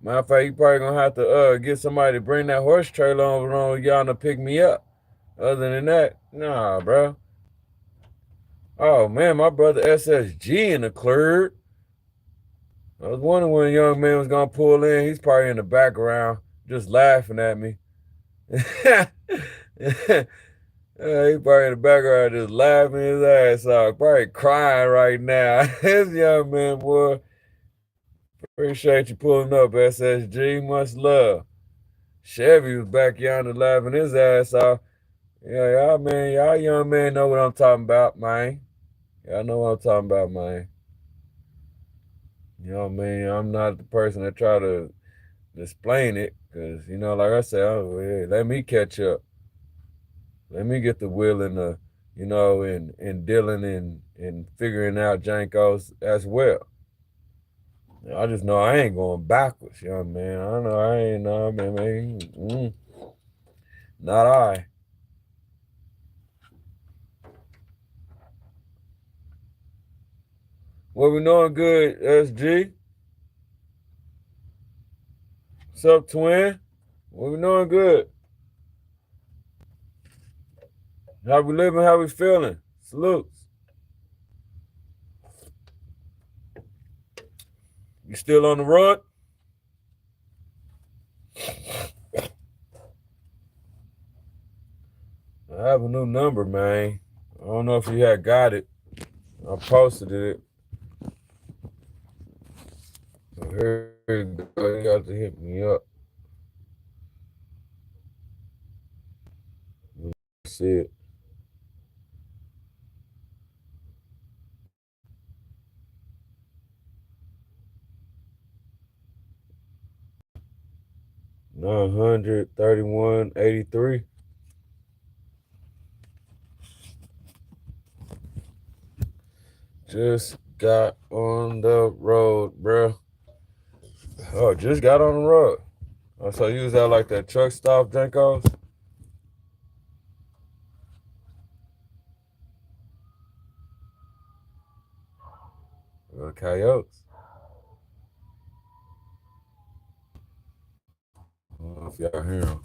Matter of fact, you probably gonna have to get somebody to bring that horse trailer over on y'all to pick me up. Other than that, nah, bro. Oh man, my brother SSG in the cleared. I was wondering when a young man was gonna pull in. He's probably in the background, just laughing at me. He probably in the background just laughing his ass off, probably crying right now. This young man, boy. Appreciate you pulling up, SSG. Much love. Chevy was back yonder laughing his ass off. Yeah, y'all, man, y'all young man know what I'm talking about, man. Y'all know what I'm talking about, man. You know what I mean? I'm not the person that try to explain it, because, like I said, let me catch up. Let me get the will and and dealing and figuring out Jankos as well. I just know I ain't going backwards, young man. I know I ain't, no, man. Not I. What we doing good, SG? What's up, twin? What we doing good? How we living? How we feeling? Salutes. You still on the run? I have a new number, man. I don't know if you had got it. I posted it. Here you go. You got to hit me up. See it. $931.83. Just got on the road, bro. Oh, just got on the road. Oh, so you was at like that truck stop, Jankos? Coyotes. I don't know if y'all hear them.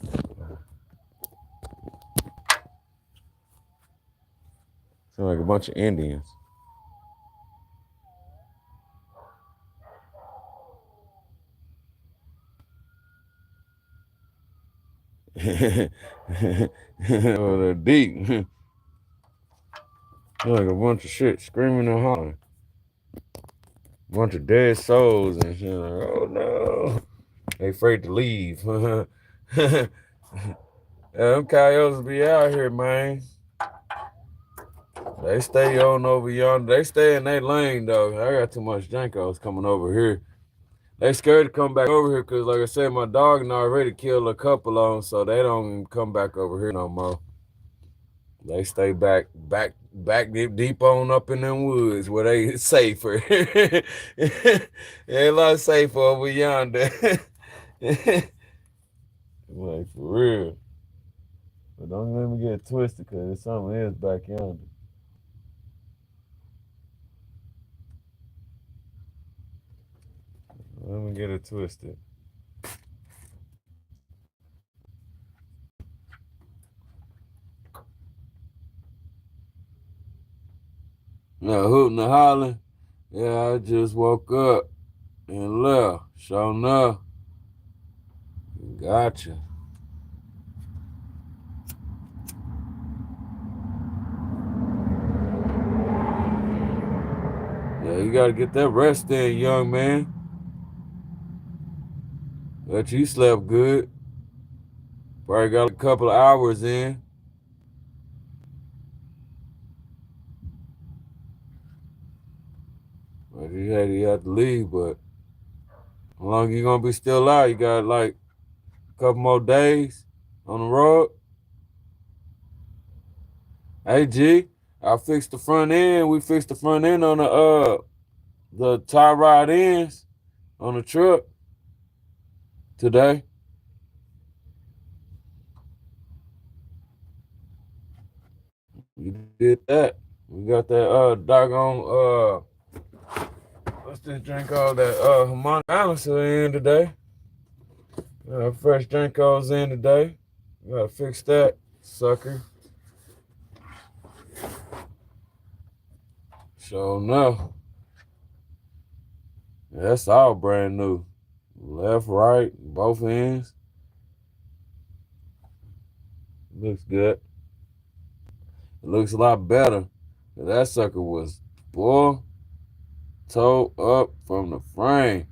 Sound like a bunch of Indians. Oh, they're deep. Sound like a bunch of shit screaming and hollering. Bunch of dead souls and shit. Like, oh no. They afraid to leave. Them coyotes be out here, man. They stay on over yonder. They stay in their lane, though. I got too much Jankos coming over here. They scared to come back over here because, like I said, my dog and I already killed a couple of them, so they don't come back over here no more. They stay back deep on up in them woods where they safer. They a lot safer over yonder. Like, for real. But don't let me get it twisted because there's something is back yonder. Let me get it twisted. Now hooting and hollering. Yeah, I just woke up and left. Sure enough. Gotcha. Yeah, you gotta get that rest in, young man. Bet you slept good. Probably got a couple of hours in. But you had to leave, but how long you gonna be still out? You got like a couple more days on the road. Hey G, I fixed the front end. We fixed the front end on the tie rod ends on the truck today. You did that. We got that doggone what's this drink called? That harmonic balancer in today. Fresh drink goes in today. We gotta fix that, sucker. Sure enough. That's all brand new. Left, right, both ends. Looks good. It looks a lot better. That sucker was, boy, towed up from the frame.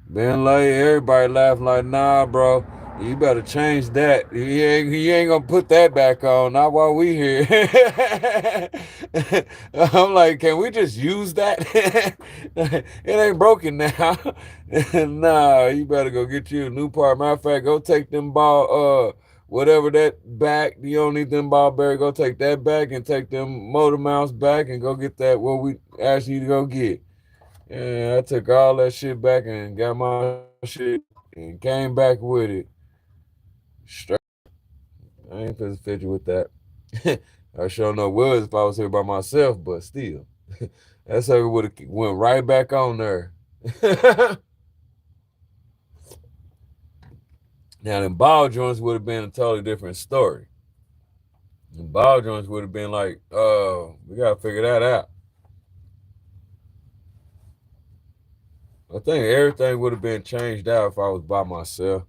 Ben Lay, everybody laughing like, nah, bro. You better change that. He ain't gonna put that back on. Not while we here. I'm like, can we just use that? It ain't broken now. Nah, you better go get you a new part. Matter of fact, go take them whatever that back. You don't need them ball bearings. Go take that back and take them motor mounts back and go get that what we asked you to go get. And I took all that shit back and got my shit and came back with it. Straight. I ain't supposed to fit you with that. I sure know was if I was here by myself, but still. That sucker would have went right back on there. Now, them ball joints would have been a totally different story. The ball joints would have been like, we got to figure that out. I think everything would have been changed out if I was by myself.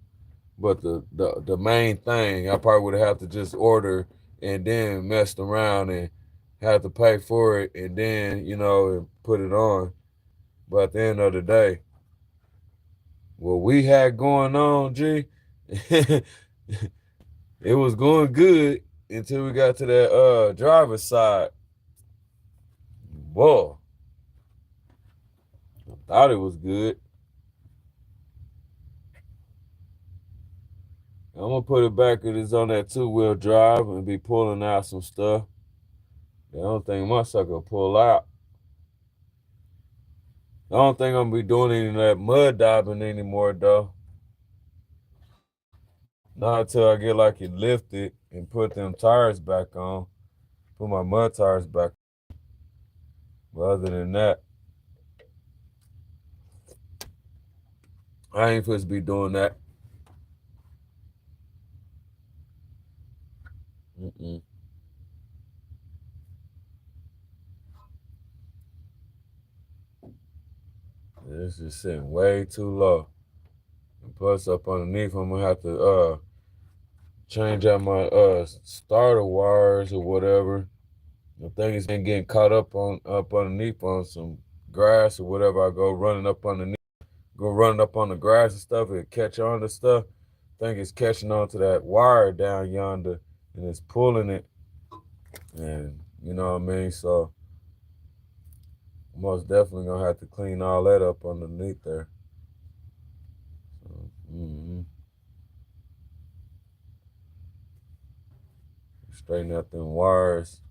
But the main thing, I probably would have to just order and then messed around and had to pay for it and then, and put it on. But at the end of the day, what we had going on, G, it was going good until we got to that driver's side. Boy, I thought it was good. I'm gonna put it back if it's on that two-wheel drive and be pulling out some stuff. I don't think my sucker will pull out. I don't think I'm gonna be doing any of that mud diving anymore though. Not until I get like it lifted and put them tires back on. Put my mud tires back. But other than that, I ain't supposed to be doing that. Mm-mm. This is sitting way too low. And plus up underneath, I'm gonna have to change out my starter wires or whatever. The thing is been getting caught up underneath on some grass or whatever. I go running up underneath, go running up on the grass and stuff and catch on to stuff. I think it's catching on to that wire down yonder and it's pulling it. And you know what I mean? So most definitely gonna have to clean all that up underneath there. So, straighten out them wires.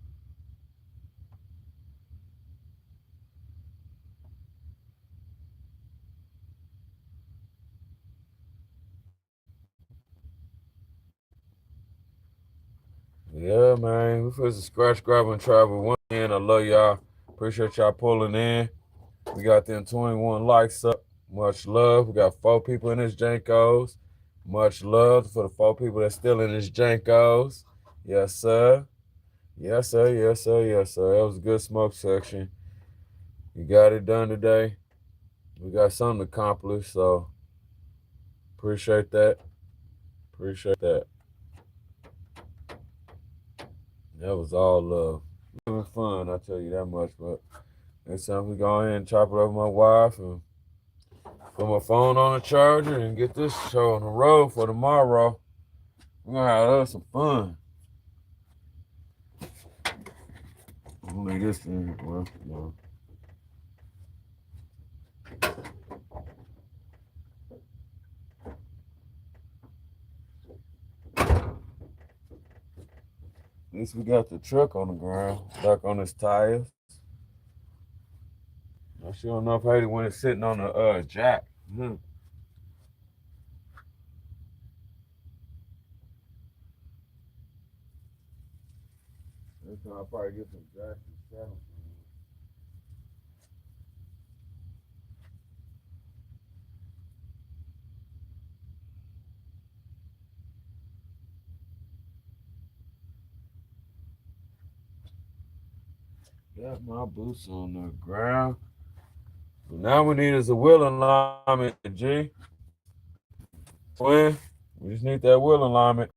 Yeah, man. We for some scratch, grab, and travel. Once again, I love y'all. Appreciate y'all pulling in. We got them 21 likes up. Much love. We got 4 people in this Jankos. Much love for the 4 people that's still in this Jankos. Yes, sir. Yes, sir. Yes, sir. Yes, sir. That was a good smoke section. You got it done today. We got something accomplished, so appreciate that. Appreciate that. That was all love. Having fun, I tell you that much, but next time we go ahead and chop it over my wife and put my phone on the charger and get this show on the road for tomorrow. We're gonna have us some fun. Only this thing, well, no. At least we got the truck on the ground, stuck on its tires. I sure enough hate it when it's sitting on the jack. Hmm. Next time I'll probably get some jacks and saddles. Got my boots on the ground. But now we need is a wheel alignment, G. Twin, we just need that wheel alignment.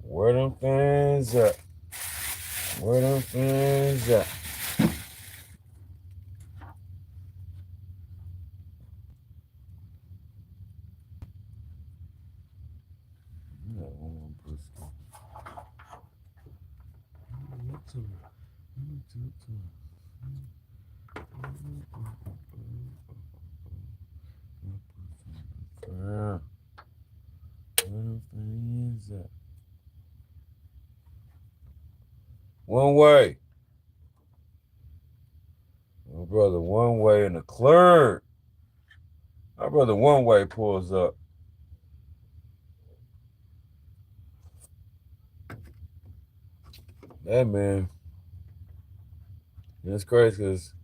Where them fans at? Where them fans at? Where them fans at? One way. My brother, one way in the clear. My brother, one way pulls up. That man, it's crazy because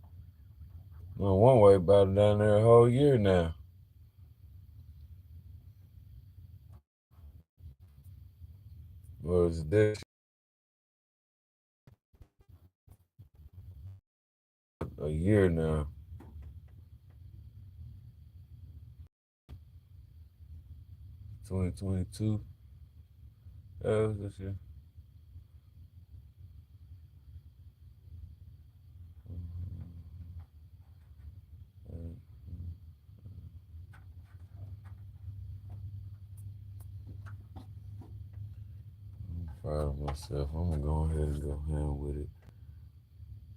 one way about down there a whole year now. Was this a year now? 2022. That was this year. I'm proud of myself. I'm gonna go ahead and go hand with it.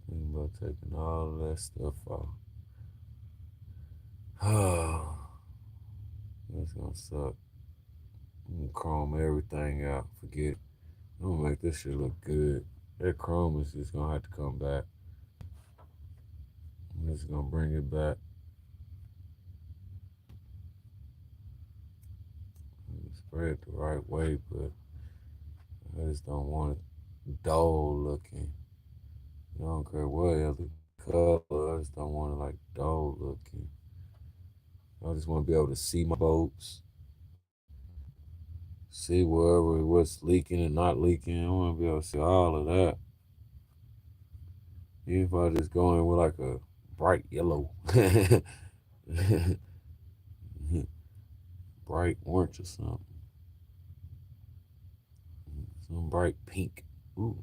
Think about taking all of that stuff off. Oh, that's gonna suck. I'm gonna chrome everything out. Forget. I'm gonna make this shit look good. That chrome is just gonna have to come back. I'm just gonna bring it back. Spray it the right way, but I just don't want it dull looking. I don't care what other color. I just don't want it like dull looking. I just want to be able to see my boats, see wherever what's leaking and not leaking. I want to be able to see all of that. Even if I just go in with like a bright yellow, bright orange or something, some bright pink. Ooh.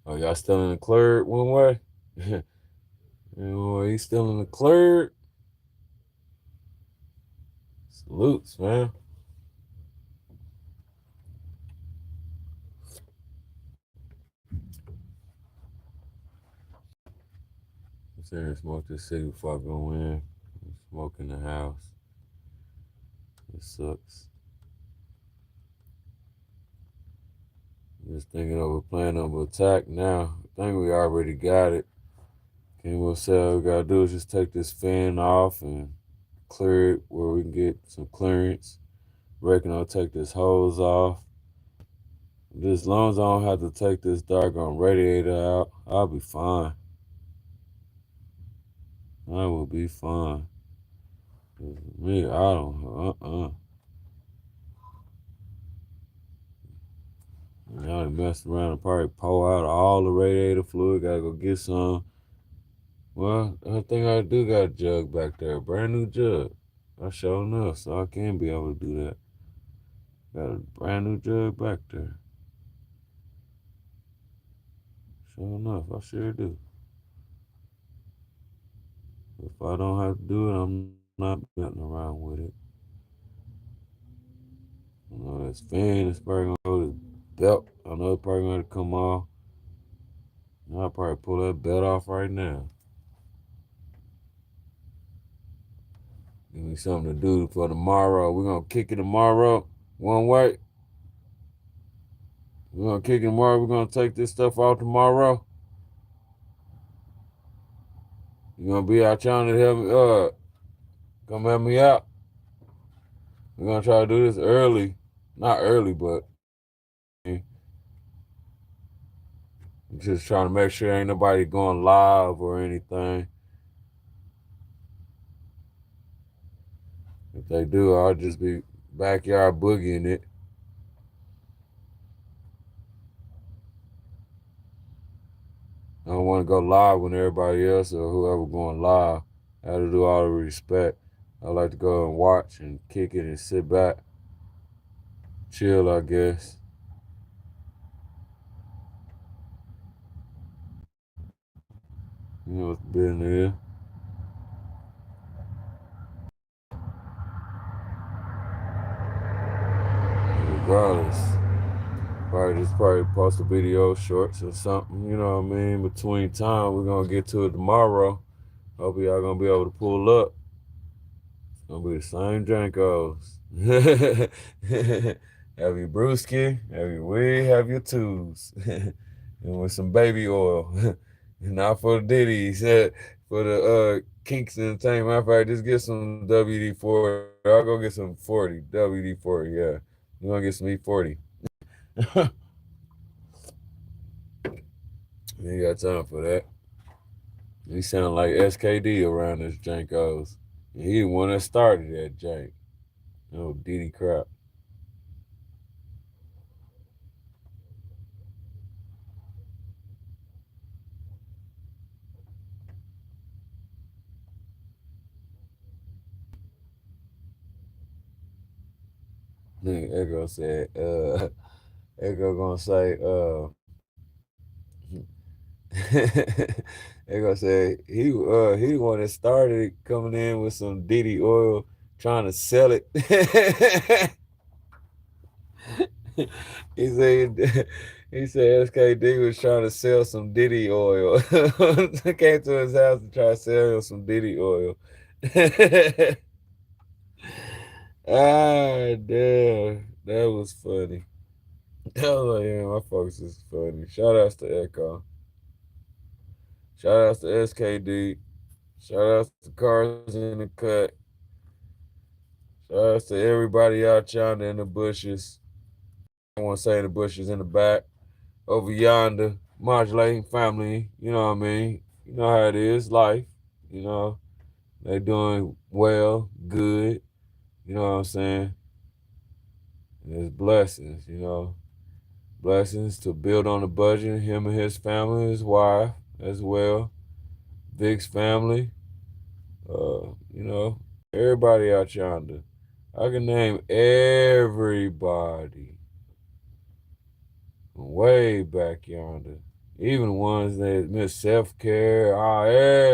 Oh, y'all still in the clear one way? He's still in the clear. Salutes, man. I'm saying smoke this city before I go in. Smoke in the house. It sucks. Just thinking of a plan of attack now. I think we already got it. King will say all we gotta do is just take this fan off and clear it where we can get some clearance. Reckon I'll take this hose off. Just as long as I don't have to take this doggone radiator out, I'll be fine. I will be fine. Me, I don't. Y'all done messed around and probably pour out all the radiator fluid. Gotta go get some. Well, I think I do got a jug back there, a brand new jug. I sure enough, so I can be able to do that. Got a brand new jug back there. Sure enough, I sure do. If I don't have to do it, I'm not messing around with it. I know this fan is probably gonna go to belt. I know it's probably gonna come off. I'll probably pull that belt off right now. Give me something to do for tomorrow. We're gonna kick it tomorrow. One way. We're gonna kick it tomorrow. We're gonna take this stuff out tomorrow. You're gonna be out trying to help me come help me out. We're gonna try to do this early. Not early, but just trying to make sure ain't nobody going live or anything. If they do, I'll just be backyard boogieing it. I don't want to go live when everybody else or whoever going live. I have to do all the respect. I like to go and watch and kick it and sit back, chill, I guess. You know what's been there. Regardless, probably post a video shorts or something. You know what I mean? Between time, we're gonna get to it tomorrow. Hope y'all gonna be able to pull up. It's gonna be the same Jankos. Have your brewski, have your weed, have your tools, and with some baby oil. Not for the ditties, for the kinks entertainment. Matter of fact, just get some WD 40. I'll go get some 40, WD 40. Yeah, you gonna get some E40. You ain't got time for that. He sound like SKD around this Jankos. He the one that started that jank. Oh, Diddy crap. Nigga Echo said, Echo gonna say, Echo said he the one that started coming in with some Diddy oil trying to sell it. he said he said SKD was trying to sell some Diddy oil. Came to his house to try to sell him some Diddy oil. Ah, damn. That was funny. I was like, yeah, my folks is funny. Shout outs to Echo. Shout outs to SKD. Shout outs to Cars in the Cut. Shout outs to everybody out yonder in the bushes. I want to say in the bushes in the back. Over yonder. Modulating family. You know what I mean? You know how it is. Life. You know. They doing well. Good. You know what I'm saying? And there's blessings, you know. Blessings to build on the budget, him and his family, his wife as well, Vic's family, you know, everybody out yonder. I can name everybody way back yonder, even the ones that miss self-care,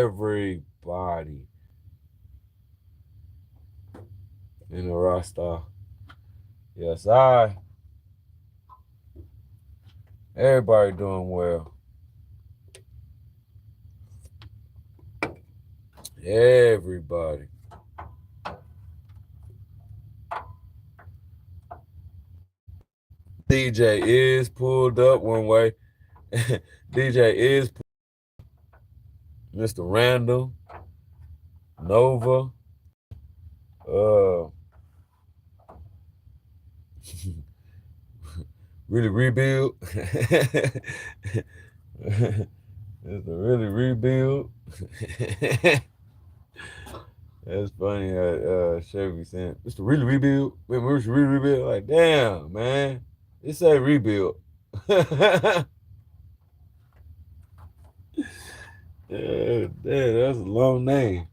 everybody in the Rasta. Yes, everybody doing well. Everybody. DJ is pulled up one way. DJ is Mr. Randall, Nova, uh, really rebuild. It's the really rebuild. That's funny how Chevy saying, it's the really rebuild. Wait, where's the really rebuild? Like, damn, man. It say rebuild. Yeah, damn, that's a long name.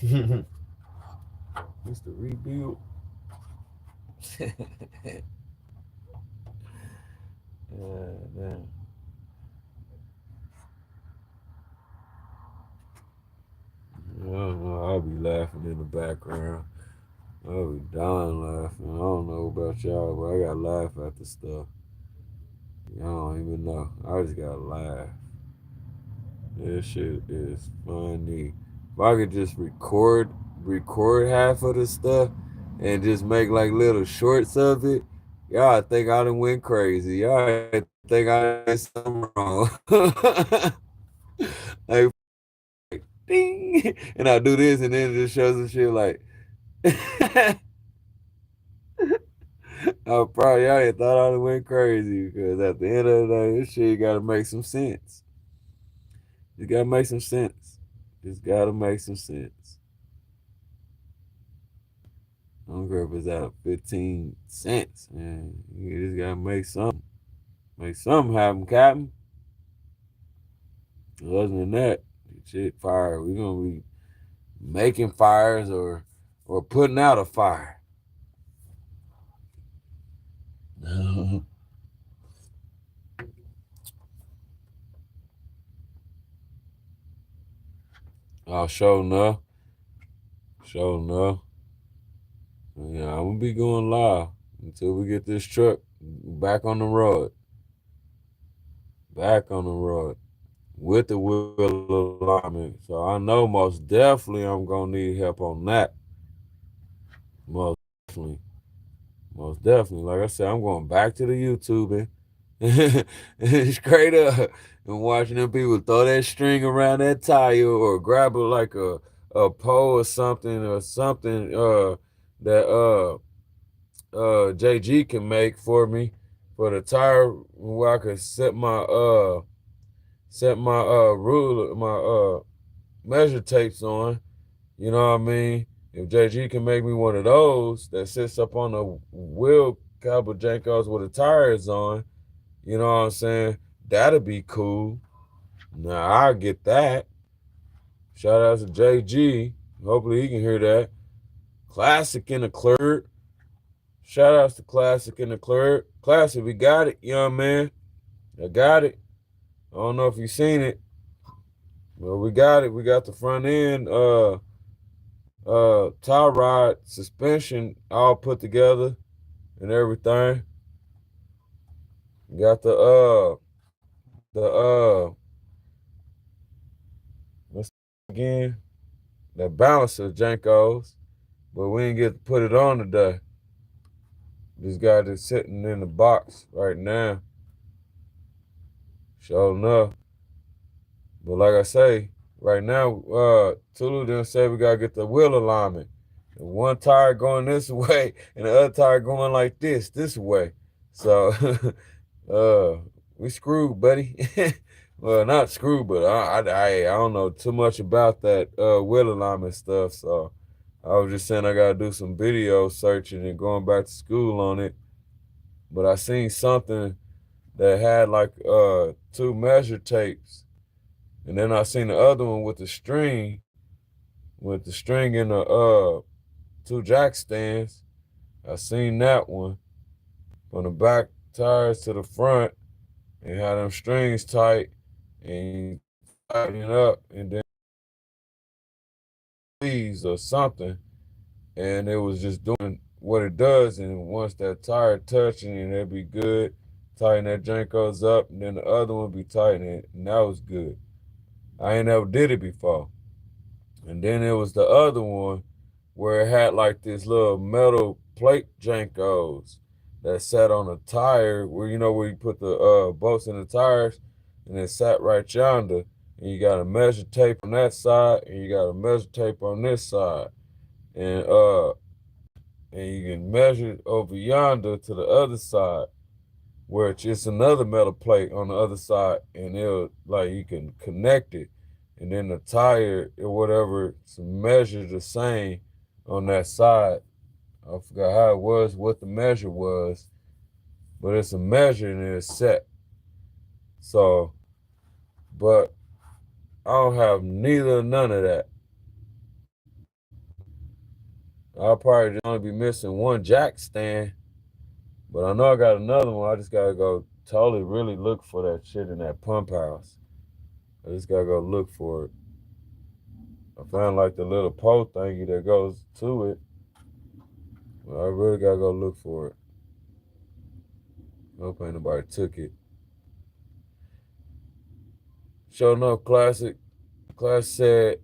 It's the rebuild. Damn. I don't know. I'll be laughing in the background. I'll be dying laughing. I don't know about y'all, but I got to laugh at the stuff. Y'all don't even know. I just got to laugh. This shit is funny. If I could just record half of the stuff and just make like little shorts of it, y'all think I done went crazy. Y'all think I did something wrong. Like, ding, and I do this, and then it just shows some shit like. I probably y'all ain't thought I done went crazy because at the end of the day, this shit gotta make some sense. It gotta make some sense. Just gotta make some sense. I don't care if it's out of 15 cents, man. You just gotta make something. Make something happen, Captain. Other than that, shit fire. We're gonna be making fires or putting out a fire. I'll show enough. Show enough. Yeah, I'm gonna be going live until we get this truck back on the road. Back on the road with the wheel alignment. So I know most definitely I'm gonna need help on that. Most definitely. Most definitely. Like I said, I'm going back to the YouTube and straight up and watching them people throw that string around that tire or grab it like a pole or something that JG can make for me for the tire where I could set my ruler, my measure tapes on. You know what I mean? If JG can make me one of those that sits up on the wheel, Cowboy Jankos with the tires on, you know what I'm saying? That'd be cool. Now I'll get that. Shout out to JG. Hopefully he can hear that. Classic in the clerk. Shout outs to Classic in the clerk. Classic, we got it, young man. I got it. I don't know if you seen it. Well, we got it. We got the front end tie rod suspension all put together and everything. Got the what's again? That balancer Jankos. But we didn't get to put it on today. This guy just sitting in the box right now. Sure enough. But like I say, right now, Tulu didn't say we gotta get the wheel alignment. And one tire going this way and the other tire going like this way. So we screwed, buddy. Well, not screwed, but I don't know too much about that wheel alignment stuff. So I was just saying I gotta do some video searching and going back to school on it. But I seen something that had like two measure tapes. And then I seen the other one with the string and the two jack stands. I seen that one from the back tires to the front and had them strings tight and tighten it up and then these or something. And it was just doing what it does, and once that tire touching, and it'll be good. Tighten that jank goes up, and then the other one be tightening, and that was good. I ain't never did it before. And then it was the other one where it had like this little metal plate jankos that sat on a tire where where you put the bolts in the tires, and it sat right yonder. And you got a measure tape on that side, and you got a measure tape on this side, and you can measure it over yonder to the other side, where it's just another metal plate on the other side, and it'll like you can connect it, and then the tire or whatever to measure the same on that side. I forgot how it was, what the measure was, but it's a measure and it's set. So, but I don't have neither none of that. I'll probably just only be missing one jack stand, but I know I got another one. I just gotta go totally really look for that shit in that pump house. I just gotta go look for it. I found like the little pole thingy that goes to it. But I really gotta go look for it. Hope ain't nobody took it. Shonuff Classic. Class said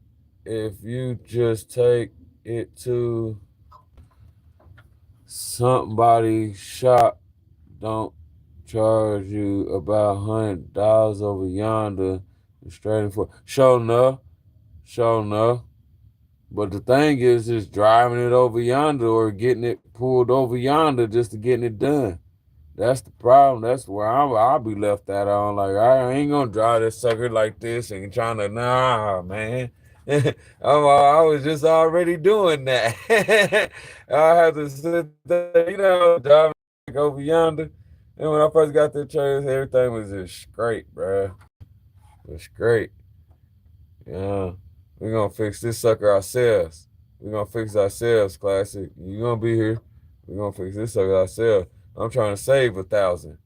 if you just take it to somebody's shop, don't charge you about $100 over yonder and straight for shonuff. But the thing is just driving it over yonder or getting it pulled over yonder just to getting it done. That's the problem. That's where I'll be left at on. Like, I ain't gonna drive this sucker like this and trying to, nah, man. I was just already doing that. I had to sit there, driving over yonder. And when I first got the church, everything was just great, bro. It was great. Yeah. We're gonna fix this sucker ourselves. We're gonna fix ourselves, Classic. You gonna be here. We're gonna fix this sucker ourselves. I'm trying to save 1,000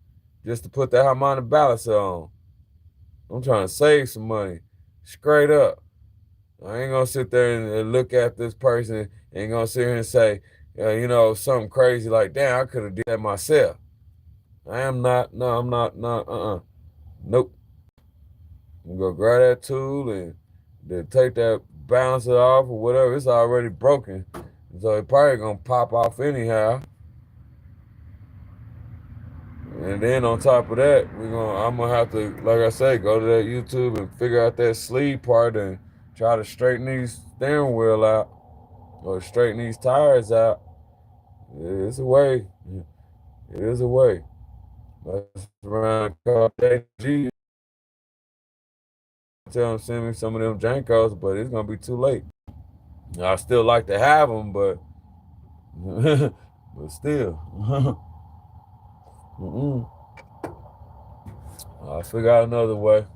just to put that harmonic balancer on. I'm trying to save some money. Straight up. I ain't gonna sit there and look at this person and gonna sit here and say, something crazy like, damn, I could have did that myself. I am not, no, I'm not, no, nope. I'm gonna grab that tool and then take that balancer off or whatever. It's already broken. So it probably gonna pop off anyhow. And then on top of that, I'm gonna have to, like I say, go to that YouTube and figure out that sleeve part and try to straighten these steering wheel out or straighten these tires out. It's a way. It is a way. That's around call JG. Tell them send me some of them Jankos, but it's gonna be too late. I still like to have them, but but still. I'll figure out another way.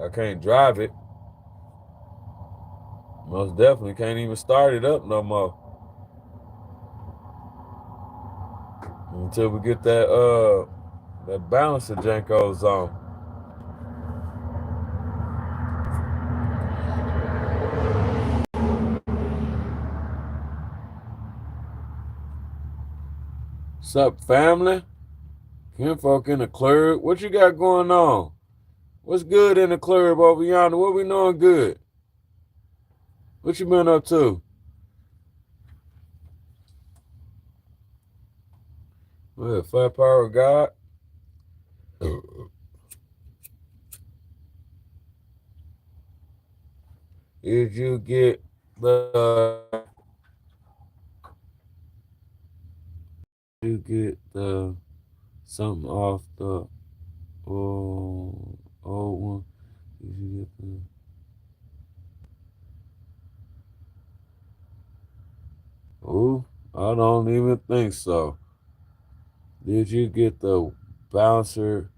I can't drive it. Most definitely can't even start it up no more. Until we get that balancer Jankos on. What's up, family? Kinfolk in the club. What you got going on? What's good in the club over yonder? What we doing good? What you been up to? Well, flat power God. Did you get the something off the old one? Did you get the I don't even think so. Did you get the bouncer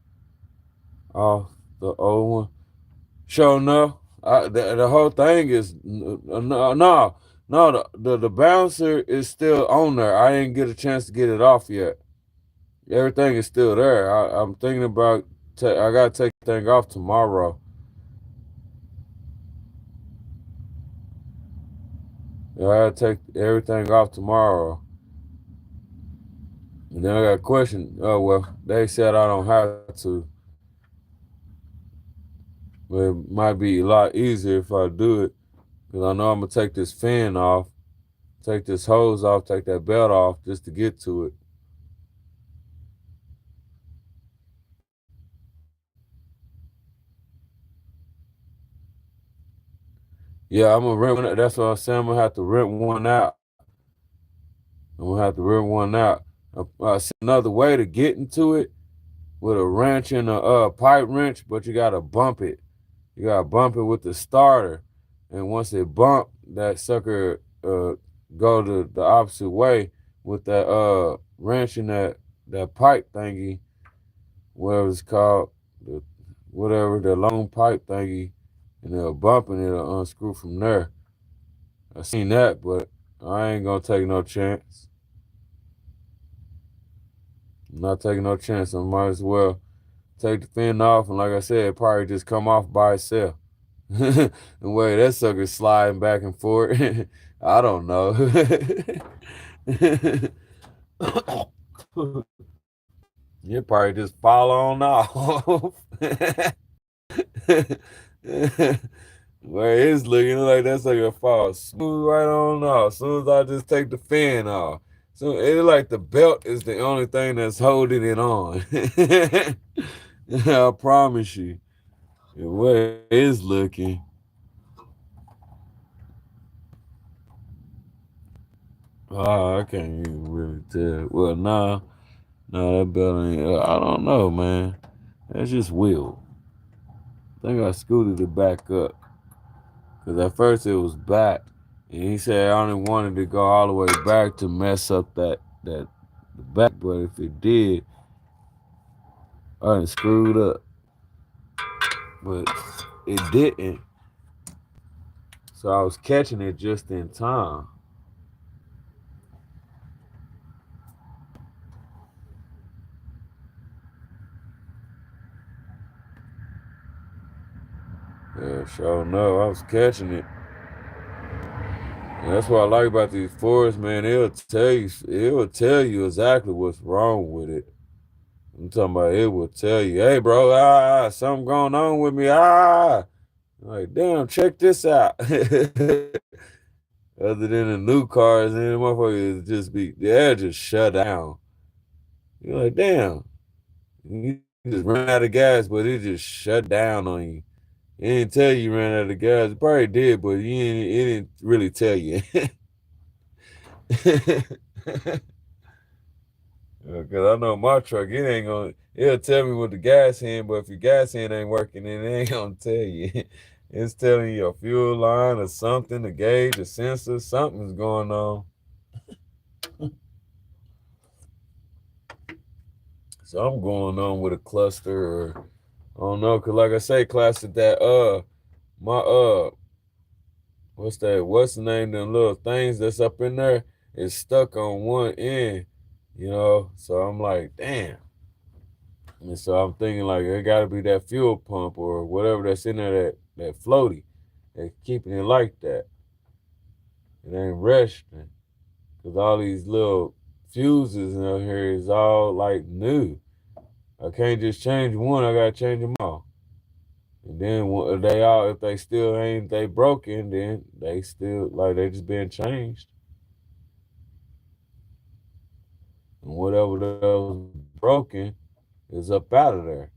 off the old one? Sure enough. The whole thing is no. The bouncer is still on there. I didn't get a chance to get it off yet. Everything is still there. I'm thinking about I gotta take the thing off tomorrow. I gotta take everything off tomorrow. And then I got a question. Oh well, they said I don't have to, but it might be a lot easier if I do it because I know I'm gonna take this fan off, take this hose off, take that belt off just to get to it. Yeah, I'm gonna rent one. That's what I'm saying. I'm gonna have to rent one out. I'm gonna have to rent one out. I see another way to get into it with a wrench and a pipe wrench, but you gotta bump it. You gotta bump it with the starter, and once it bump, that sucker go the opposite way with that wrench and that pipe thingy, whatever it's called, the, whatever the long pipe thingy, and it'll bump and it'll unscrew from there. I seen that, but I ain't gonna take no chance. I'm not taking no chance. I might as well take the fin off, and like I said, it probably just come off by itself. The way that sucker's sliding back and forth, I don't know. You probably just fall on off. Where it's looking like that sucker fall smooth right on off. As soon as I just take the fan off. So it's like the belt is the only thing that's holding it on. I promise you. The way it's looking. Oh, I can't even really tell. Well, nah. No, that belt ain't. I don't know, man. That's just weird. I think I scooted it back up. Because at first it was back. And he said I only wanted to go all the way back to mess up that the back. But if it did, I done screwed up. But it didn't. So I was catching it just in time. Yeah, sure no, I was catching it. And that's what I like about these forests, man. It will tell you exactly what's wrong with it. I'm talking about it will tell you, hey bro, something going on with me. Like, damn, check this out. Other than the new cars, and the motherfuckers they'll just shut down. You're like, damn, you just ran out of gas, but it just shut down on you. It didn't tell you ran out of gas. It probably did, but it didn't really tell you. Because I know my truck, it'll tell me with the gas hand, but if your gas hand ain't working, then it ain't gonna tell you. It's telling you a fuel line or something, a gauge, a sensor, something's going on. Something going on with a cluster or I don't know, cause like I say, class at that my what's the name, them little things that's up in there is stuck on one end, So I'm like, damn. And so I'm thinking like it got to be that fuel pump or whatever that's in there that floaty that's keeping it like that. It ain't resting because all these little fuses in here is all like new. I can't just change one. I gotta change them all. And then if they still ain't they broken, then they still like they just been changed. And whatever that was broken is up out of there.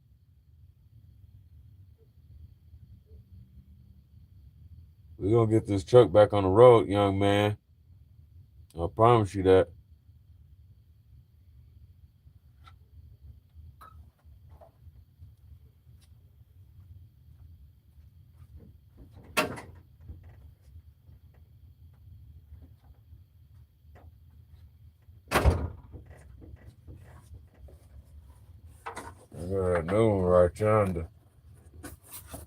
We're gonna get this truck back on the road, young man. I promise you that. I got that new one right yonder.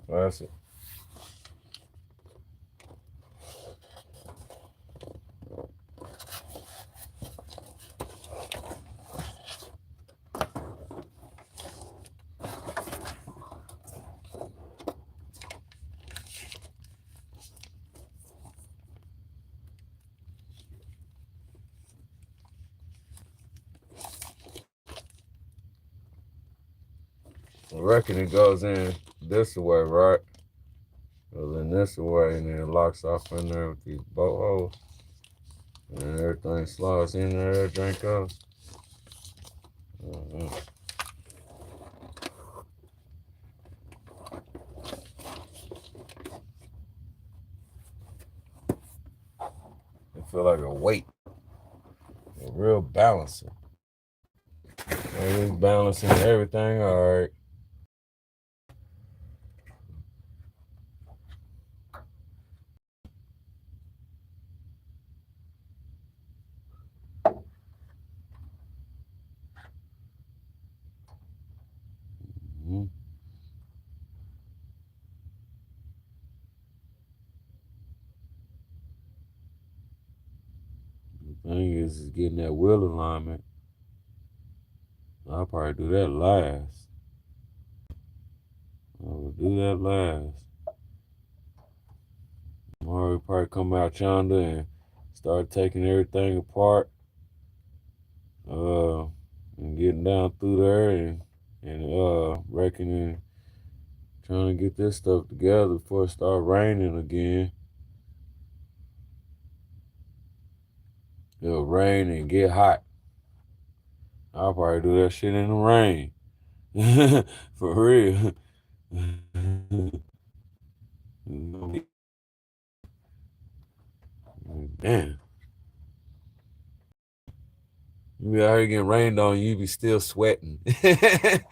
That's it. I reckon it goes in this way, right? Goes in this way and then it locks off in there with these bolt holes. And everything slides in there, drink goes. Mm-hmm. It feel like a weight, a real balancer. It's balancing everything, all right. Mm-hmm. The thing is getting that wheel alignment. I'll probably do that last. I will do that last. Or probably come out yonder and start taking everything apart. Uh, and getting down through there and reckoning, trying to get this stuff together before it start raining again. It'll rain and get hot. I'll probably do that shit in the rain. For real. Damn. You be out here getting rained on, you be still sweating. Like,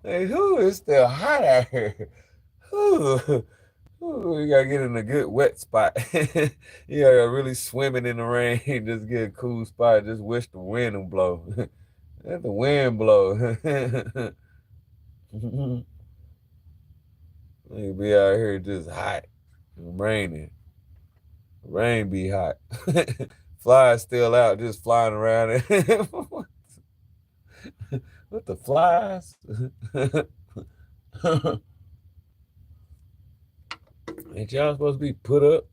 who is still hot out here? Who? You gotta get in a good wet spot. You gotta really swimming in the rain, just get a cool spot. Just wish the wind would blow. Let the wind blow. You be out here just hot and raining. Rain be hot. Flies still out, just flying around. What the flies? Ain't y'all supposed to be put up?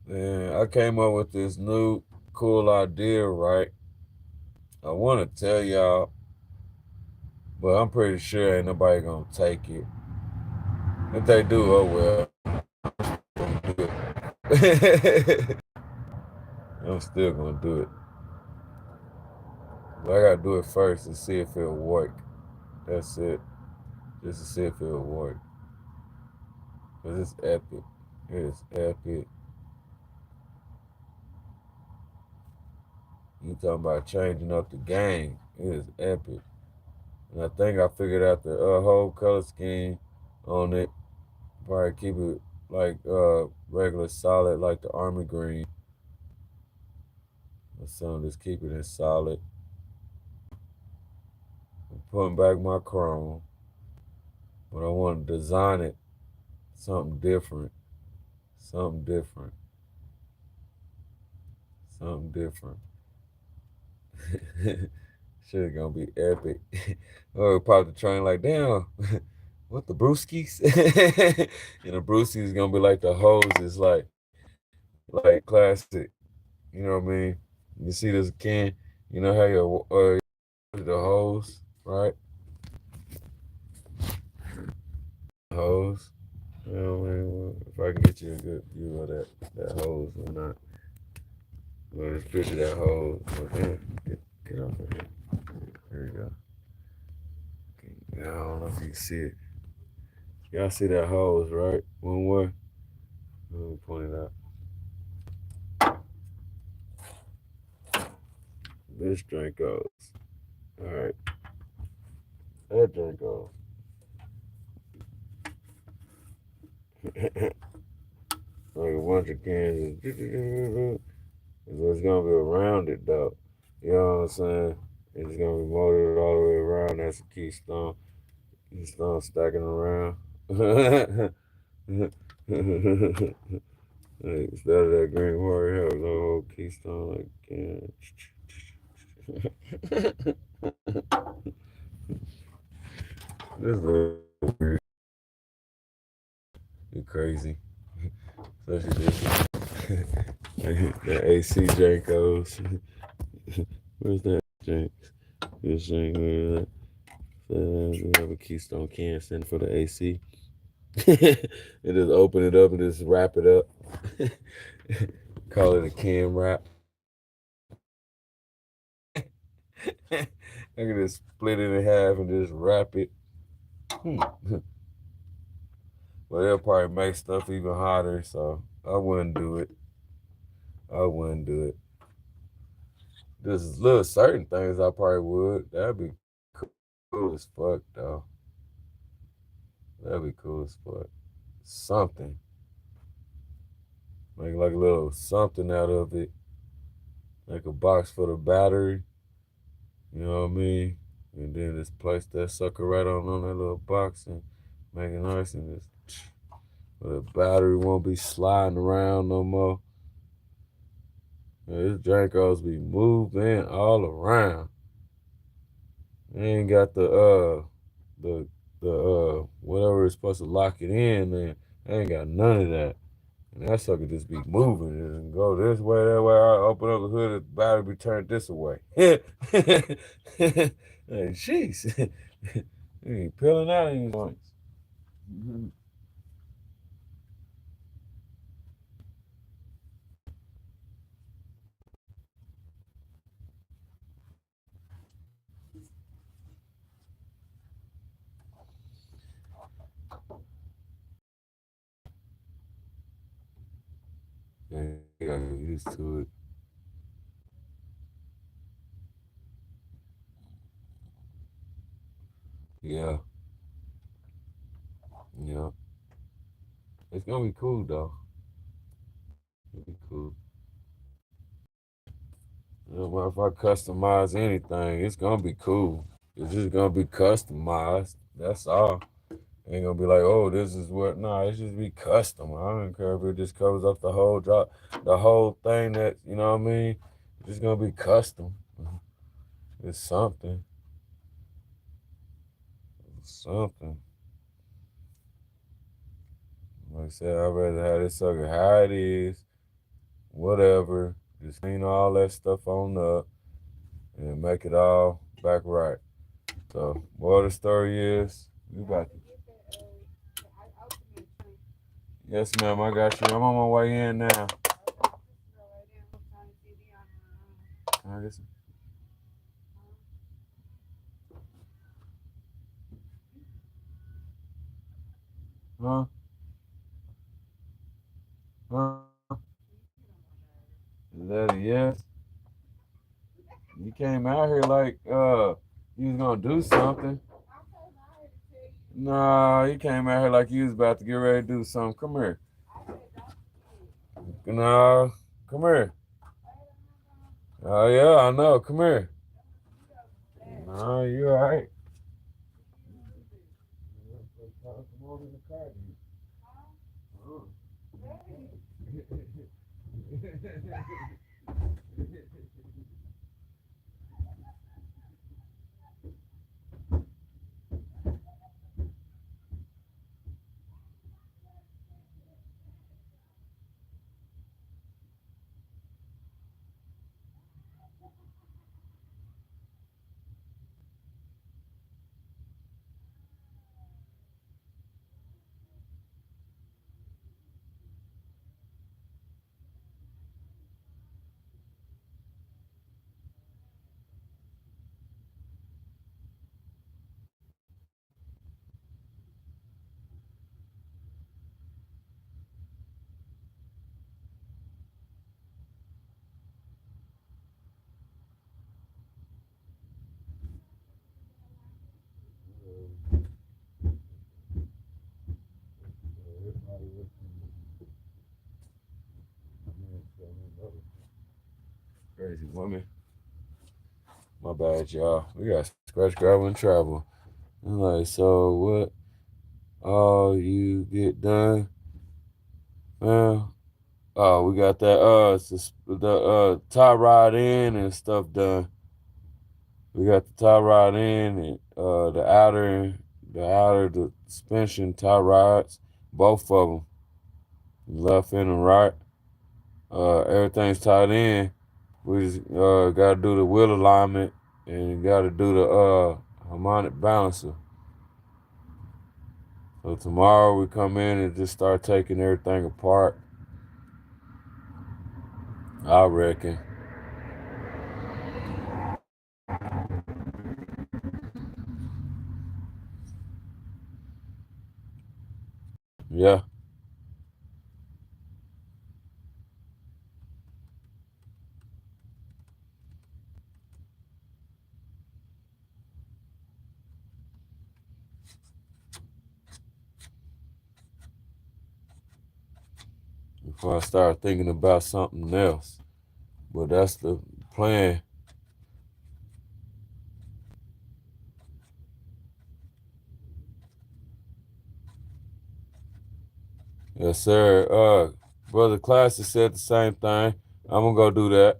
Man, I came up with this new cool idea, right? I want to tell y'all, but I'm pretty sure ain't nobody gonna take it. If they do, oh well. I'm still gonna do it. But I gotta do it first to see if it'll work. That's it. Just to see if it'll work. Cause it's epic. It is epic. You talking about changing up the game. It is epic. And I think I figured out the whole color scheme on it. Probably keep it like regular solid like the army green. Or something, just keep it in solid. I'm putting back my chrome. But I want to design it something different. Something different. Something different. Shit gonna be epic. Or pop the train like, damn, what the brewskis? And the brewskis gonna be like the hoses, like classic. You know what I mean? You see this can, you know how you the hose, right? Hose. You know what I mean? If I can get you a good view of that hose or not. Well, just picture that hose. Okay, get off of here. There you go. Okay. I don't know if you can see it. Y'all see that hose, right? One way. Let me point it out. This drink goes. All right. That drink goes. Like a bunch of cans. It's gonna be around it though. You know what I'm saying? It's gonna be molded all the way around. That's a keystone. Keystone stacking around. Like, instead of that green warrior, have no whole keystone like can. This is weird. You crazy. So she just the AC Jankos. Where's that drink? This drink where we have a Keystone can send for the AC. And just open it up and just wrap it up. Call it a can wrap. I can just split it in half and just wrap it. Well, they'll probably make stuff even hotter, so I wouldn't do it. I wouldn't do it. There's little certain things I probably would. That'd be cool as fuck, though. That'd be cool as fuck. Something. Make like a little something out of it. Like a box for the battery. You know what I mean? And then just place that sucker right on that little box and make it nice and just the battery won't be sliding around no more. This Draco's be moving all around. They ain't got the whatever is supposed to lock it in, man. They ain't got none of that. And that sucker just be moving and go this way, that way. I open up the hood, the battery be turned this way. Like, jeez. You ain't peeling out any joints. Mm-hmm. Yeah, you gotta get used to it. Yeah, yeah. It's gonna be cool though. It'll be cool. You know, if I customize anything, it's gonna be cool. It's just gonna be customized. That's all. Ain't gonna be like, oh, this is what. Nah, it just be custom. I don't care if it just covers up the whole drop, the whole thing. That you know what I mean. It's just gonna be custom. It's something. It's something. Like I said, I'd rather have this sucker how it is, whatever. Just clean all that stuff on up and make it all back right. So, what the story is, we about to. Yes, ma'am, I got you. I'm on my way in now. Can I get some? Huh? Huh? Is that a yes? You came out here like you was gonna do something. Nah, you came out here like you was about to get ready to do something. Come here. Nah, come here. Oh yeah, I know. Come here. Nah, you alright. Come on in the car, crazy woman. My bad, y'all. We got scratch, gravel, and travel. I'm like, so what? All you get done? Well, oh, we got that the tie rod in and stuff done. We got the tie rod in and the outer the suspension tie rods, both of them. left in and right. Everything's tied in. We just gotta do the wheel alignment and gotta do the harmonic balancer. So tomorrow we come in and just start taking everything apart. I reckon. Yeah. Before I start thinking about something else. But that's the plan. Yes, sir. Brother Classic said the same thing. I'm gonna go do that.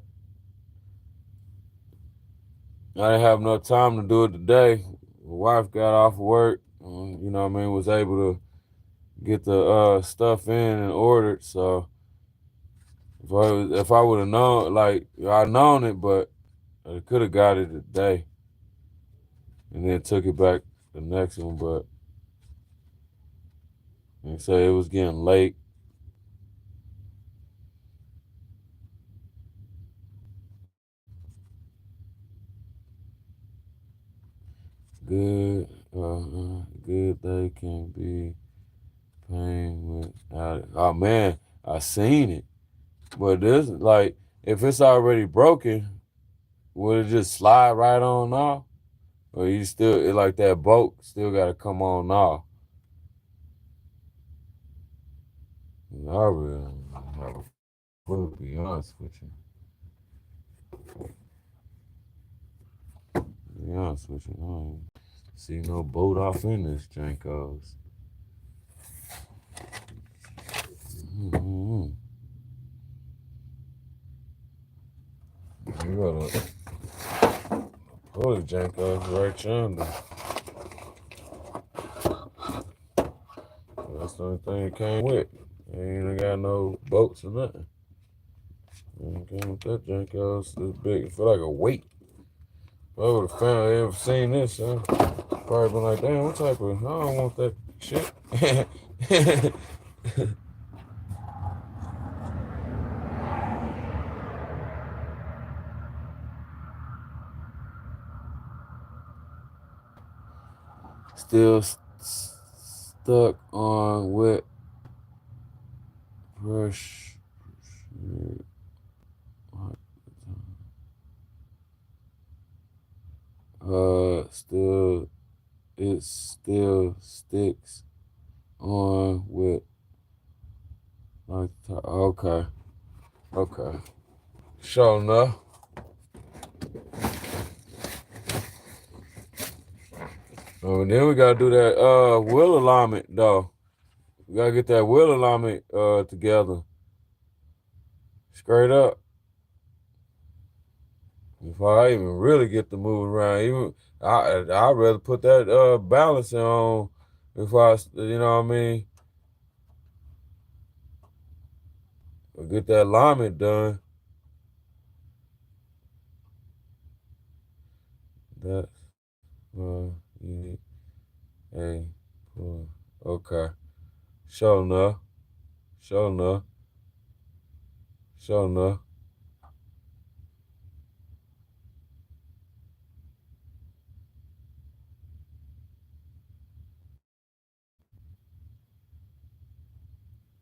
I didn't have no time to do it today. My wife got off work. You know what I mean? Was able to get the stuff in and ordered. So if I would have known, like I known it, but I could have got it today and then took it back the next one. But they say it was getting late. Good, good day can be pain without it. Oh man, I seen it, but this like if it's already broken, would it just slide right on off? Or you still like that bolt still got to come on off? I really don't have a clue, to be honest with you. To be honest with you, I don't see no bolt off in this Jankos. Mm-hmm. You gotta pull the Jankos right yonder. That's the only thing it came with. Ain't got no bolts or nothing. Ain't came with that Jankos. This big. It feel like a weight. If I would have found ever seen this, probably been like, damn, what type of? I don't want that shit. Still stuck on wet brush. Still, it still sticks on with like okay, okay. Sure enough. Oh, and then we gotta do that wheel alignment though. We gotta get that wheel alignment together. Straight up. If I even really get to move around, even I'd rather put that balancing on if I, you know what I mean, or get that alignment done. That's yeah, hey, okay. Sure enough, sure enough, sure enough,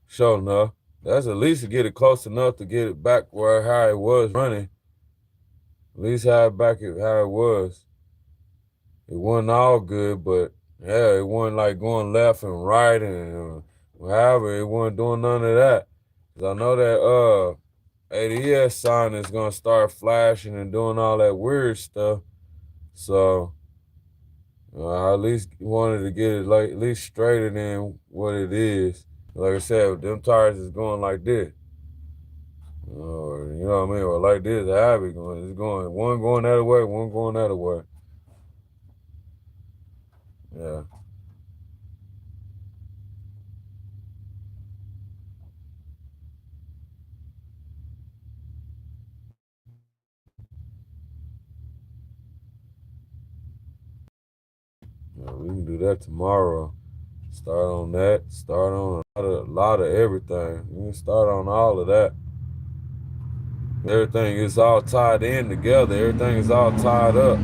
sure enough. That's at least to get it close enough to get it back where how it was running. At least have it back at how it was. It wasn't all good, but yeah, it wasn't like going left and right and however, it wasn't doing none of that. 'Cause I know that ADS sign is gonna start flashing and doing all that weird stuff. So I at least wanted to get it like at least straighter than what it is. Like I said, them tires is going like this. Or you know what I mean? Or like this, how it going? It's going one going that way, one going that way. Yeah. We can do that tomorrow. Start on that. Start on a lot of everything. We can start on all of that. Everything is all tied in together. Everything is all tied up.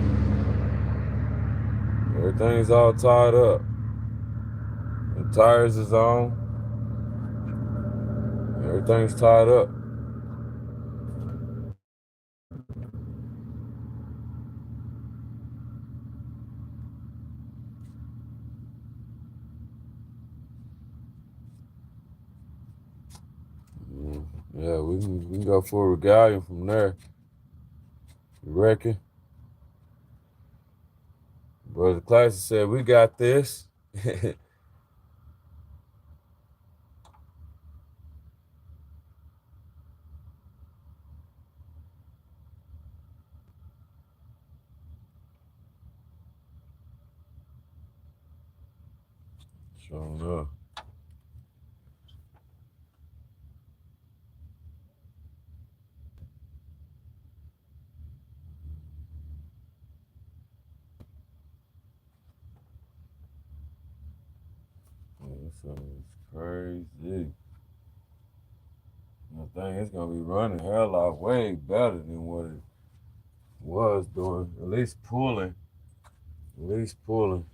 Everything is all tied up. The tires is on. Everything's tied up. Yeah, we can go for a regalia from there. You reckon? Brother Classic said, we got this. Sure enough. This is crazy. I think it's gonna be running hell off way better than what it was doing. At least pulling. At least pulling.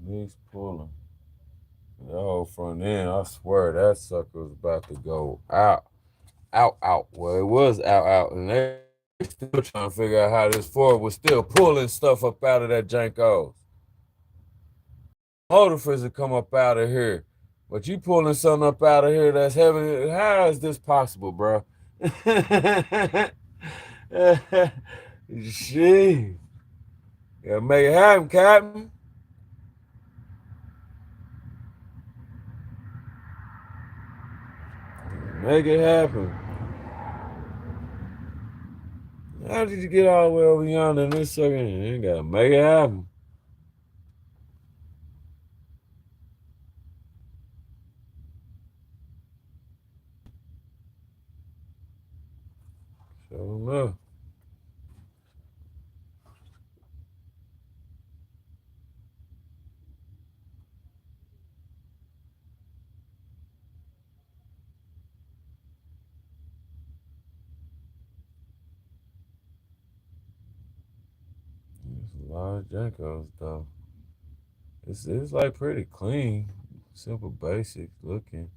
At least pulling. That whole front end, I swear that sucker was about to go out. Out. Well, it was out. And they still trying to figure out how this Ford was still pulling stuff up out of that Janko. Motor fizzer come up out of here. But you pulling something up out of here that's heavy. How is this possible, bro? Shit. Yeah, make it happen, Captain. Make it happen. How did you get all the way over yonder in this second? You gotta make it happen. Sure enough. There's a lot of Jankos though. It's like pretty clean, simple, basic looking,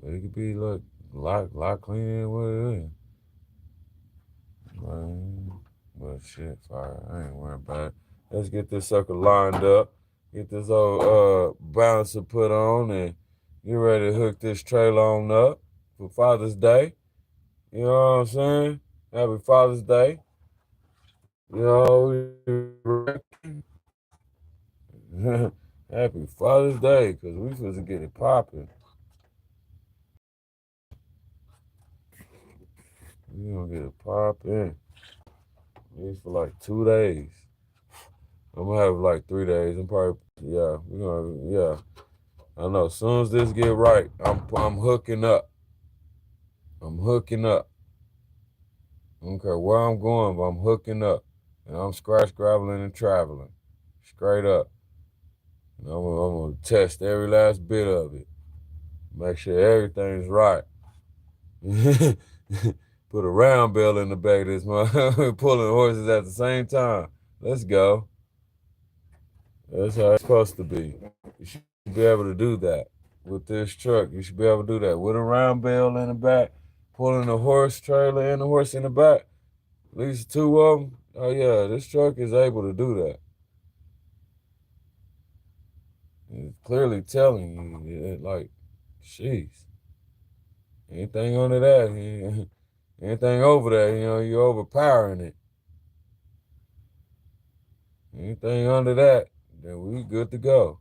but it could be look lot cleaner than what it is. Man, but shit, fire. I ain't worried about it. Let's get this sucker lined up. Get this old balancer put on and get ready to hook this trailer on up for Father's Day. You know what I'm saying? Happy Father's Day. You know, happy Father's Day, because we supposed to get it popping. We gonna get it popping. At least for like 2 days. I'm gonna have like 3 days. I'm probably yeah. I know. As soon as this get right, I'm hooking up. I'm hooking up. I don't care where I'm going, but I'm hooking up. And I'm scratch graveling and traveling. Straight up. And I'm gonna test every last bit of it. Make sure everything's right. Put a round bell in the back of this motherfucker, pulling horses at the same time. Let's go. That's how it's supposed to be. You should be able to do that with this truck. You should be able to do that with a round bell in the back, pulling the horse trailer and the horse in the back. At least two of them. Oh yeah, this truck is able to do that. It's clearly telling you, like, jeez. Anything under that, anything over that, you're overpowering it. Anything under that, then we good to go.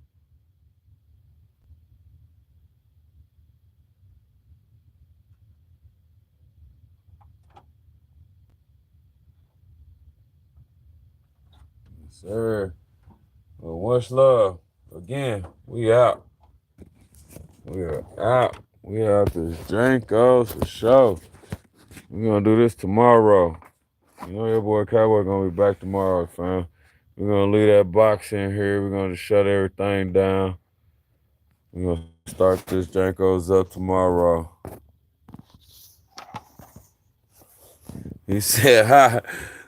Yes, sir. Well, much love. Again, we out. We are out. We out this Jankos for sure. We're gonna do this tomorrow. You know your boy Cowboy gonna be back tomorrow, fam. We're gonna leave that box in here. We're gonna shut everything down. We're gonna start this Jankos up tomorrow. He said, "Hi,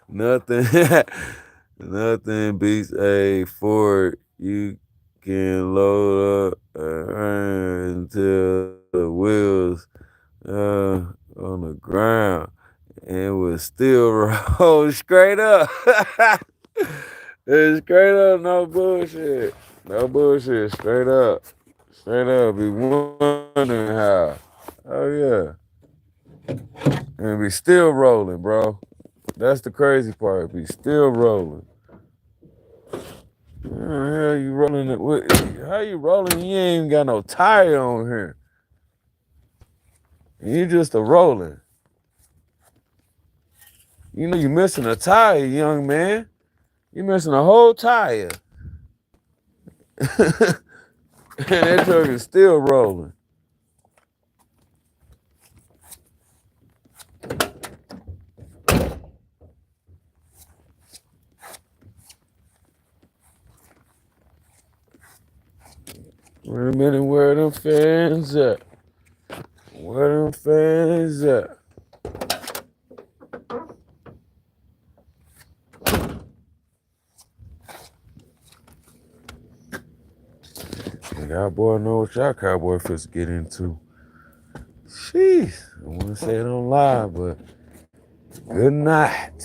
nothing, nothing beats a Ford. You can load up until the wheels on the ground and will still roll straight up." It's straight up, no bullshit. No bullshit, straight up. Straight up, be wondering how. Oh yeah. And be still rolling, bro. That's the crazy part. Be still rolling. How the hell you rolling it? How you rolling? You ain't even got no tire on here. You just a rolling. You know you missing a tire, young man. You missing a whole tire. And that truck is still rolling. Wait a minute, where them fans at? Where them fans at? Y'all boy know what y'all cowboy fits get into. Sheesh, I wouldn't say it on live, but good night.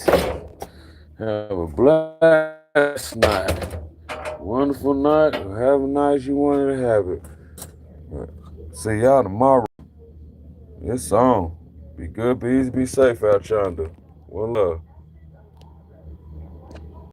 Have a blessed night. Wonderful night. Have a night you wanted to have it. See y'all tomorrow. It's on. Be good, be easy, be safe out yonder. One love.